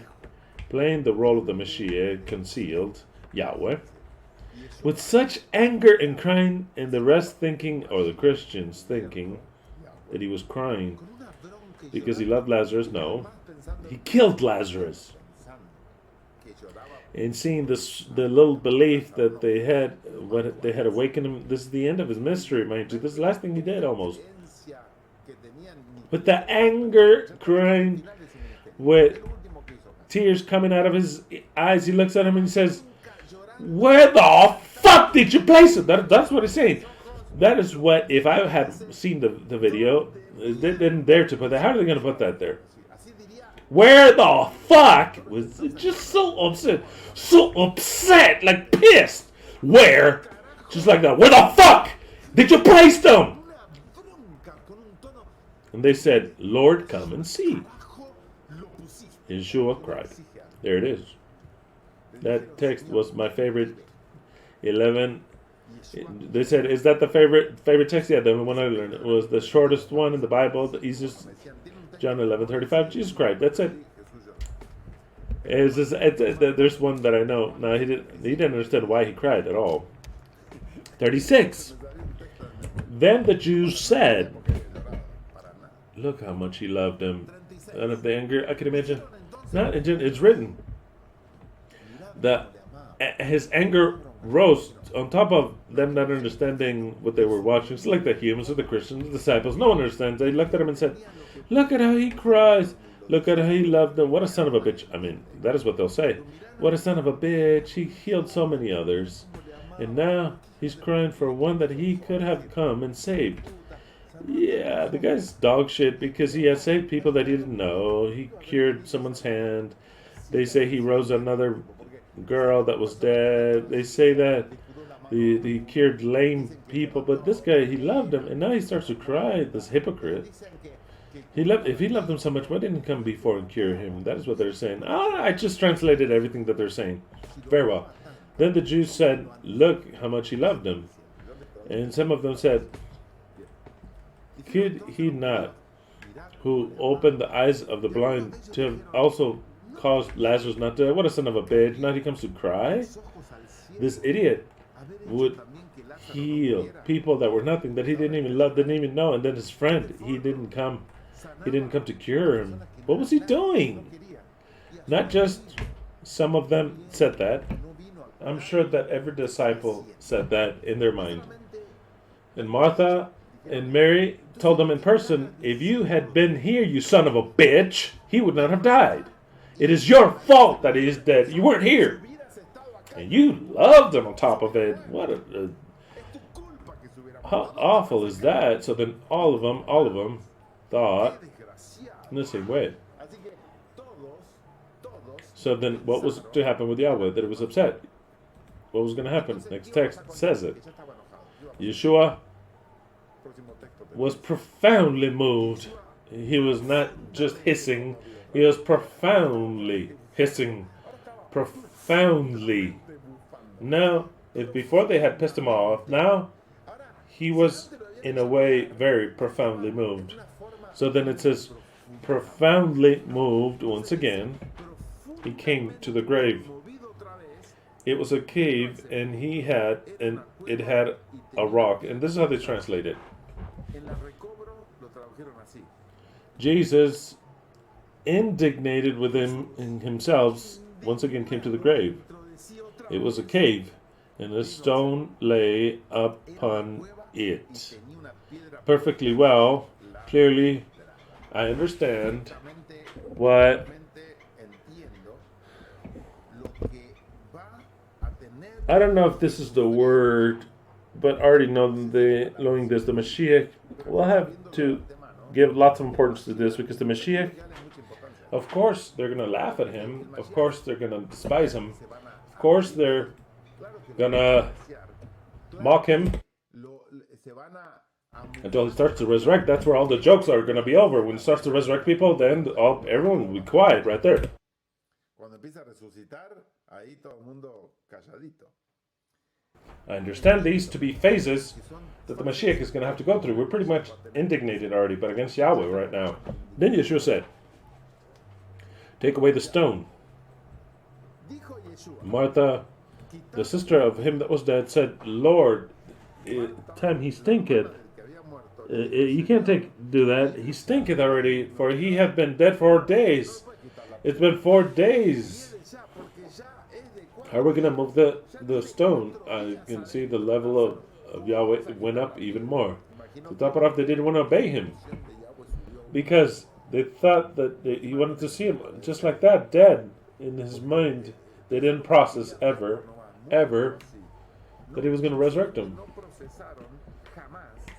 playing the role of the Mashiach, concealed, Yahweh, with such anger and crying, and the rest thinking, or the Christians thinking, that he was crying because he loved Lazarus. No, he killed Lazarus. And seeing the little belief that they had, what they had awakened him, this is the end of his mystery, mind you. This is the last thing he did almost. with the anger crying, with tears coming out of his eyes. He looks at him and he says, "Where the fuck did you place him?" That's what he's saying. That is what, if I had seen the video, they didn't dare to put that. How are they going to put that there? Where the fuck? Was just so upset, like pissed. Where? Just like that. Where the fuck did you place them? And they said, "Lord, come and see." Yeshua cried. There it is. That text was my favorite. 11. They said, "Is that the favorite text?" Yeah, the one I learned. It was the shortest one in the Bible, the easiest. John 11:35. Jesus cried. That's it. There's one that I know. No, he didn't understand why he cried at all. 36. Then the Jews said, "Look how much he loved him." Out of the anger, I can imagine. It's written that his anger rose on top of them not understanding what they were watching. It's like the humans or the Christians, the disciples. No one understands. They looked at him and said, "Look at how he cries. Look at how he loved them. What a son of a bitch." I mean, that is what they'll say. "What a son of a bitch. He healed so many others. And now he's crying for one that he could have come and saved." Yeah, the guy's dog shit because he has saved people that he didn't know. He cured someone's hand. They say he rose another girl that was dead. They say that he cured lame people. But this guy, he loved them. And now he starts to cry, this hypocrite. If he loved them so much, why didn't he come before and cure him? That is what they're saying. I just translated everything that they're saying. Very well. Then the Jews said, "Look how much he loved them." And some of them said, "Could he not, who opened the eyes of the blind, to have also caused Lazarus not to? What a son of a bitch. Now he comes to cry? This idiot would heal people that were nothing, that he didn't even love, didn't even know. And then his friend, he didn't come to cure him." What was he doing? Not just some of them said that. I'm sure that every disciple said that in their mind. And Martha and Mary told them in person, "If you had been here, you son of a bitch, he would not have died. It is your fault that he is dead. You weren't here. And you loved him on top of it." How awful is that? So then all of them thought in the same way. So then what was to happen with Yahweh? That it was upset. What was going to happen? Next text says it. Yeshua was profoundly moved. He was not just hissing. He was profoundly hissing. Profoundly. Now, if before they had pissed him off, now he was in a way very profoundly moved. So then it says, profoundly moved once again, he came to the grave. It was a cave, and it had a rock. And this is how they translate it. Jesus, indignated within himself, once again came to the grave. It was a cave, and a stone lay upon it. Perfectly well, clearly, I understand what I don't know if this is the word, but I already knowing this, the Mashiach will have to give lots of importance to this, because the Mashiach, of course, they're going to laugh at him. Of course, they're going to despise him. Of course, they're going to mock him until he starts to resurrect. That's where all the jokes are going to be over. When he starts to resurrect people, then everyone will be quiet right there. I understand these to be phases that the Mashiach is going to have to go through. We're pretty much indignated already, but against Yahweh right now. Then Yeshua said, "Take away the stone." Martha, the sister of him that was dead, said, "Lord, time he stinketh. You can't do that. He stinketh already, for he hath been dead 4 days. It's been 4 days. How are we going to move the stone?" I can see the level of Yahweh went up even more. To top it off, they didn't want to obey him. because they thought that he wanted to see him just like that, dead in his mind. They didn't process ever that he was going to resurrect him.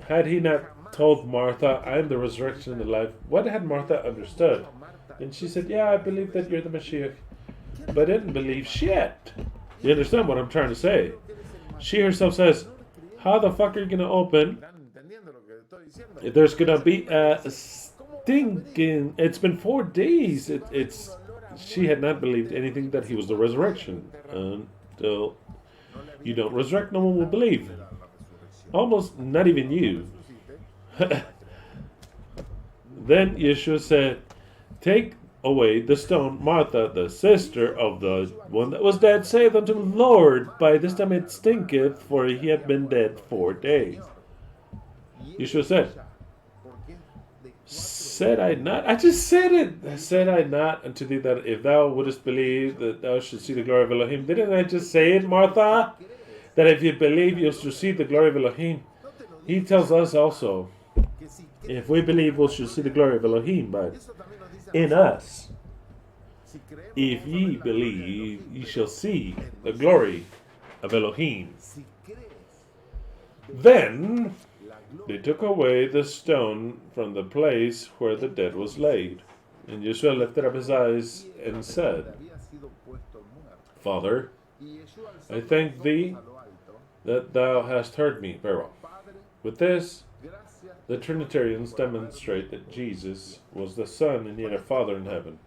Had he not told Martha, I am the resurrection and the life, what had Martha understood? And she said, yeah, I believe that you're the Mashiach, but I didn't believe shit. You understand what I'm trying to say? She herself says, how the fuck are you going to open? There's going to be a stinking... It's been 4 days. She had not believed anything that he was the resurrection. Until you don't resurrect, no one will believe. Almost not even you. Then Yeshua said, take away the stone. Martha, the sister of the one that was dead, saith unto him, Lord, by this time it stinketh, for he had been dead 4 days. Yeshua said I not? I just said it. Said I not unto thee that if thou wouldest believe that thou should see the glory of Elohim? Didn't I just say it, Martha? That if you believe, you'll see the glory of Elohim. He tells us also, if we believe, we shall see the glory of Elohim, but in us, if ye believe, ye shall see the glory of Elohim. Then they took away the stone from the place where the dead was laid. And Yeshua lifted up his eyes and said, Father, I thank thee that thou hast heard me. Very well. With this, the Trinitarians demonstrate that Jesus was the Son and yet a Father in heaven.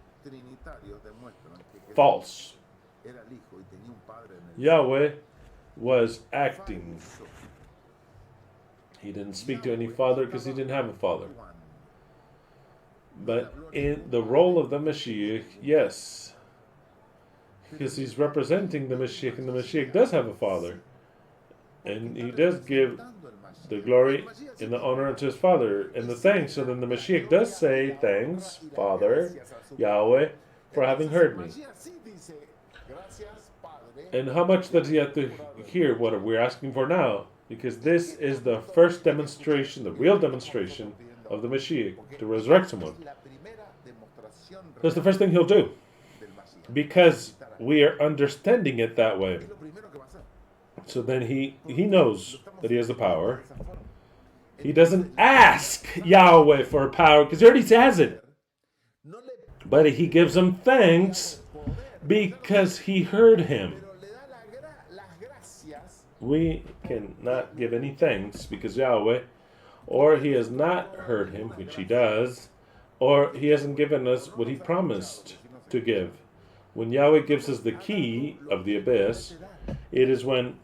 False. Yahweh was acting. He didn't speak to any father because he didn't have a father. But in the role of the Mashiach, yes. Because he's representing the Mashiach, and the Mashiach does have a father. And he does give the glory and the honor unto his father and the thanks. So then the Mashiach does say, thanks, Father, Yahweh, for having heard me. And how much does he have to hear what we're asking for now? Because this is the first demonstration, the real demonstration of the Mashiach, to resurrect someone. That's the first thing he'll do. Because we are understanding it that way. So then he knows that he has the power. He doesn't ask Yahweh for power, because he already has it. But he gives him thanks because he heard him. We cannot give any thanks because Yahweh, or he has not heard him, which he does, or he hasn't given us what he promised to give. When Yahweh gives us the key of the abyss, it is when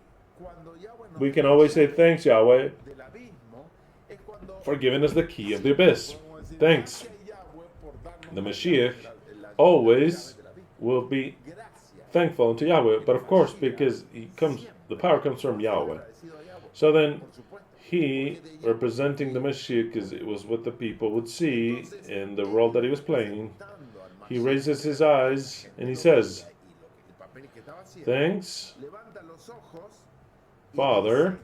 we can always say, thanks, Yahweh, for giving us the key of the abyss. Thanks. The Mashiach always will be thankful unto Yahweh, but of course, because the power comes from Yahweh. So then, he, representing the Mashiach, because it was what the people would see in the role that he was playing, he raises his eyes and he says, thanks, Father,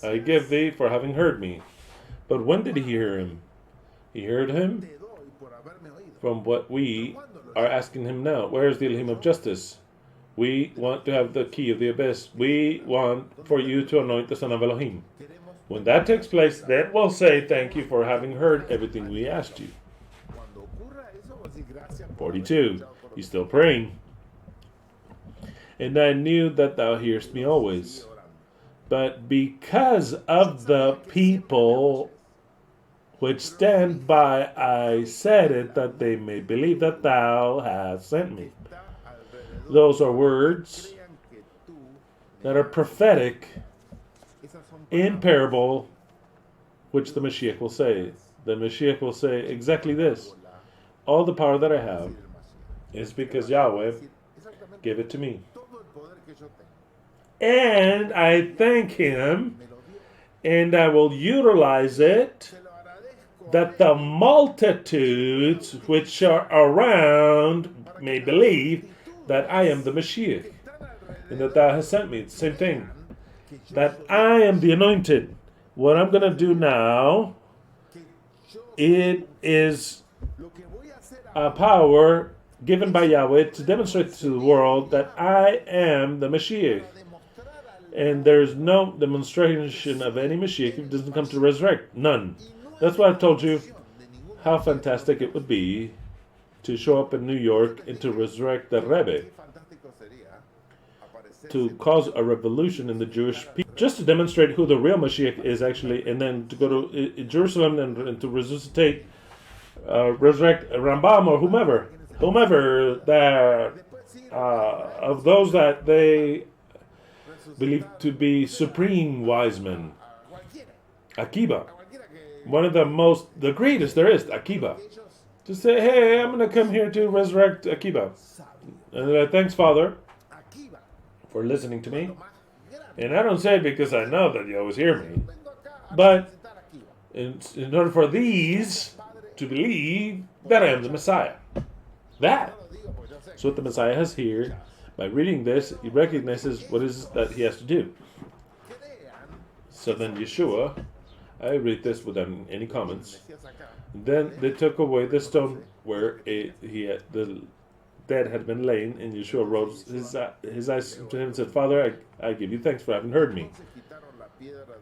I give thee for having heard me. But when did he hear him? He heard him from what we are asking him now. Where is the Elohim of justice? We want to have the key of the abyss. We want for you to anoint the Son of Elohim. When that takes place, then we'll say thank you for having heard everything we asked you. 42. He's still praying. And I knew that thou hearest me always. But because of the people which stand by, I said it, that they may believe that thou hast sent me. Those are words that are prophetic in parable, which the Mashiach will say. The Mashiach will say exactly this. All the power that I have is because Yahweh gave it to me. And I thank him, and I will utilize it, that the multitudes which are around may believe that I am the Mashiach, and that thou hast sent me. It's the same thing. That I am the anointed. What I'm going to do now It is a power given by Yahweh to demonstrate to the world that I am the Mashiach. And there's no demonstration of any Mashiach if it doesn't come to resurrect. None. That's why I told you how fantastic it would be to show up in New York and to resurrect the Rebbe, to cause a revolution in the Jewish people, just to demonstrate who the real Mashiach is actually, and then to go to Jerusalem and to resuscitate, resurrect Rambam or whomever that of those that they believe to be supreme wise men. Akiba, one of the greatest there is, Akiba. To say, hey, I'm going to come here to resurrect Akiba. And thanks, Father, for listening to me. And I don't say it because I know that you always hear me. But in order for these to believe that I am the Messiah. That's what the Messiah has here. By reading this, he recognizes what is that he has to do. So then Yeshua, I read this without any comments. Then they took away the stone where the dead had been laid, and Yeshua rose his eyes to him and said, Father, I give you thanks for having heard me.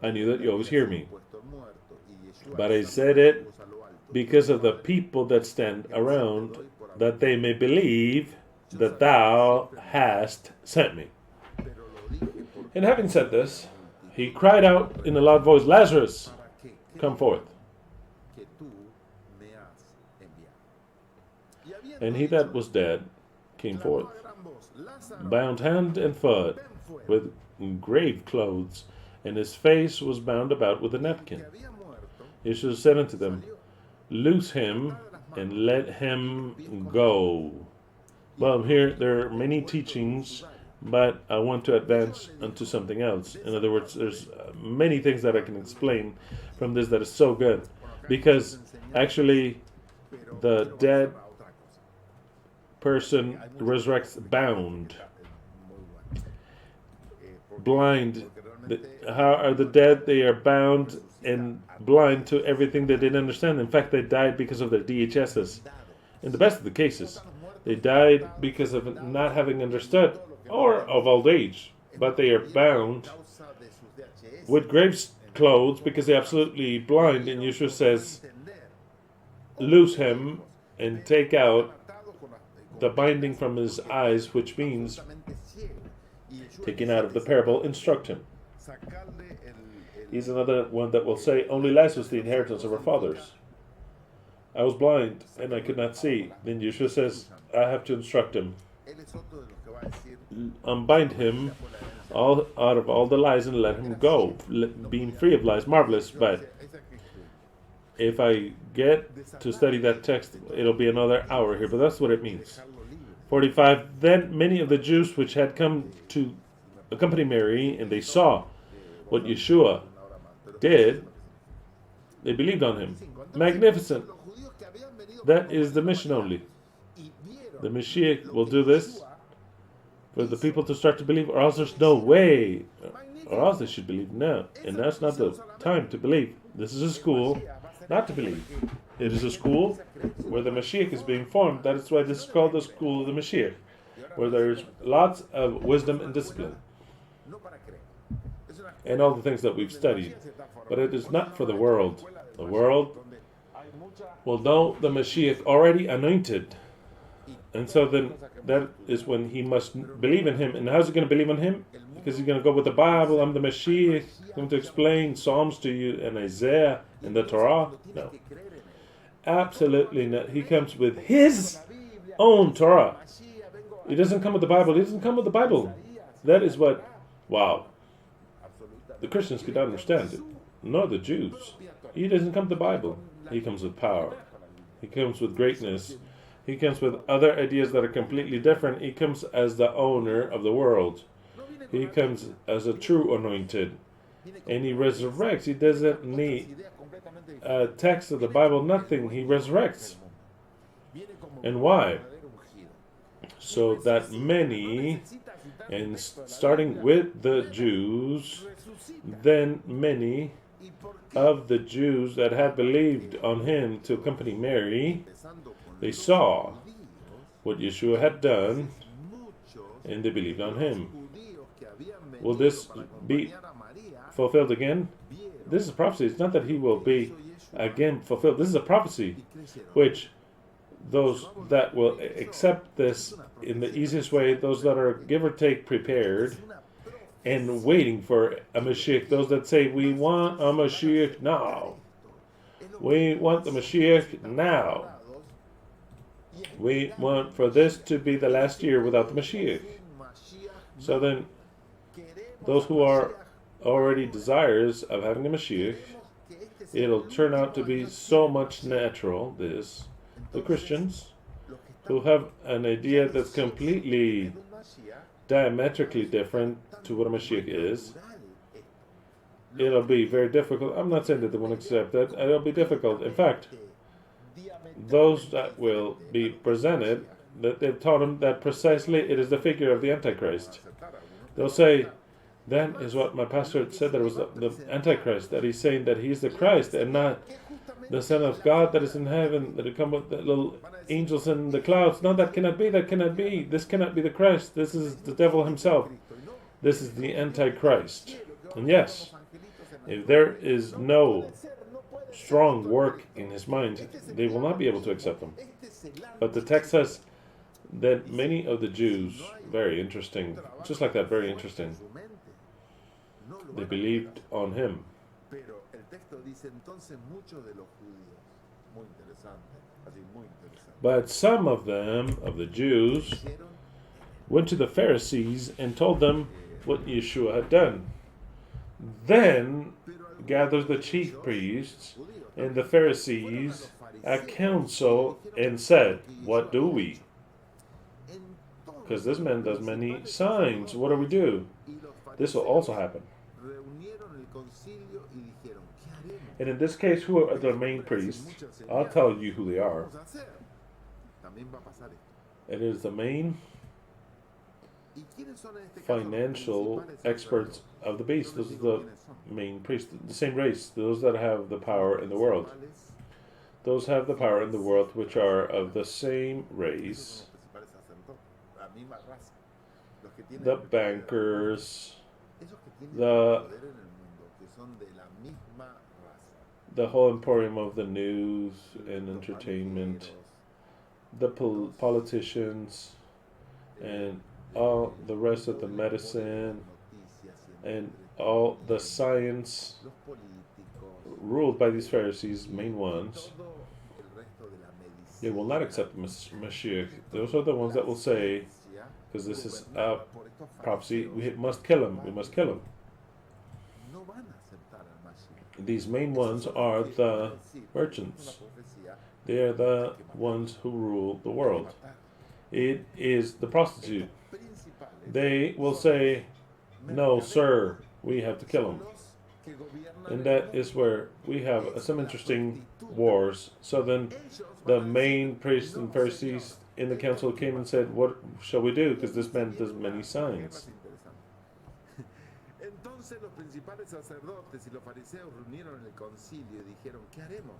I knew that you always hear me. But I said it because of the people that stand around, that they may believe that thou hast sent me. And having said this, he cried out in a loud voice, Lazarus, come forth. And he that was dead came forth, bound hand and foot with grave clothes, and his face was bound about with a napkin. Yeshua said unto them, Loose him and let him go. Well, here there are many teachings, but I want to advance onto something else. In other words, there's many things that I can explain from this that is so good. Because actually, the dead person resurrects bound. Blind. How are the dead? They are bound and blind to everything they didn't understand. In fact, they died because of their DHSs. In the best of the cases, they died because of not having understood or of old age. But they are bound with grave clothes because they're absolutely blind. And Yeshua says, loose him and take out the binding from his eyes, which means taking out of the parable, instruct him. He's another one that will say, only Lazarus was the inheritance of our fathers. I was blind and I could not see. Then Yeshua says, I have to instruct him. Unbind him out of all the lies and let him go. Being free of lies, marvelous, but if I get to study that text, it'll be another hour here, but that's what it means. 45, then many of the Jews which had come to accompany Mary, and they saw what Yeshua did, they believed on him. Magnificent. That is the mission only. The Mashiach will do this for the people to start to believe, or else there's no way, or else they should believe now. And that's not the time to believe. This is a school not to believe. It is a school where the Mashiach is being formed. That is why this is called the school of the Mashiach, where there's lots of wisdom and discipline and all the things that we've studied. But it is not for the world. The world will know the Mashiach already anointed. And so then that is when he must believe in him. And how's he going to believe in him? Because he's going to go with the Bible. I'm the Mashiach. I'm going to explain Psalms to you and Isaiah and the Torah. No. Absolutely not. He comes with his own Torah. He doesn't come with the Bible. He doesn't come with the Bible. That is what, wow. The Christians could not understand it. Nor the Jews. He doesn't come with the Bible. He comes with power. He comes with greatness. He comes with other ideas that are completely different. He comes as the owner of the world. He comes as a true anointed. And he resurrects. He doesn't need a text of the Bible, nothing. He resurrects. And why? So that many, and starting with the Jews, then many of the Jews that had believed on him to accompany Mary, they saw what Yeshua had done, and they believed on him. Will this be fulfilled again? This is a prophecy. It's not that he will be again fulfilled. This is a prophecy which those that will accept this in the easiest way, those that are give or take prepared and waiting for a Mashiach, those that say, we want a Mashiach now. We want the Mashiach now. We want for this to be the last year without the Mashiach. So then, those who are already desirous of having a Mashiach, it'll turn out to be so much natural, the Christians, who have an idea that's completely diametrically different to what a Mashiach is. It'll be very difficult. I'm not saying that they won't accept that. It'll be difficult. In fact, those that will be presented, that they've taught them that precisely it is the figure of the Antichrist. They'll say, that is what my pastor said, that it was the Antichrist, that he's saying that he's the Christ and not the Son of God that is in heaven, that it come with the little angels in the clouds. No, that cannot be, that cannot be. This cannot be the Christ. This is the devil himself. This is the Antichrist. And yes, if there is no strong work in his mind, they will not be able to accept him. But the text says that many of the Jews, very interesting, just like that, very interesting, they believed on him. But some of them, of the Jews, went to the Pharisees and told them what Yeshua had done. Then gathered the chief priests and the Pharisees at council and said, what do we? Because this man does many signs. What do we do? This will also happen. And in this case, who are the main priests? I'll tell you who they are. It is the main financial experts of the beast. Those are the main priests, the same race, those that have the power in the world. Those have the power in the world which are of the same race. The bankers, the whole emporium of the news and entertainment, the politicians, and all the rest of the medicine, and all the science ruled by these Pharisees, main ones. They will not accept the Mashiach. Those are the ones that will say, because this is a prophecy, we must kill him, we must kill him. These main ones are the merchants. They are the ones who rule the world. It is the prostitute. They will say, no, sir, we have to kill him. And that is where we have some interesting wars. So then the main priests and Pharisees in the council came and said, what shall we do? Because this man does many signs.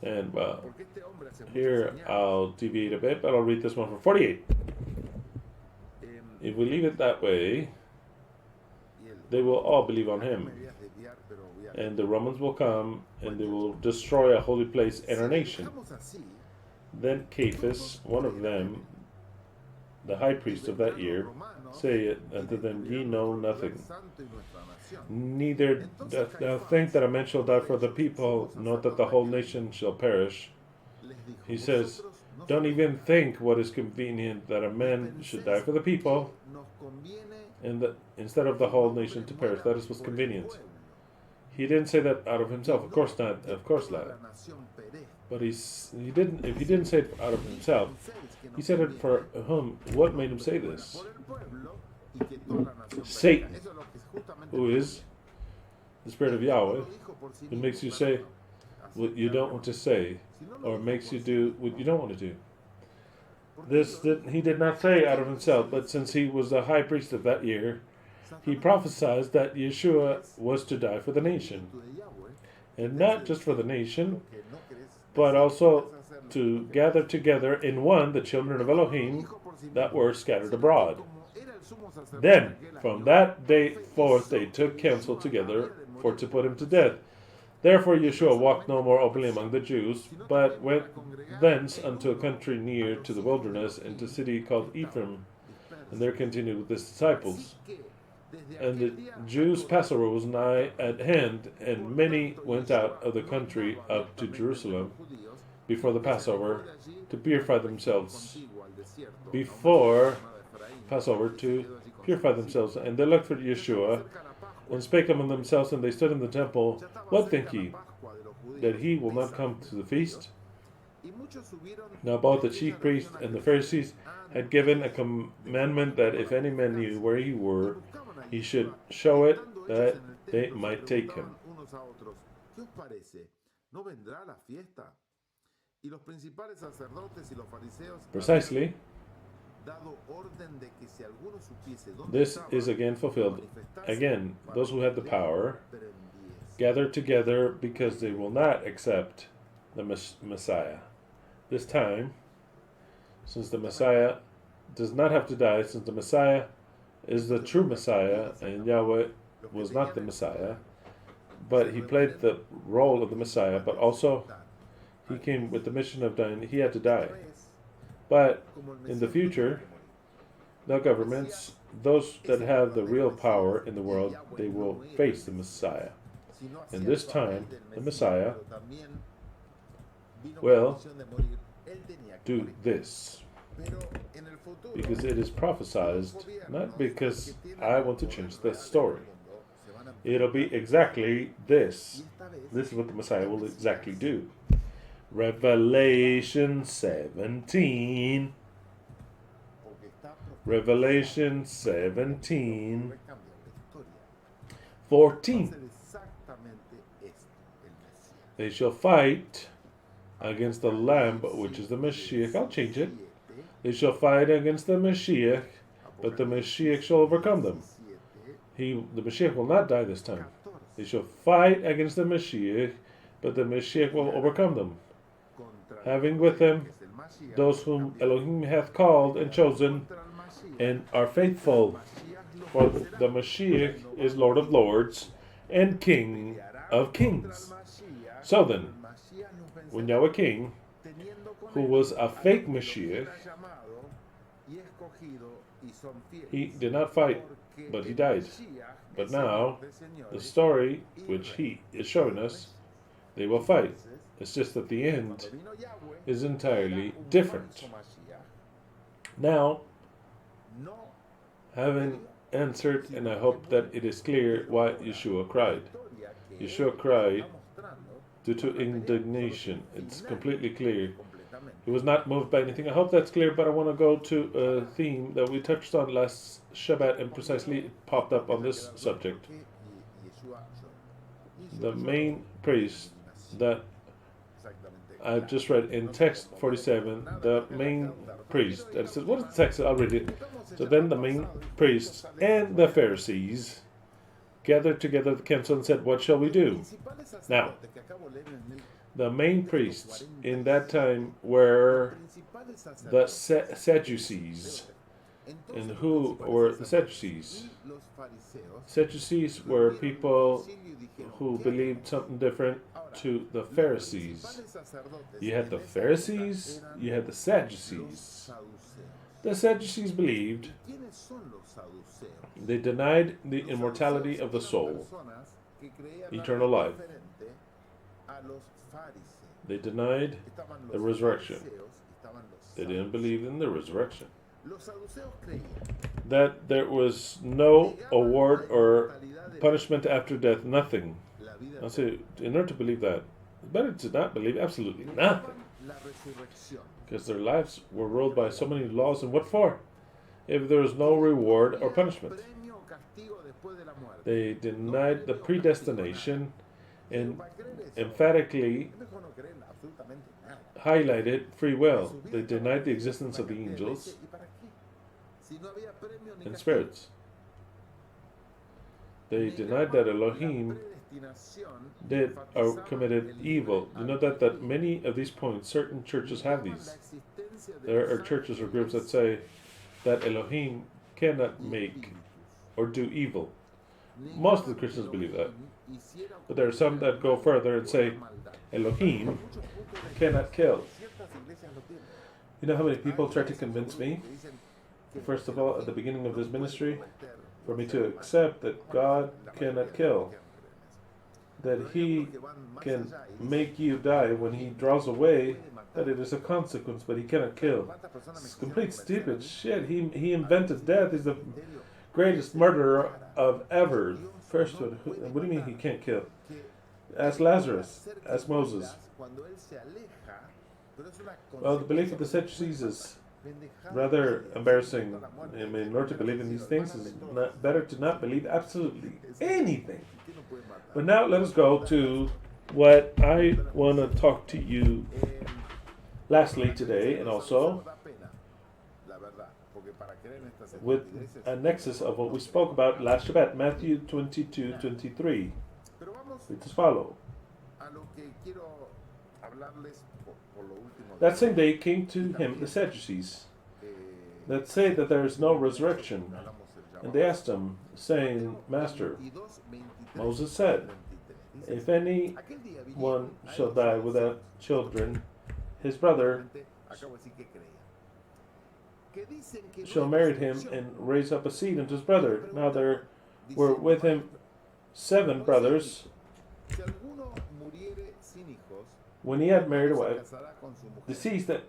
And here I'll deviate a bit, but I'll read this one from 48. If we leave it that way, they will all believe on him. And the Romans will come and they will destroy a holy place and our nation. Then Caiaphas, one of them, the high priest of that year, say unto them, ye know nothing. Neither doth thou think that a man shall die for the people, nor that the whole nation shall perish. He says, don't even think what is convenient, that a man should die for the people, and that instead of the whole nation to perish. That is what's convenient. He didn't say that out of himself. Of course not. Of course not. But he didn't. If he didn't say it out of himself, he said it for whom? What made him say this? Satan, who is the spirit of Yahweh, who makes you say what you don't want to say, or makes you do what you don't want to do. He did not say out of himself, but since he was the high priest of that year, he prophesied that Yeshua was to die for the nation. and not just for the nation, but also to gather together in one the children of Elohim that were scattered abroad. Then, from that day forth, they took counsel together for to put him to death. Therefore Yeshua walked no more openly among the Jews, but went thence unto a country near to the wilderness, into a city called Ephraim, and there continued with his disciples. And the Jews' Passover was nigh at hand, and many went out of the country up to Jerusalem before the Passover to purify themselves. Before Passover to purify themselves. And they looked for Yeshua, and spake among themselves, and they stood in the temple. What think ye? That he will not come to the feast? Now both the chief priests and the Pharisees had given a commandment that if any man knew where he were, he should show it, that they might take him. Precisely. This is again fulfilled. Again, those who had the power gather together because they will not accept the Messiah. This time, since the Messiah does not have to die, since the Messiah is the true Messiah and Yahweh was not the Messiah, but he played the role of the Messiah, but also he came with the mission of dying. He had to die. But in the future, the governments, those that have the real power in the world, they will face the Messiah. And this time, the Messiah will do this. Because it is prophesied, not because I want to change the story. It'll be exactly this. This is what the Messiah will exactly do. Revelation 17. Revelation 17. 14. They shall fight against the Lamb, which is the Mashiach. I'll change it. They shall fight against the Mashiach, but the Mashiach shall overcome them. The Mashiach will not die this time. They shall fight against the Mashiach, but the Mashiach will overcome them, having with them those whom Elohim hath called and chosen, and are faithful. For the Mashiach is Lord of lords and King of kings. So then, when Yahweh King, who was a fake Mashiach, he did not fight, but he died. But now, the story which he is showing us, they will fight. It's just that the end is entirely different. Now, having answered, and I hope that it is clear why Yeshua cried. Yeshua cried due to indignation. It's completely clear. He was not moved by anything. I hope that's clear, but I want to go to a theme that we touched on last Shabbat, and precisely it popped up on this subject. The main priest that I've just read in text 47, the main priest, and it says, what is the text? I'll read it. So then the main priests and the Pharisees gathered together the council and said, what shall we do? Now, the main priests in that time were the Sadducees. And who were the Sadducees? Sadducees were people who believed something different to the Pharisees. You had the Pharisees, you had the Sadducees. The Sadducees believed, they denied the immortality of the soul, eternal life. They denied the resurrection. They didn't believe in the resurrection. That there was no award or punishment after death, nothing. I say, in order to believe that, it's better to not believe absolutely nothing. Because their lives were ruled by so many laws, and what for? If there was no reward or punishment. They denied the predestination and emphatically highlighted free will. They denied the existence of the angels and spirits. They denied that Elohim did or committed evil. You know that many of these points, certain churches have these. There are churches or groups that say that Elohim cannot make or do evil. Most of the Christians believe that. But there are some that go further and say Elohim cannot kill. You know how many people try to convince me, first of all, at the beginning of this ministry, for me to accept that God cannot kill, that He can make you die when He draws away, that it is a consequence, but He cannot kill. It's complete stupid shit. He invented death. He's the greatest murderer of ever. First one, what do you mean He can't kill? Ask Lazarus, ask Moses. Well, the belief of the Sadducees is rather embarrassing. I mean, in order to believe in these things, it's better to not believe absolutely anything. But now let us go to what I want to talk to you lastly today, and also with a nexus of what we spoke about last Shabbat, Matthew 22:23. It is follow. That same day came to him the Sadducees, that say that there is no resurrection. And they asked him, saying, Master, Moses said, if anyone shall die without children, his brother shall marry him and raise up a seed unto his brother. Now there were with him 7 brothers. When he had married a wife, deceased, that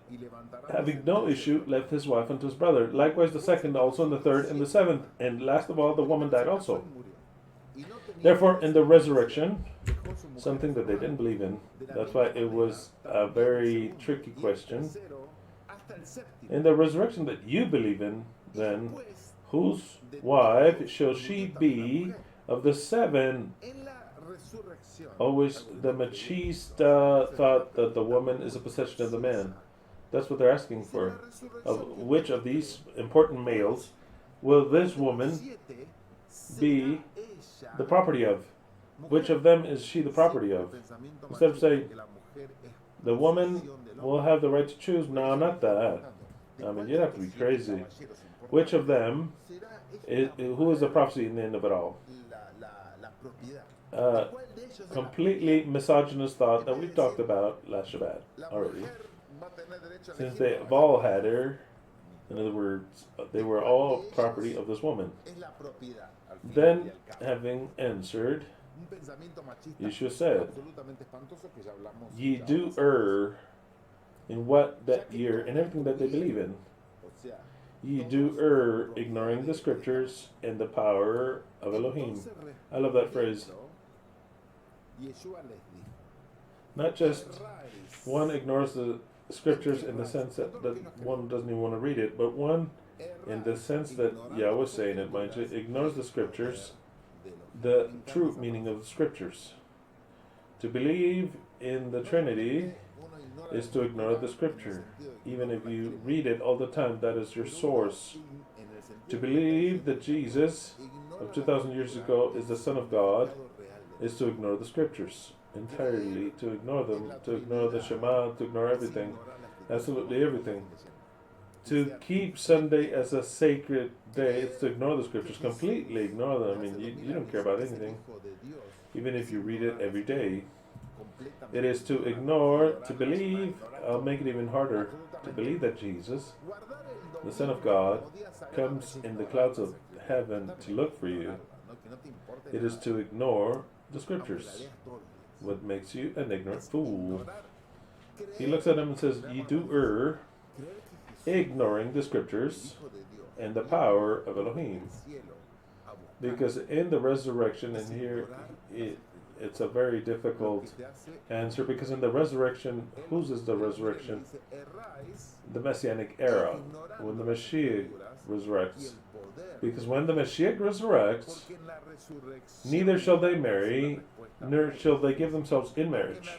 having no issue, left his wife unto his brother. Likewise the second also, and the third, and the 7th. And last of all, the woman died also. Therefore, in the resurrection, something that they didn't believe in, that's why it was a very tricky question. In the resurrection that you believe in, then, whose wife shall she be of the 7? Always the machista thought that the woman is a possession of the man. That's what they're asking for. Of which of these important males will this woman be the property of? Which of them is she the property of? Instead of saying the woman will have the right to choose. No, not that. I mean, you'd have to be crazy. Which of them who is the prophecy in the end of it all? Completely misogynist thought that we talked about last Shabbat already. Since they have all had her, in other words, they were all property of this woman. Then, having answered, Yeshua said, ye do err in what that year, in everything that they believe in. Ye do err, ignoring the scriptures and the power of Elohim. I love that phrase. Not just one ignores the scriptures in the sense that one doesn't even want to read it, but one in the sense that Yahweh was saying it, mind you, ignores the scriptures, the true meaning of the scriptures. To believe in the Trinity is to ignore the scripture. Even if you read it all the time, that is your source. To believe that Jesus of 2,000 years ago is the Son of God is to ignore the scriptures entirely, to ignore them, to ignore the Shemah, to ignore everything, absolutely everything. To keep Sunday as a sacred day, it's to ignore the scriptures, completely ignore them. I mean, you don't care about anything, even if you read it every day. It is to ignore, to believe, I'll make it even harder, to believe that Jesus, the Son of God, comes in the clouds of heaven to look for you. It is to ignore the scriptures. What makes you an ignorant fool? He looks at him and says, ye do err, ignoring the scriptures and the power of Elohim. Because in the resurrection, and here it's a very difficult answer, because in the resurrection, whose is the resurrection? The Messianic era, when the Mashiach resurrects. Because when the Mashiach resurrects, neither shall they marry, nor shall they give themselves in marriage,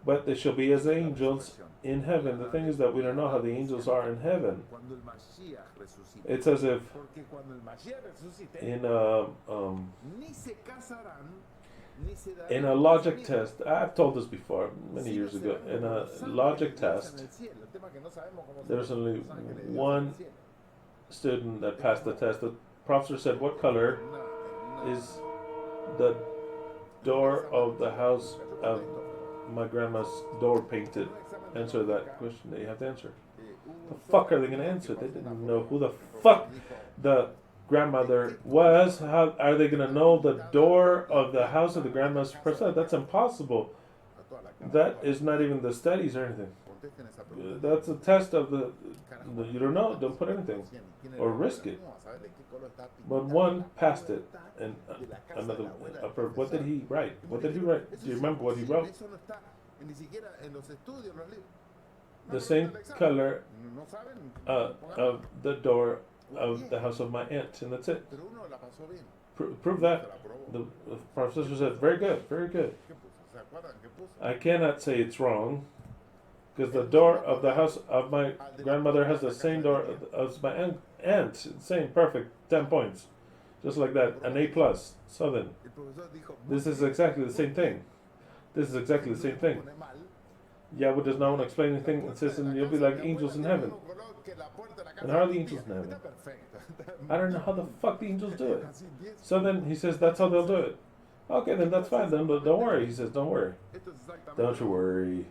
but they shall be as angels in heaven. The thing is that we don't know how the angels are in heaven. It's as if in a logic test, I've told this before many years ago, in a logic test, there's only one student that passed the test. The professor said, what color is the door of the house of my grandma's door painted? Answer that question that you have to answer. The fuck are they going to answer? They didn't know who the fuck the grandmother was. How are they going to know the door of the house of the grandma's person? That's impossible. That is not even the studies or anything. That's a test of the you don't know, don't put anything or risk it. But one passed it and another what did he write? What did he write? Do you remember what he wrote? The same color of the door of the house of my aunt, and that's it. Prove that. The professor said, very good, very good. I cannot say it's wrong, because the door of the house of my grandmother has the same door as my aunt. Same, perfect, 10 points. Just like that, an A+. So then, this is exactly the same thing. This is exactly the same thing. Yahweh does not want to explain anything and says, and you'll be like angels in heaven. And how are the angels in heaven? I don't know how the fuck the angels do it. So then he says, that's how they'll do it. Okay, then that's fine. Then don't worry. He says, don't worry. Don't you worry.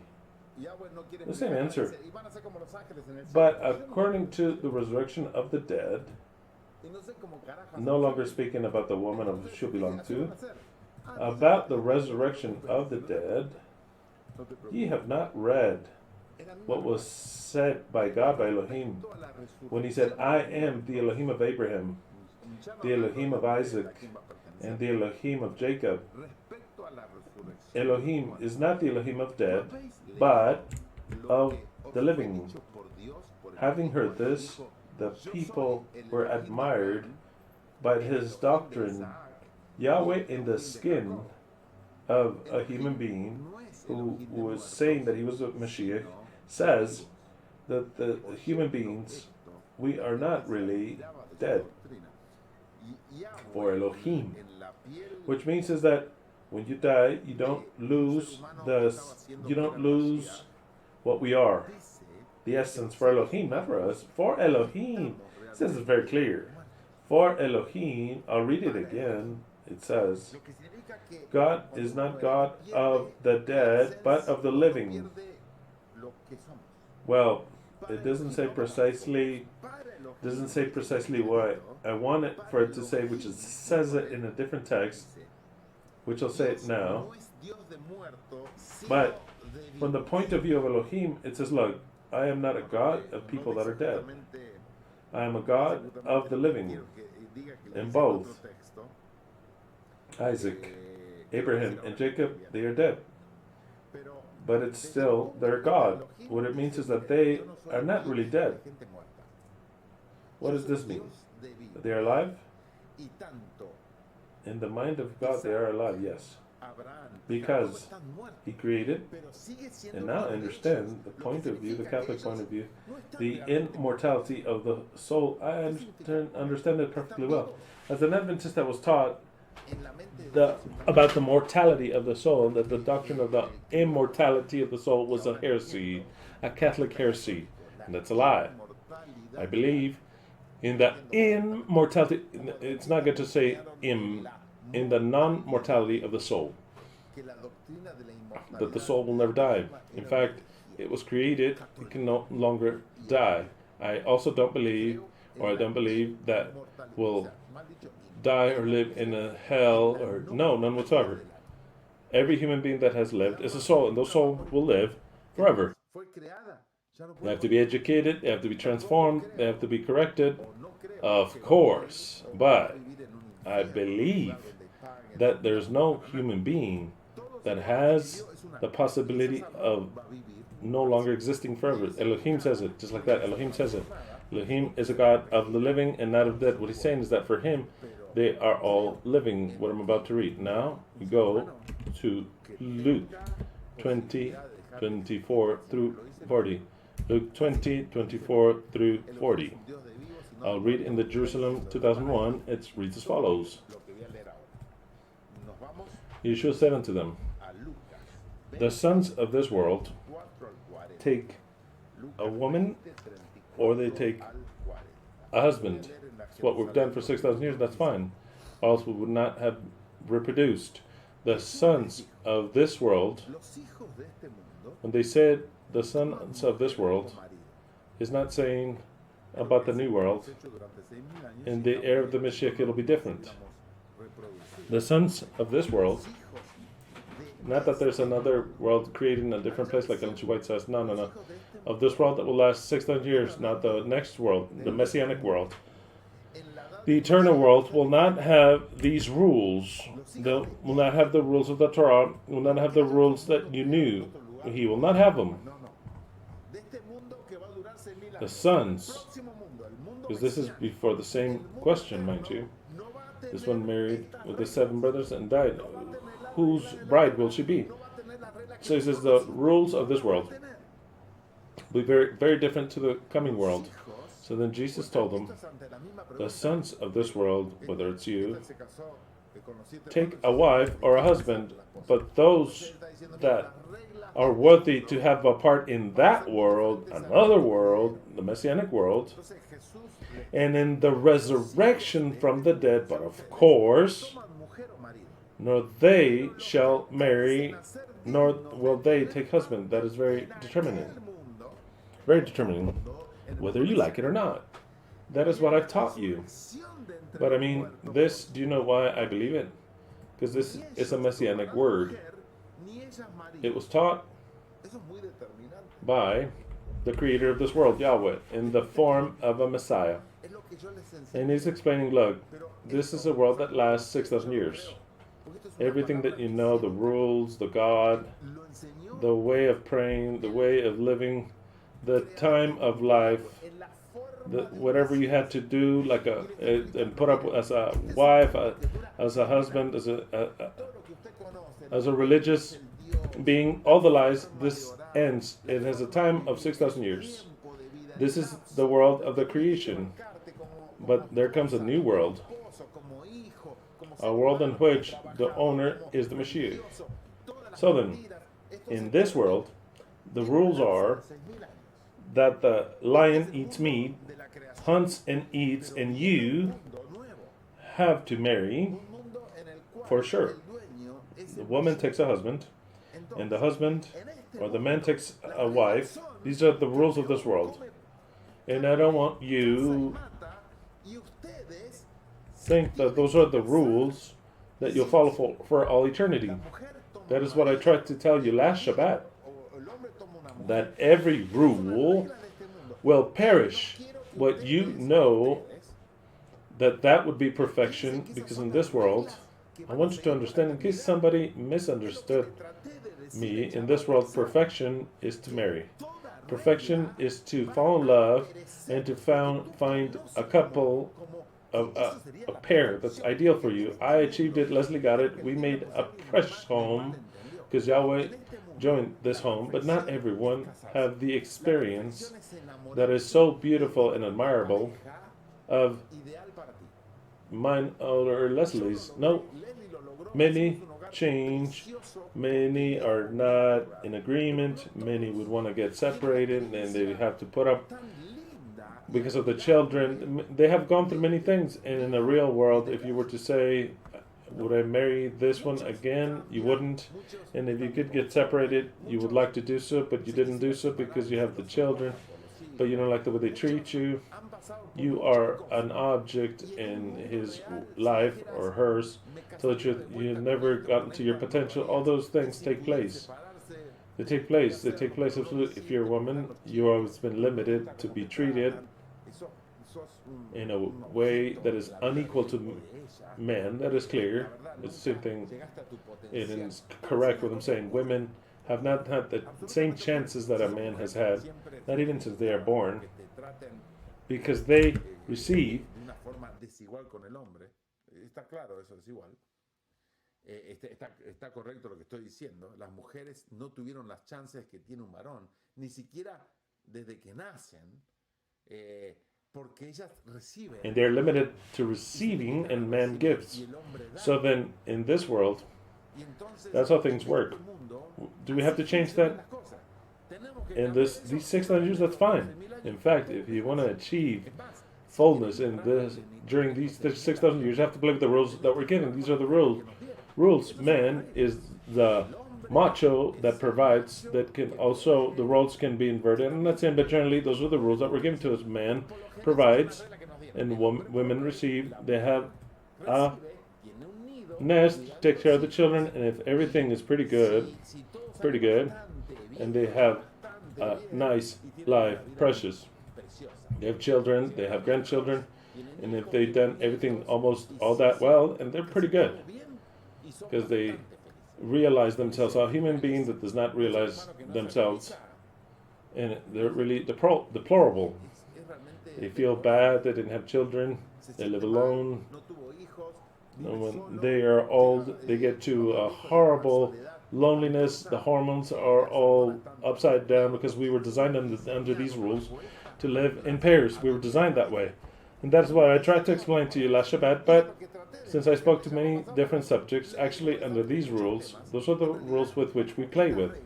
The same answer. But according to the resurrection of the dead, no longer speaking about the woman of she'll belong to, about the resurrection of the dead, ye have not read what was said by God, by Elohim, when he said, I am the Elohim of Abraham, the Elohim of Isaac, and the Elohim of Jacob. Elohim is not the Elohim of dead, but of the living. Having heard this, the people were admired by his doctrine. Yahweh in the skin of a human being who was saying that he was a Mashiach says that the human beings, we are not really dead. For Elohim, which means is that when you die, you don't lose what we are, the essence. For Elohim, not for us. For Elohim, it says it's very clear. For Elohim, I'll read it again. It says, God is not God of the dead, but of the living. Well, it doesn't say precisely what I want it for it to say, which is, says it in a different text, which I'll say it now. But from the point of view of Elohim, it says, look, I am not a God of people that are dead. I am a God of the living. In both Isaac, Abraham, and Jacob, they are dead. But it's still their God. What it means is that they are not really dead. What does this mean? That they are alive? In the mind of God, they are alive, yes. Because he created, and now I understand the point of view, the Catholic point of view, the immortality of the soul. I understand it perfectly well. As an Adventist, I was taught about the mortality of the soul, that the doctrine of the immortality of the soul was a heresy, a Catholic heresy, and that's a lie. I believe in the immortality. It's not good to say in the non-mortality of the soul, that the soul will never die. In fact, it was created, it can no longer die. I also don't believe that will die or live in a hell, or none whatsoever. Every human being that has lived is a soul, and those souls will live forever. They have to be educated, they have to be transformed, they have to be corrected, of course. But I believe that there's no human being that has the possibility of no longer existing forever. Elohim says it, just like that. Elohim says it. Elohim is a God of the living and not of the dead. What he's saying is that for him, they are all living, what I'm about to read. Now, we go to Luke 20, 24 through 40. Luke 20, 24 through 40. I'll read in the Jerusalem 2001. It reads as follows. Yeshua said unto them, the sons of this world take a woman, or they take a husband. It's what we've done for 6,000 years, that's fine. Or else we would not have reproduced. The sons of this world, when they said the sons of this world, is not saying about the new world. In the era of the Mashiach, it'll be different. The sons of this world, not that there's another world created in a different place, like Ellen G. White says. No. Of this world that will last 6,000 years, not the next world, the Messianic world. The eternal world will not have these rules. They will not have the rules of the Torah. Will not have the rules that you knew. He will not have them. The sons, because this is before the same question, mind you. This one married with the 7 brothers and died. Whose bride will she be? So he says the rules of this world will be very, very different to the coming world. So then Jesus told them, the sons of this world, whether it's you, take a wife or a husband, but those that are worthy to have a part in that world, another world, the Messianic world, and in the resurrection from the dead, but of course, nor they shall marry, nor will they take husband. That is very determining. Very determining, whether you like it or not. That is what I've taught you. But I mean, this, do you know why I believe it? Because this is a Messianic word. It was taught by the creator of this world, Yahweh, in the form of a Messiah. And he's explaining, look, this is a world that lasts 6,000 years. Everything that you know, the rules, the God, the way of praying, the way of living, the time of life, whatever you had to do, like and put up as a wife, as a husband, as a religious being, all the lies, this ends. It has a time of 6,000 years. This is the world of the creation. But there comes a new world. A world in which the owner is the Mashiach. So then, in this world, the rules are that the lion eats meat, hunts and eats, and you have to marry, for sure. The woman takes a husband, and the husband or the man takes a wife. These are the rules of this world. And I don't want you think that those are the rules that you'll follow for all eternity. That is what I tried to tell you last Shabbat. That every rule will perish. What you know, that would be perfection, because in this world, I want you to understand, in case somebody misunderstood me, in this world, perfection is to marry. Perfection is to fall in love and to find a couple, a pair that's ideal for you. I achieved it. Leslie got it. We made a precious home because Yahweh joined this home, but not everyone have the experience that is so beautiful and admirable of mine or Leslie's. No, many change, many are not in agreement, many would want to get separated, and they have to put up because of the children. They have gone through many things, and in the real world, if you were to say, would I marry this one again? You wouldn't. And if you could get separated, you would like to do so, but you didn't do so because you have the children, but you don't like the way they treat you. You are an object in his life or hers, so that you've never gotten to your potential. All those things take place. They take place. They take place absolutely. If you're a woman, you've always been limited to be treated in a way that is unequal to men. That is clear. It's the same thing. It is correct what I'm saying. Women have not had the same chances that a man has had, not even since they are born. because they receive. de una forma desigual con el hombre. Está claro eso, desigual. Está correcto lo que estoy diciendo. Las mujeres no tuvieron las chances que tiene un varón, ni siquiera desde que nacen, porque ellas reciben. And they're limited to receiving, and man gives. So then, in this world, that's how things work. Do we have to change that? In these 6,000 years, that's fine. In fact, if you want to achieve fullness in this during these 6,000 years, you have to play with the rules that we're given. These are the rules. Man is the macho that provides, that can also, the roles can be inverted. I'm not saying, but generally those are the rules that were given to us. Man provides and women receive. They have a nest, take care of the children, and if everything is pretty good, and they have a nice life, precious. They have children, they have grandchildren, and if they've done everything almost all that well, and they're pretty good. Because they realize themselves, a human being that does not realize themselves, and they're really deplorable. They feel bad, they didn't have children, they live alone, and when they are old, they get to a horrible loneliness. The hormones are all upside down because we were designed under these rules to live in pairs. We were designed that way. And that's why I tried to explain to you last Shabbat, but since I spoke to many different subjects, actually under these rules, those are the rules with which we play with.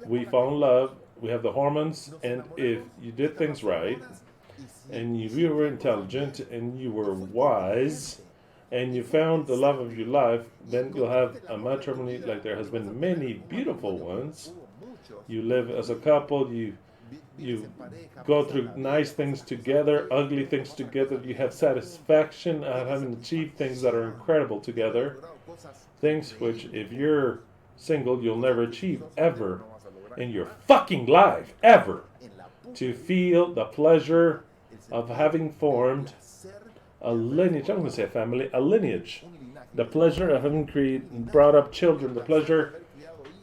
We fall in love, we have the hormones, and if you did things right, and you were intelligent, and you were wise, and you found the love of your life, then you'll have a matrimony like there has been many beautiful ones. You live as a couple, you go through nice things together, ugly things together. You have satisfaction of having achieved things that are incredible together. Things which, if you're single, you'll never achieve ever in your fucking life, ever. To feel the pleasure of having formed a lineage, I'm going to say a family, a lineage. The pleasure of having brought up children, the pleasure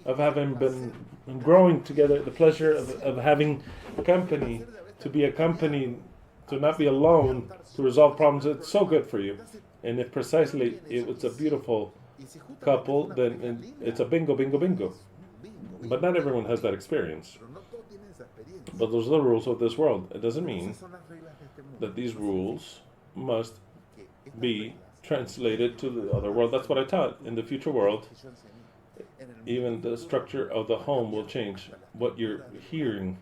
of having been growing together, the pleasure of having company, to be accompanied, to not be alone, to resolve problems. It's so good for you. And if precisely it's a beautiful couple, then it's a bingo, bingo, bingo. But not everyone has that experience. But those are the rules of this world. It doesn't mean that these rules must be translated to the other world. That's what I taught. In the future world, even the structure of the home will change. What you're hearing,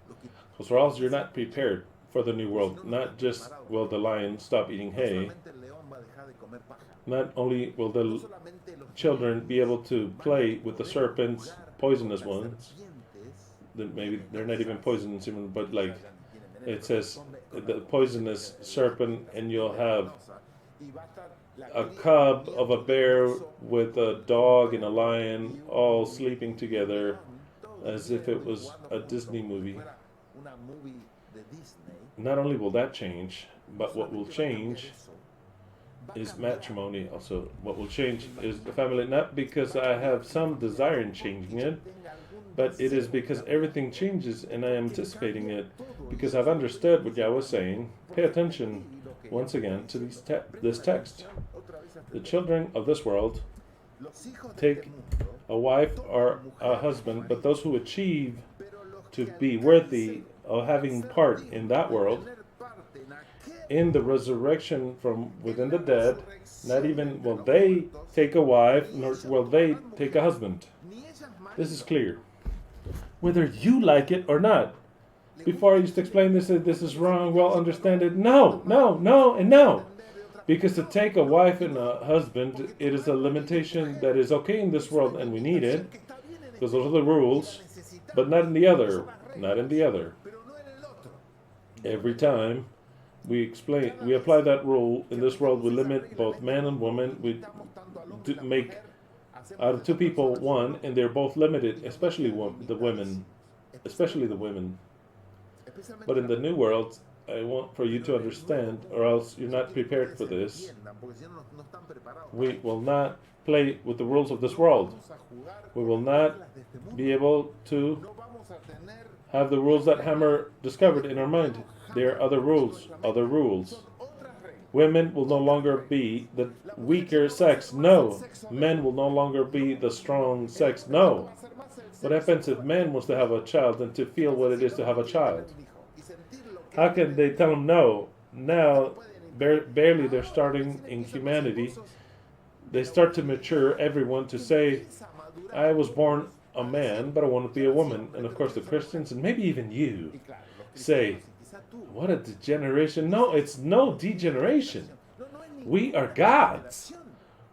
because or else you're not prepared for the new world. Not just will the lion stop eating hay, not only will the children be able to play with the serpents, poisonous ones, that maybe they're not even poisonous even, but like it says, the poisonous serpent, and you'll have a cub of a bear with a dog and a lion all sleeping together as if it was a Disney movie. Not only will that change, but what will change is matrimony also. What will change is the family, not because I have some desire in changing it, but it is because everything changes and I am anticipating it, because I've understood what Yahweh was saying. Pay attention once again to this text. The children of this world take a wife or a husband, but those who achieve to be worthy of having part in that world, in the resurrection from within the dead, not even will they take a wife, nor will they take a husband. This is clear. Whether you like it or not. Before I used to explain this is wrong, well, understand it. No, and no. Because to take a wife and a husband, it is a limitation that is okay in this world, and we need it, because those are the rules, but not in the other. Not in the other. Every time we apply that rule in this world, we limit both man and woman. We make out of two people one, and they're both limited, especially the women. But in the new world, I want for you to understand, or else you're not prepared for this. We will not play with the rules of this world. We will not be able to have the rules that Hammer discovered in our mind. There are other rules. Other rules. Women will no longer be the weaker sex. No. Men will no longer be the strong sex. No. What happens if man wants to have a child and to feel what it is to have a child? How can they tell them no? Now, barely they're starting in humanity. They start to mature everyone to say, I was born a man, but I want to be a woman. And of course, the Christians, and maybe even you, say, what a degeneration. No, it's no degeneration. We are gods.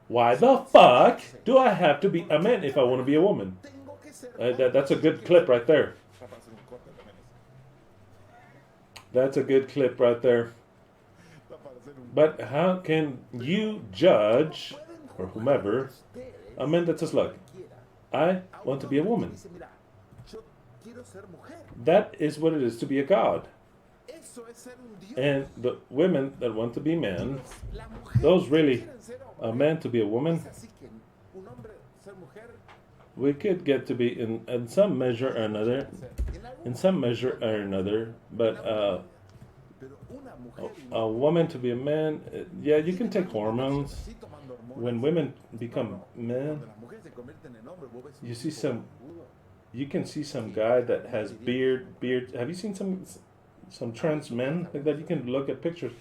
Why the fuck do I have to be a man if I want to be a woman? That's a good clip right there. That's a good clip right there. But how can you judge, or whomever, a man that says, look, I want to be a woman. That is what it is to be a god. And the women that want to be men, those really, a man to be a woman, we could get to be in some measure or another, but a woman to be a man, yeah, you can take hormones. When women become men, you can see some guy that has beard. Have you seen some trans men like that? You can look at pictures.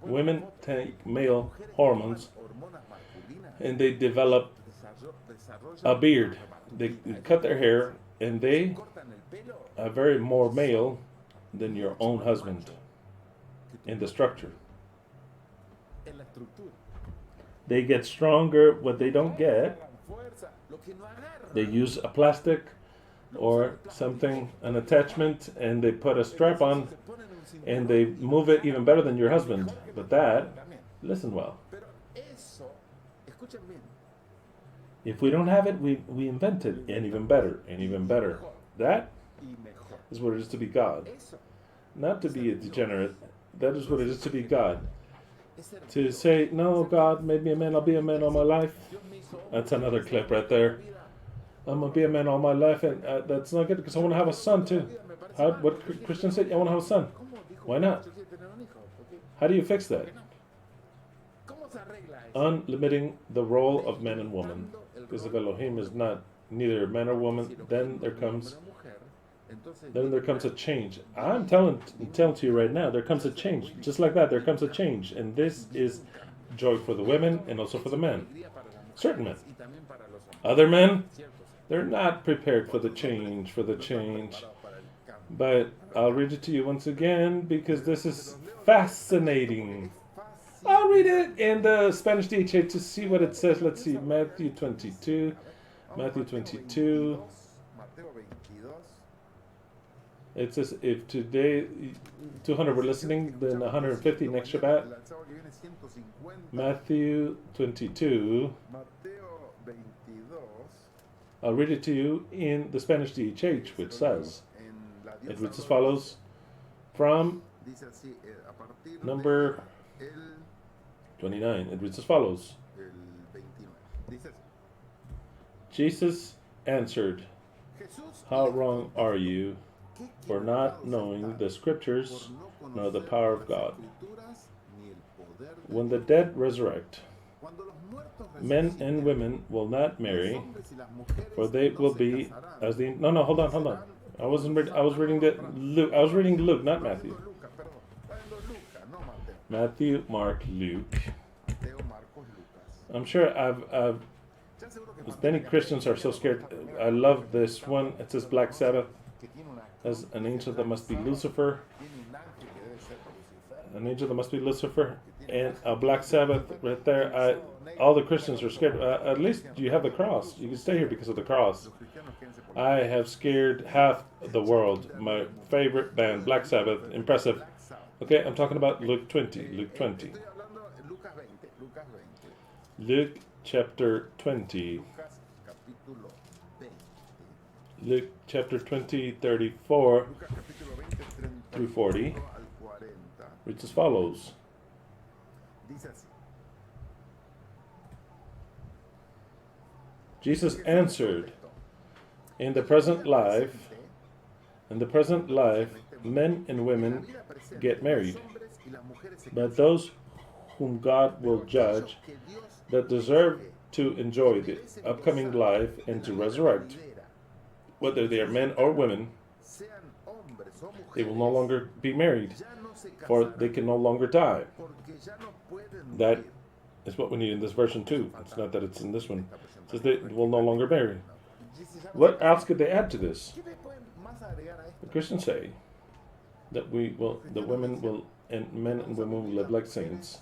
Women take male hormones and they develop a beard. They cut their hair and they are very more male than your own husband in the structure. They get stronger. What they don't get, they use a plastic or something, an attachment, and they put a strap on and they move it even better than your husband. But that, listen well, if we don't have it, we invent it, and even better, and even better. That is what it is to be God. Not to be a degenerate. That is what it is to be God. To say, no, God made me a man, I'll be a man all my life. That's another clip right there. I'm going to be a man all my life, and that's not good because I want to have a son too. What Christians say, I want to have a son. Why not? How do you fix that? Unlimiting the role of man and woman. Because if Elohim is not neither man or woman, then there comes a change. I'm telling to you right now, there comes a change. Just like that, there comes a change. And this is joy for the women and also for the men. Certain men. Other men, they're not prepared for the change, But I'll read it to you once again because this is fascinating. I'll read it in the Spanish DHA to see what it says. Let's see, Matthew 22. It says, if today 200 were listening, then 150 next Shabbat. Matthew 22. I'll read it to you in the Spanish DHH, which says, it reads as follows, from number 29. It reads as follows. Jesus answered, how wrong are you for not knowing the scriptures nor the power of God? When the dead resurrect, men and women will not marry, for they will be as the... No, hold on. I was reading Luke, not Matthew. Matthew, Mark, Luke. I'm sure many Christians are so scared. I love this one. It says Black Sabbath as an angel that must be Lucifer. An angel that must be Lucifer. And a Black Sabbath right there. All the Christians are scared. At least you have the cross. You can stay here because of the cross. I have scared half the world. My favorite band, Black Sabbath, impressive. Okay, I'm talking about Luke 20. Luke chapter 20. Luke chapter 20, 34 through 40. Reads as follows. Jesus answered, in the present life, men and women get married, but those whom God will judge that deserve to enjoy the upcoming life and to resurrect, whether they are men or women, they will no longer be married, for they can no longer die. That is what we need in this version too. It's not that it's in this one. It says they will no longer marry. What else could they add to this? The Christians say that the women will, and men and women will live like saints,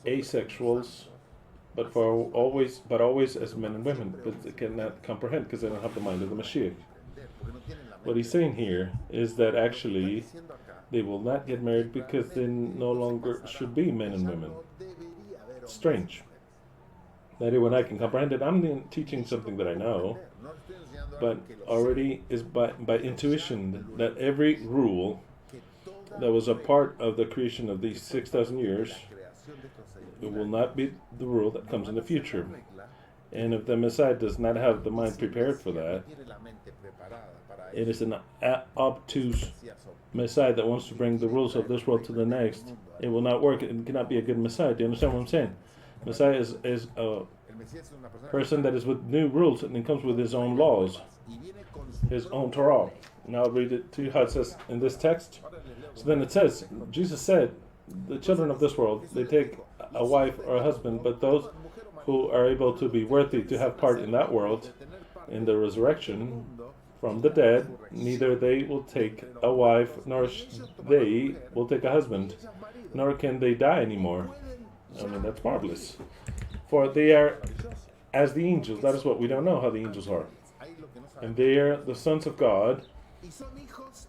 asexuals, but always as men and women. But they cannot comprehend because they don't have the mind of the Mashiach. What he's saying here is that actually they will not get married because they no longer should be men and women. Strange. That when I can comprehend it, I'm teaching something that I know, but already is by intuition that every rule that was a part of the creation of these 6,000 years, it will not be the rule that comes in the future. And if the Messiah does not have the mind prepared for that, it is an obtuse Messiah that wants to bring the rules of this world to the next. It will not work. It cannot be a good Messiah. Do you understand what I'm saying? Messiah is a person that is with new rules, and he comes with his own laws, his own Torah. Now I'll read it to you how it says in this text. So then it says, Jesus said, the children of this world, they take a wife or a husband, but those who are able to be worthy to have part in that world, in the resurrection from the dead, neither they will take a wife, nor they will take a husband, nor can they die anymore. I mean, that's marvelous. For they are as the angels. That is what we don't know, how the angels are. And they are the sons of God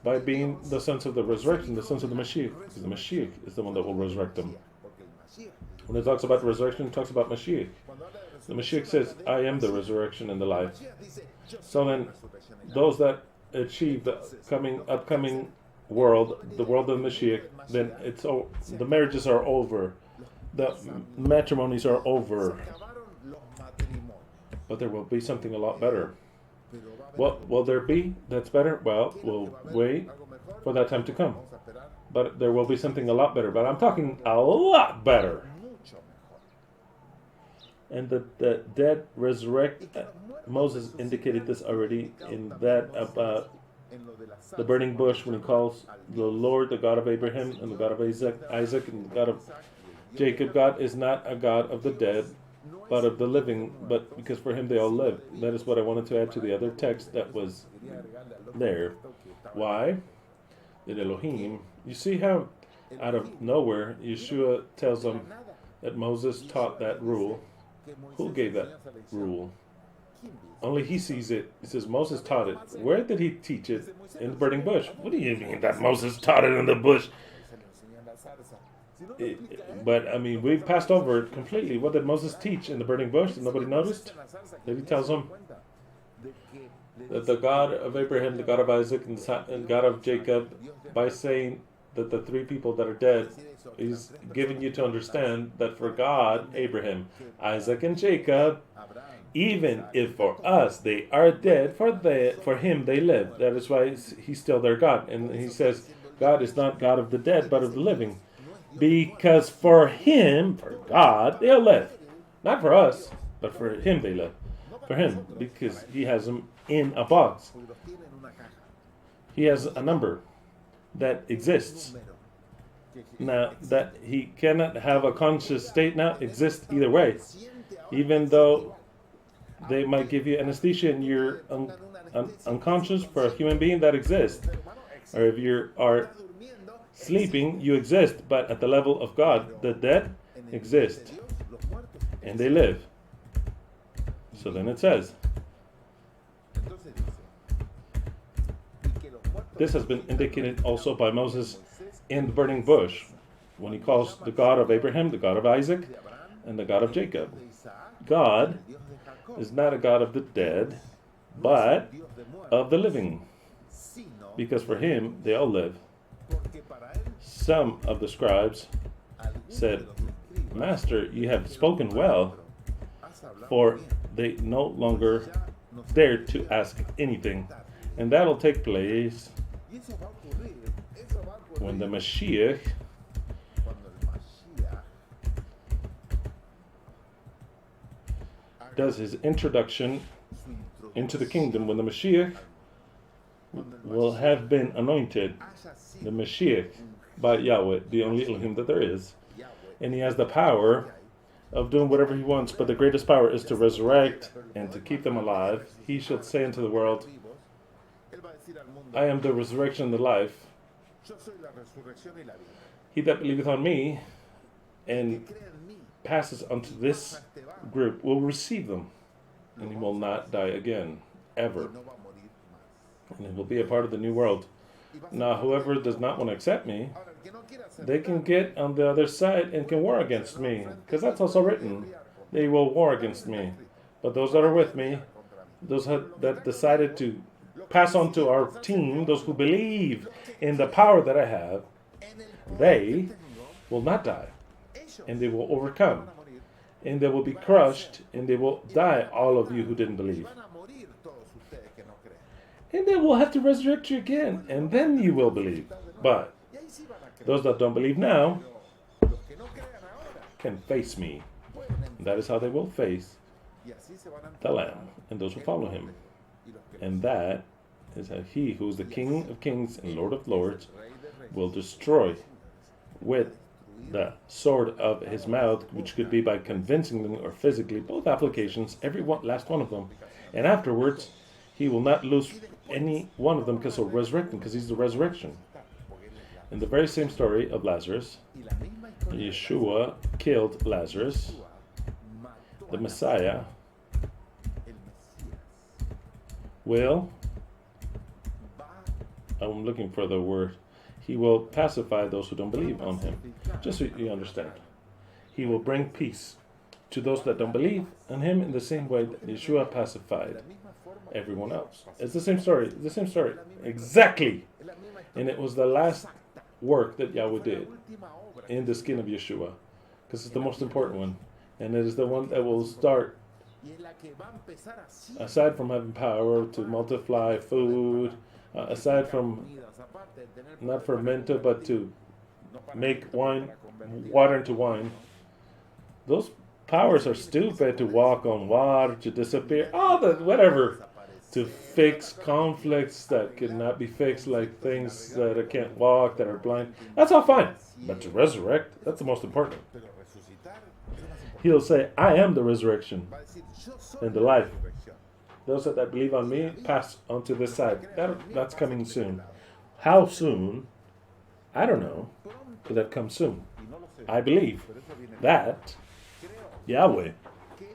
by being the sons of the resurrection, the sons of the Mashiach. Because the Mashiach is the one that will resurrect them. When it talks about resurrection, it talks about Mashiach. The Mashiach says, I am the resurrection and the life. So then, those that achieve the upcoming world, the world of Mashiach, then the marriages are over. The matrimonies are over. But there will be something a lot better. What will there be that's better? Well, we'll wait for that time to come. But there will be something a lot better. But I'm talking a lot better. And the dead resurrect. Moses indicated this already in that about the burning bush when he calls the Lord the God of Abraham and the God of Isaac and the God of Jacob. God is not a God of the dead, but of the living, but because for him they all live. That is what I wanted to add to the other text that was there. Why? That Elohim, you see how out of nowhere Yeshua tells them that Moses taught that rule. Who gave that rule? Only he sees it. He says Moses taught it. Where did he teach it? In the burning bush. What do you mean that Moses taught it in the bush? But I mean, we passed over it completely. What did Moses teach in the burning bush? That nobody noticed? That he tells them that the God of Abraham, the God of Isaac, and the God of Jacob, by saying that the three people that are dead, he's giving you to understand that for God, Abraham, Isaac, and Jacob, even if for us they are dead, for him they live. That is why he's still their God. And he says, God is not God of the dead, but of the living. Because for him, for God, they'll live. Not for us, but for him they live. For him, because he has them in a box. He has a number that exists. Now, that he cannot have a conscious state now exists either way. Even though they might give you anesthesia and you're unconscious, for a human being that exists. Or if you are sleeping, you exist, but at the level of God, the dead exist. And they live. So then it says, this has been indicated also by Moses in the burning bush, when he calls the God of Abraham, the God of Isaac, and the God of Jacob. God is not a God of the dead, but of the living. Because for him, they all live. Some of the scribes said, Master, you have spoken well, for they no longer dare to ask anything. And that'll take place when the Mashiach cuando el Mashiach does his introduction su into the introducción, kingdom, when the Mashiach cuando el will have been anointed, haya sido the Mashiach, by Yahweh, the only Elohim that there is, Yahweh, and he has the power of doing whatever he wants, but the greatest power is to resurrect and to keep them alive. He shall say unto the world, él va a decir al mundo, I am the resurrection and the life. yo soy la resurrección y la vida. He that believeth on me Que and cree en mí, passes unto this group will receive them, and he will not die again, y ever, no va a morir más. and he will be a part of the new world. Y va a ser Now, parte whoever del does nuevo not want to mundo. accept me, Ahora, el que no quiera aceptar, they can get on the other side and can war against me, because that's also written. They will war against me. But those that are with me, those that decided to pass on to our team, those who believe in the power that I have, en el poder they que tengo, will not die, ellos and they will van overcome, a morir. and they will be crushed, and they will die, all of you who didn't Y believe. van a morir todos ustedes que no creen. And they will have to resurrect you again, and then you will believe. But Y ahí sí van a creer. those that don't believe now Pero los que no crean ahora can face me. pueden And that is how they will face y así se van a the Lamb and those who follow him. y los que And that is how he, who is the King of kings and Lord of lords, Rey de reyes, will destroy with the sword of his mouth, which could be by convincing them or physically, both applications, every one, last one of them. And afterwards, he will not lose any one of them because he'll resurrect them, because he's the resurrection. porque él es la- In the very same story of Lazarus, y la misma historia de Yeshua killed Lazarus, Yeshua mató the a Messiah, el Mesías. will, Va I'm looking for the word, he will pacify those who don't believe on him. Just so you understand. He will bring peace to those that don't believe on him in the same way that Yeshua de pacified la misma forma everyone que else. Dios It's the same story. It's the same story. Exactly. Es la misma And historia it was the last exacta. work that Yahweh Fue la did última obra in que the hizo. skin of Yeshua. Because it's the most important one. And it is the one that will start, Y es la que va a empezar así. aside from having power to multiply food, aside from Comidas, aparte de tener not poder para fermented, but convertir, to no para make esto, wine, para convertir, water into wine. Those powers are stupid, to walk on water, to disappear, all that, whatever. To fix conflicts that cannot be fixed, like things that can't walk, that are blind. That's all fine. But to resurrect, that's the most important. Pero resucitar es lo más importante. He'll say, I am the resurrection Va a decir, yo soy and the la life. resurrección. Those that believe on me pass onto this side. That's coming soon. How soon? I don't know. But that comes soon. Y no lo sé. I believe Por eso viene that creo Yahweh que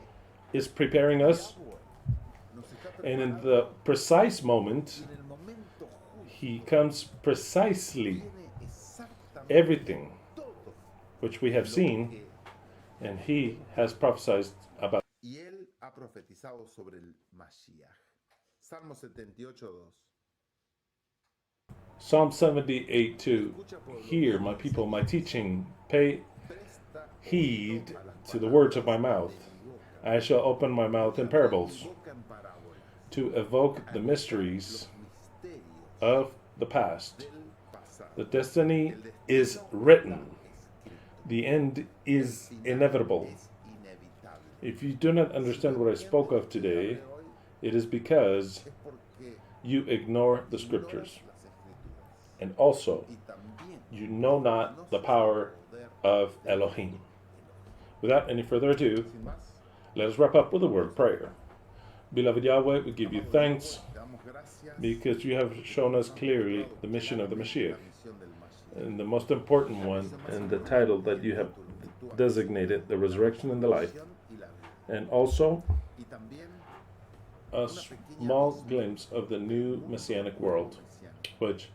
is preparing us, Yahweh nos está and in preparando, the precise y moment, en el momento justo he comes precisely viene exactamente everything todo which we have lo seen, que- and he has prophesied about. y él ha profetizado sobre el Mashiach. Salmo 78:2. Psalm 78:2. Hear, my people, my teaching. Pay Presta heed oído a las to the palabras words of my de mouth. mi boca. I shall open my mouth in parables, Mi boca en parábolas. to evoke the mysteries Los misterios of the past. del pasado. The destiny El destino is está written. escrito. The end is El final inevitable. es inevitable. If you do not understand what I spoke of today, it is because Es porque you ignore the ignoras scriptures. las escrituras. And also, Y también you know not the power of Elohim. Without any further ado, sin más, let us wrap up with a word of prayer. Beloved Yahweh, we give you thanks te damos gracias because you have shown us clearly the mission of the Mashiach, la misión del Mashiach. and the most important one, and the title that you have designated, the resurrection and the life, Y la vida. and also Y también a small glimpse of the new messianic world, mesiánico. which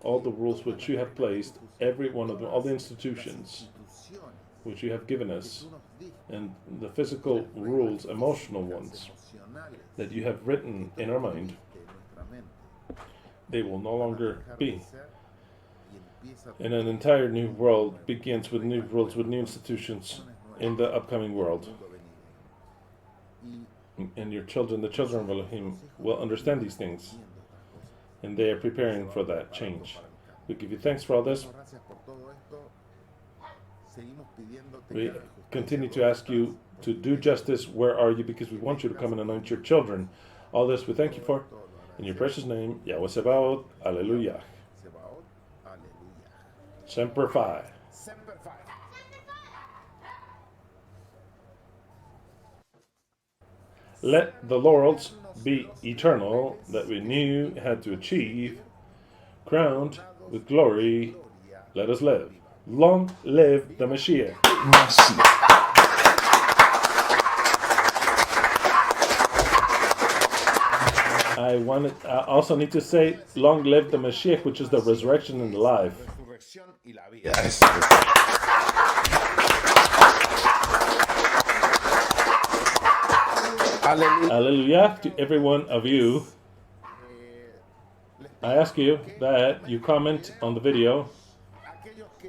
all the rules which you have placed, every one of them, all the institutions Instituciones which you have given que us, tú nos diste, and the physical rules, emotional las ones, emocionales that you have written in our mind, que en nuestra mente they will no longer dejar be. de ser y empieza And an entire new world begins with new rules, with new institutions in the upcoming world. mundo venidero. Y And your children, the children of Elohim, will understand these things, viendo estas cosas, and they are preparing for that change. para el cambio. We give you thanks for all this. Gracias por todo esto. Seguimos pidiéndote We que hagas justicia continue to por ask you to do justice. Where are you? Because we want you to come and anoint your children. All this we thank you for. In your precious name, YHWH. Alleluia. Sebaot. Aleluya. Semper Fi. Semper Fi. Let the laurels be eternal that we knew had to achieve, crowned with glory. Let us live. Long live the Mashiach. I also need to say, long live the Mashiach, which is the resurrection and the life. Resurrección y la vida. Aleluya. Hallelujah to every one of you. I ask you that you comment on the video.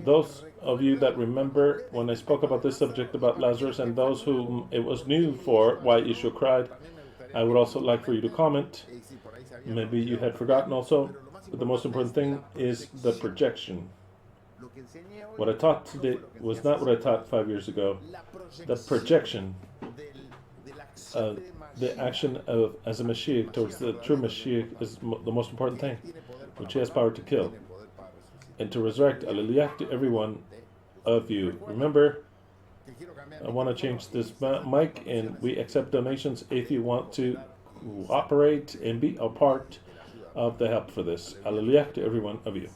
Those of you that remember when I spoke about this subject about Lazarus, and those whom it was new for why Yeshua cried, I would also like for you to comment. Maybe you had forgotten also, but the most important thing is the projection. What I taught today was not what I taught 5 years ago. The projection, the action of as a Mashiach towards the true Mashiach is the most important thing, which he has power to kill and to resurrect. Hallelujah to every one of you. Remember, I want to change this mic, and we accept donations if you want to cooperate and be a part of the help for this. Hallelujah to every one of you.